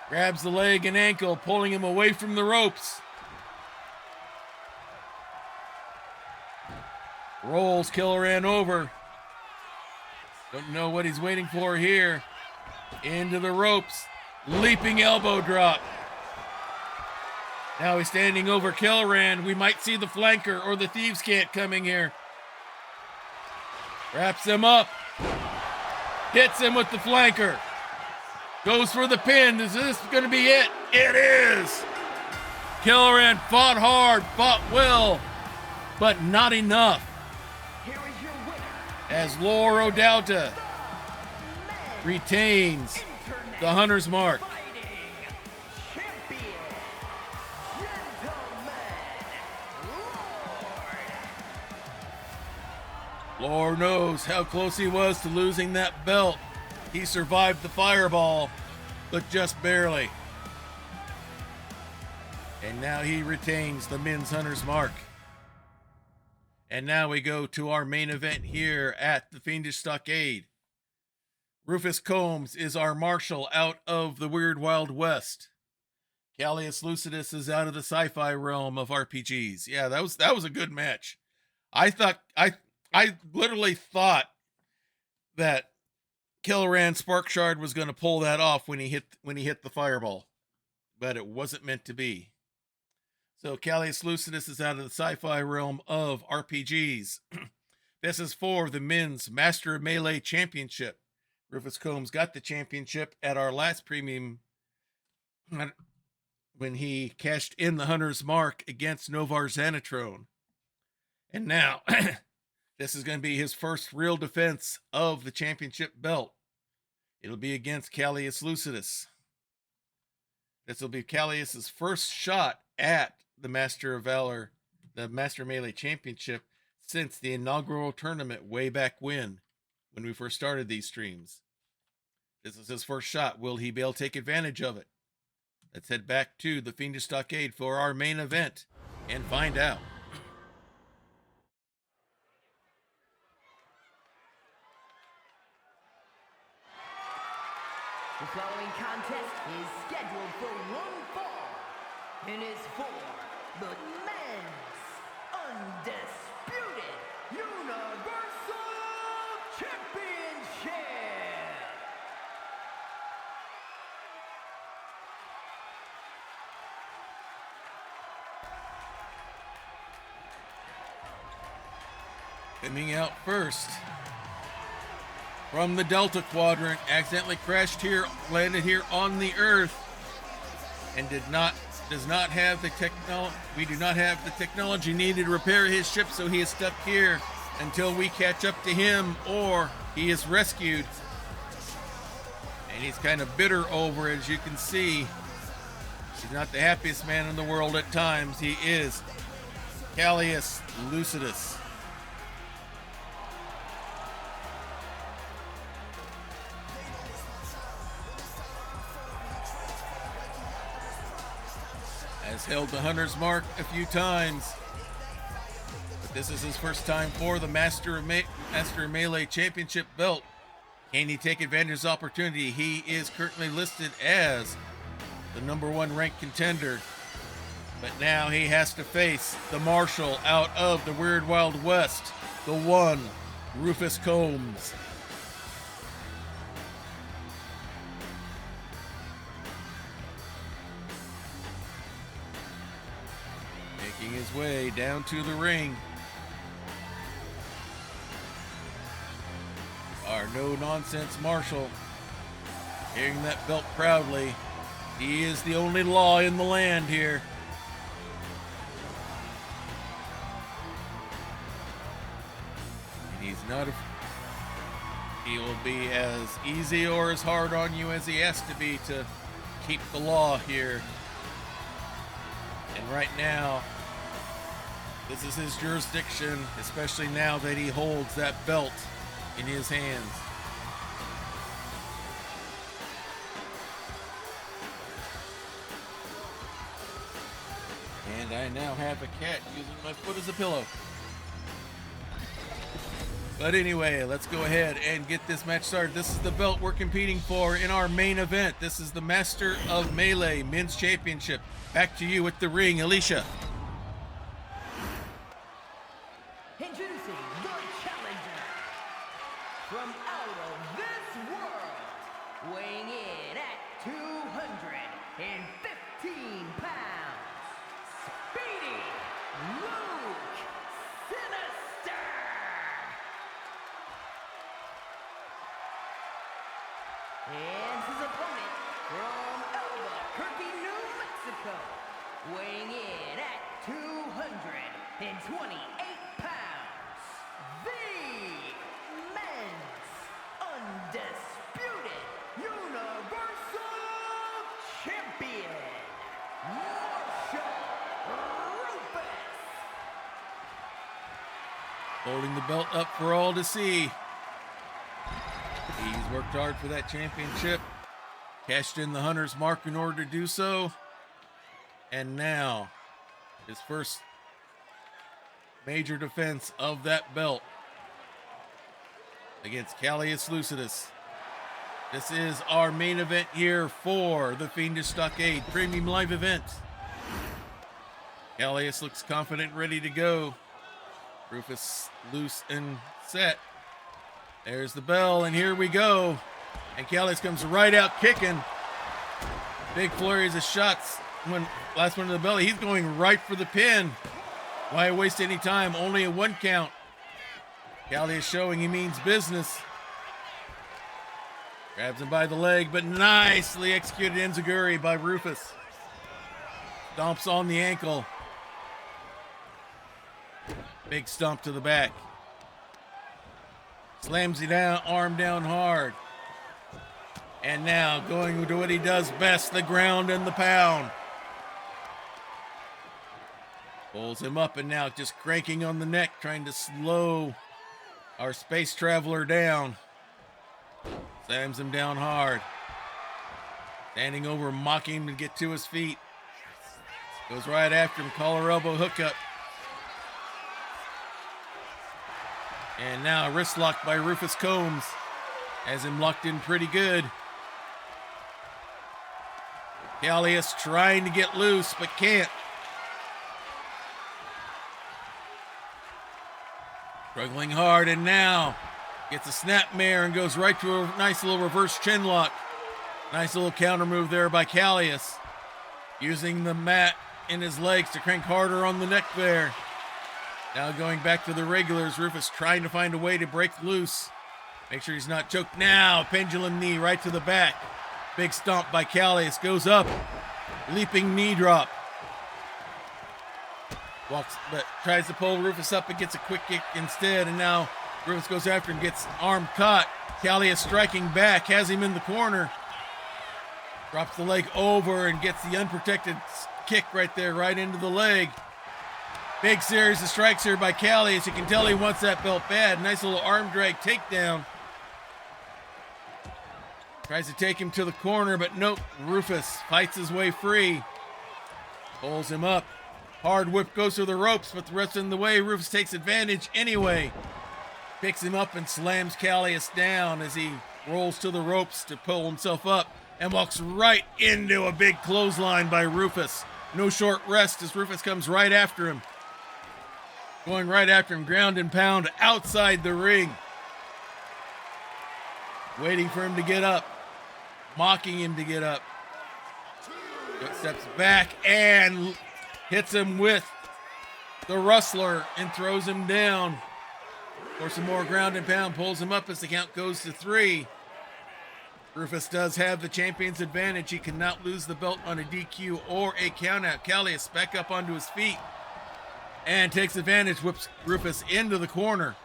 Grabs the leg and ankle, pulling him away from the ropes. Rolls Killoran over. Don't know what he's waiting for here. Into the ropes. Leaping elbow drop. Now he's standing over Killoran. We might see the flanker or the Thieves' Cant coming here. Wraps him up. Hits him with the flanker. Goes for the pin. Is this going to be it? It is. Killoran fought hard, fought well, but not enough. Here is your winner, As Lore O'Dowta retains the Hunter's Mark. fighting champion, gentleman, Lord. Lore knows how close he was to losing that belt. He survived the fireball, but just barely. And now he retains the Men's Hunter's Mark. And now we go to our main event here at the Fiendish Stockade. Rufus Combs is our marshal out of the Weird Wild West. Callius Lucidus is out of the sci-fi realm of RPGs. Yeah, that was a good match. I literally thought that Killoran Sparkshard was going to pull that off when he hit the fireball, but it wasn't meant to be. So Callius Lucidus is out of the sci-fi realm of RPGs. This is for the Men's Master of Melee Championship. Rufus Combs got the championship at our last premium when he cashed in the Hunter's Mark against Novar Xanatrone. And now, this is going to be his first real defense of the championship belt. It'll be against Callius Lucidus. This will be Callius's first shot at the Master of Valor, the Master Melee Championship, since the inaugural tournament way back when we first started these streams. This is his first shot. Will he be able to take advantage of it? Let's head back to the Fiendish Stockade for our main event and find out. The following contest is scheduled for one fall and is for the men's undisputed Universal Championship. Coming out first from the Delta Quadrant, accidentally crashed here, landed here on the Earth, and does not have the technology. We do not have the technology needed to repair his ship, so he is stuck here until we catch up to him or he is rescued. And he's kind of bitter over it, as you can see. He's not the happiest man in the world at times. He is Callius Lucidus. Has held the Hunter's Mark a few times, but this is his first time for the Master Melee Championship belt. Can he take advantage of his opportunity? He is currently listed as the #1 ranked contender, but now he has to face the Marshal out of the Weird Wild West, the one, Rufus Combs. Making his way down to the ring. Our no-nonsense Marshal, carrying that belt proudly. He is the only law in the land here. And he's not he will be as easy or as hard on you as he has to be to keep the law here. And right now, this is his jurisdiction, especially now that he holds that belt in his hands. And I now have a cat using my foot as a pillow. But anyway, let's go ahead and get this match started. This is the belt we're competing for in our main event. This is the Master of Melee Men's Championship. Back to you at the ring, Alicia. Introducing the challenger from out of this world, weighing in at 215 pounds, Speedy Luke Sinister. And his opponent from Albuquerque, New Mexico, weighing in at 228 pounds, the men's undisputed Universal Champion, Marshall Rufus. Holding the belt up for all to see. He's worked hard for that championship, cashed in the Hunter's Mark in order to do so, and now his first major defense of that belt against Callius Lucidus. This is our main event here for the Fiendish Stockade Premium Live event. Callius looks confident, ready to go. Rufus loose and set. There's the bell, and here we go. And Callius comes right out kicking. Big flurries of shots. Last one to the belly. He's going right for the pin. Why waste any time? Only a 1 count. Callius showing he means business. Grabs him by the leg, but nicely executed enziguri by Rufus. Stomps on the ankle. Big stomp to the back. Slams you down, arm down hard. And now going to what he does best, the ground and the pound. Pulls him up and now just cranking on the neck, trying to slow our space traveler down. Slams him down hard. Standing over, mocking him to get to his feet. Goes right after him, collar elbow hookup. And now a wrist lock by Rufus Combs. Has him locked in pretty good. Callius trying to get loose, but can't. Struggling hard, and now gets a snapmare and goes right to a nice little reverse chin lock. Nice little counter move there by Callius. Using the mat in his legs to crank harder on the neck there. Now going back to the regulars, Rufus trying to find a way to break loose. Make sure he's not choked. Now, pendulum knee right to the back. Big stomp by Callius, goes up. Leaping knee drop. Walks, but tries to pull Rufus up and gets a quick kick instead. And now Rufus goes after him, gets arm caught. Callius striking back, has him in the corner. Drops the leg over and gets the unprotected kick right there, right into the leg. Big series of strikes here by Callius. You can tell he wants that belt bad. Nice little arm drag takedown. Tries to take him to the corner, but nope. Rufus fights his way free. Pulls him up. Hard whip goes through the ropes, but the rest in the way. Rufus takes advantage anyway. Picks him up and slams Callius down as he rolls to the ropes to pull himself up and walks right into a big clothesline by Rufus. No short rest as Rufus comes right after him. Going right after him, ground and pound outside the ring. Waiting for him to get up. Mocking him to get up. Steps back and hits him with the rustler and throws him down. For some more ground and pound, pulls him up as the count goes to 3. Rufus does have the champion's advantage. He cannot lose the belt on a DQ or a countout. Callius back up onto his feet and takes advantage, whips Rufus into the corner.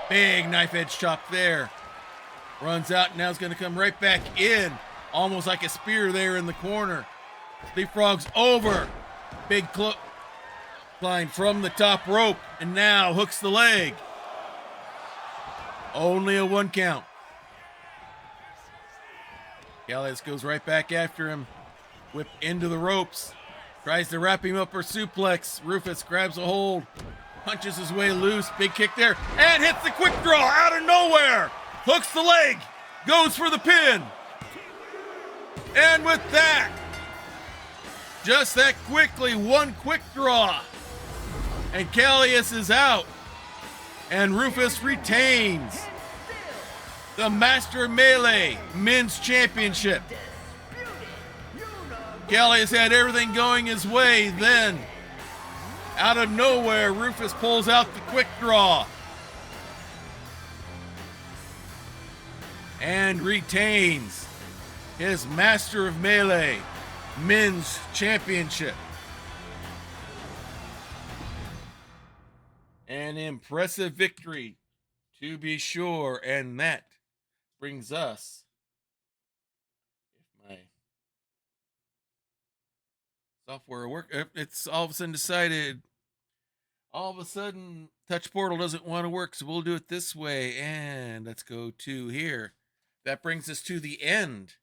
Big knife edge chop there. Runs out, and now is going to come right back in. Almost like a spear there in the corner. Leapfrogs over. Big climb from the top rope, and now hooks the leg. Only a 1 count. Callius goes right back after him. Whip into the ropes. Tries to wrap him up for suplex. Rufus grabs a hold. Punches his way loose. Big kick there. And hits the quick draw out of nowhere. Hooks the leg. Goes for the pin. And with that, just that quickly, 1 quick draw. And Callius is out. And Rufus retains the Master Melee Men's Championship. Callius had everything going his way. Then, out of nowhere, Rufus pulls out the quick draw. And retains his Master of Melee Men's Championship. An impressive victory, to be sure, and that brings us, if my software work, it's all of a sudden decided, Touch Portal doesn't want to work, so we'll do it this way, and let's go to here. That brings us to the end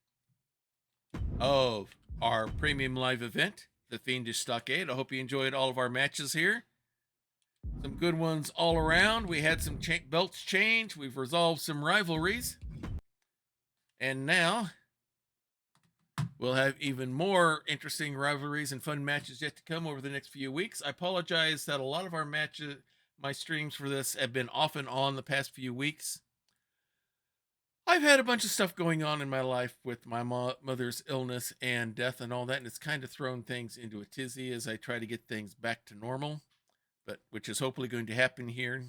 of our premium live event, the Fiendish Stockade. I hope you enjoyed all of our matches here. Some good ones all around. We had some belts change. We've resolved some rivalries. And now we'll have even more interesting rivalries and fun matches yet to come over the next few weeks. I apologize that a lot of our matches, my streams for this, have been off and on the past few weeks. I've had a bunch of stuff going on in my life with my mother's illness and death and all that, and it's kind of thrown things into a tizzy as I try to get things back to normal, but which is hopefully going to happen here.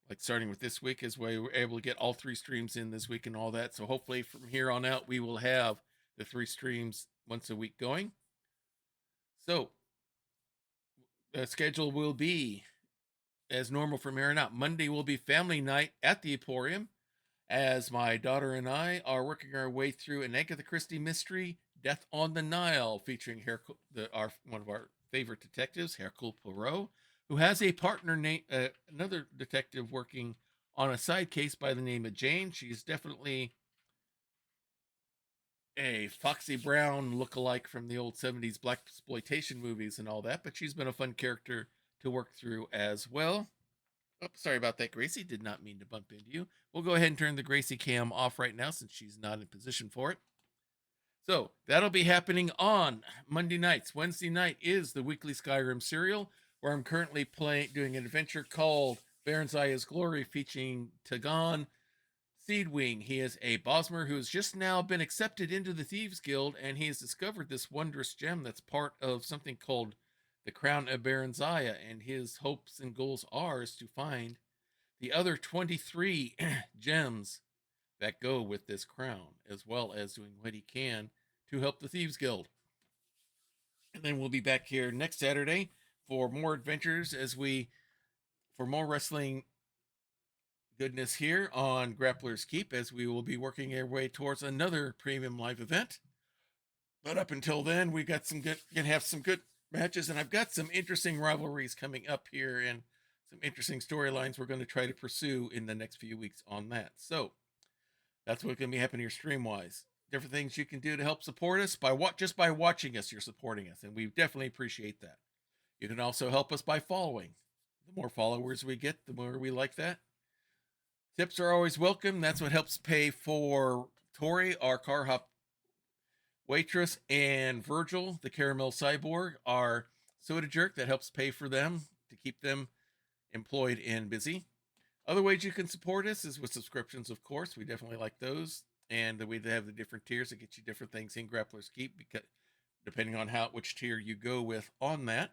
Like starting with this week, as we were able to get all 3 streams in this week and all that. So hopefully from here on out, we will have the 3 streams once a week going. So the schedule will be as normal from here on out. Monday will be family night at the Emporium, as my daughter and I are working our way through an Agatha Christie mystery, Death on the Nile, featuring one of our favorite detectives, Hercule Poirot, who has a partner named another detective working on a side case by the name of Jane. She's definitely a Foxy Brown look-alike from the old 70s black exploitation movies and all that, but she's been a fun character to work through as well. Oh, sorry about that, Gracie. Did not mean to bump into you. We'll go ahead and turn the Gracie cam off right now since she's not in position for it. So that'll be happening on Monday nights. Wednesday night is the weekly Skyrim serial, where I'm currently doing an adventure called Baron Zaya's Glory, featuring Tagan Seedwing. He is a Bosmer who has just now been accepted into the Thieves Guild, and he has discovered this wondrous gem that's part of something called the Crown of Baron Zaya, and his hopes and goals are is to find the other 23 gems that go with this crown, as well as doing what he can to help the Thieves Guild. And then we'll be back here next Saturday for more adventures for more wrestling goodness here on Grappler's Keep, as we will be working our way towards another premium live event. But up until then, we got gonna have some good matches, and I've got some interesting rivalries coming up here and some interesting storylines we're going to try to pursue in the next few weeks on that. So that's what's going to be happening here stream-wise. Different things you can do to help support us just by watching us. You're supporting us, and we definitely appreciate that. You can also help us by following. The more followers we get, the more we like that. Tips are always welcome. That's what helps pay for Tori, our car hop waitress, and Virgil, the caramel cyborg, our soda jerk. That helps pay for them to keep them employed and busy. Other ways you can support us is with subscriptions, of course. We definitely like those. And the way they have the different tiers that get you different things in Grappler's Keep, because depending on which tier you go with on that.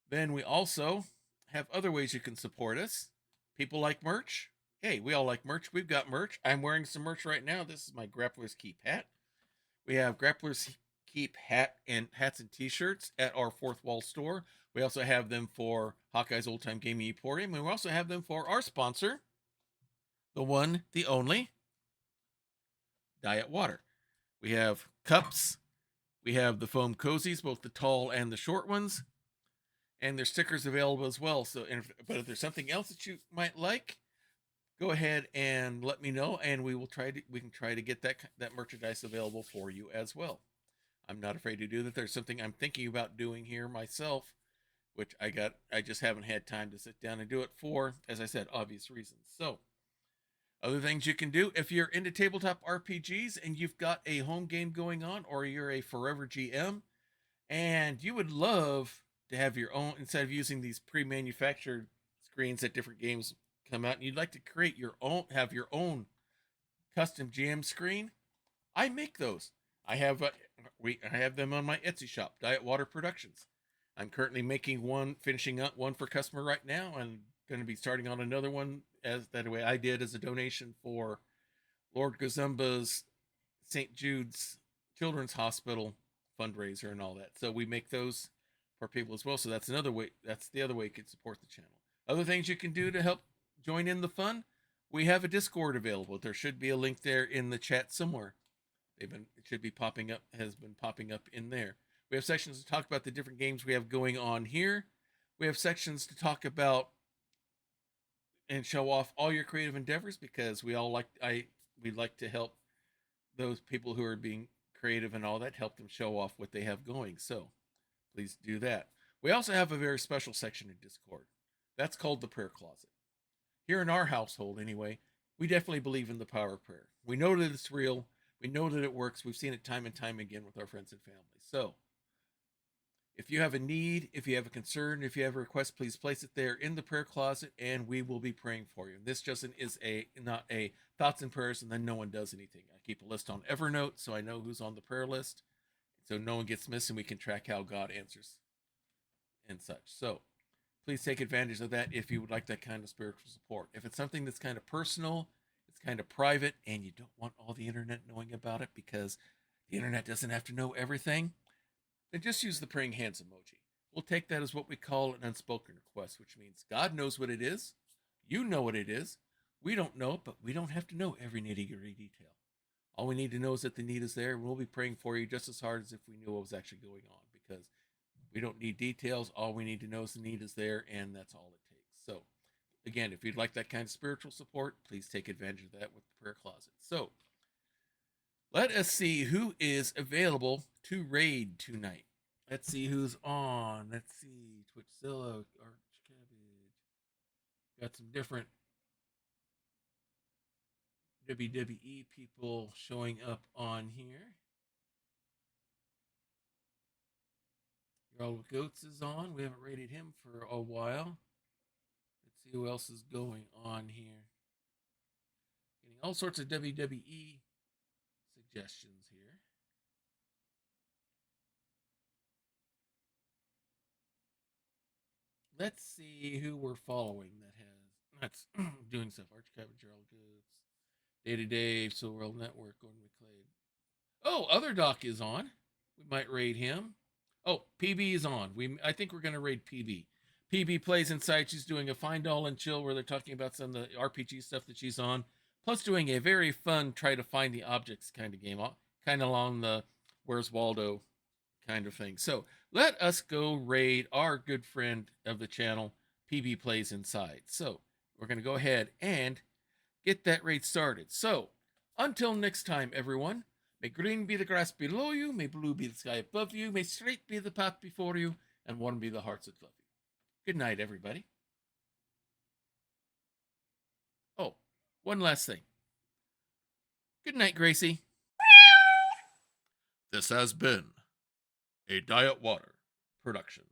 Then we also have other ways you can support us. People like merch. Hey, we all like merch. We've got merch. I'm wearing some merch right now. This is my Grappler's Keep hat. We have Grappler's Keep hats and t-shirts at our Fourth Wall store. We also have them for Hawkeye's Old Time Gaming Emporium, and we also have them for our sponsor, the one, the only, Diet Water. We have cups. We have the foam cozies, both the tall and the short ones, and there's stickers available as well. So, but if there's something else that you might like, go ahead and let me know, and we can try to get that merchandise available for you as well. I'm not afraid to do that. There's something I'm thinking about doing here myself, which I just haven't had time to sit down and do it for, as I said, obvious reasons. So, other things you can do, if you're into tabletop RPGs and you've got a home game going on, or you're a forever GM, and you would love to have your own, instead of using these pre-manufactured screens that different games come out, and you'd like to have your own custom GM screen, I make those. I have them on my Etsy shop, Diet Water Productions. I'm currently finishing up one for customer right now, and going to be starting on another one as a donation for Lord Gazumba's St. Jude's Children's Hospital fundraiser and all that. So we make those for people as well. So that's another way. That's the other way you can support the channel. Other things you can do to help join in the fun. We have a Discord available. There should be a link there in the chat somewhere. It should be popping up, has been popping up in there. We have sections to talk about the different games we have going on here. We have sections to talk about and show off all your creative endeavors, because we like to help those people who are being creative and all that, help them show off what they have going. So please do that. We also have a very special section in Discord. That's called the Prayer Closet. Here in our household, anyway, we definitely believe in the power of prayer. We know that it's real. We know that it works. We've seen it time and time again with our friends and family. So if you have a need, if you have a concern, if you have a request, please place it there in the prayer closet, and we will be praying for you. This just is not a thoughts and prayers and then no one does anything. I keep a list on Evernote so I know who's on the prayer list, so no one gets missed, and we can track how God answers and such. So please take advantage of that if you would like that kind of spiritual support. If it's something that's kind of personal, it's kind of private, and you don't want all the internet knowing about it, because the internet doesn't have to know everything, then just use the praying hands emoji. We'll take that as what we call an unspoken request, which means God knows what it is. You know what it is. We don't know it, but we don't have to know every nitty-gritty detail. All we need to know is that the need is there, and we'll be praying for you just as hard as if we knew what was actually going on, because we don't need details. All we need to know is the need is there, and that's all it takes. So, again, if you'd like that kind of spiritual support, please take advantage of that with the prayer closet. So, Let us see who is available to raid tonight. Let's see who's on. Let's see. Twitchzilla, Arch Cabbage. Got some different WWE people showing up on here. Your old Goats is on. We haven't rated him for a while. Let's see who else is going on here. Getting all sorts of WWE suggestions here. Let's see who we're following that's doing stuff. Arch Cabbage, Gerald Goods, Day to Day, So World Network, Gordon McClade. Oh, Other Doc is on. We might raid him. Oh, PB is on. I think we're gonna raid PB. PB plays inside. She's doing a Find All and Chill where they're talking about some of the RPG stuff that she's on, plus doing a very fun try to find the objects kind of game, kind of along the Where's Waldo kind of thing. So let us go raid our good friend of the channel, PB Plays Inside. So we're going to go ahead and get that raid started. So until next time, everyone, may green be the grass below you, may blue be the sky above you, may straight be the path before you, and warm be the hearts that love you. Good night, everybody. Oh, one last thing. Good night, Gracie. This has been a Diet Water production.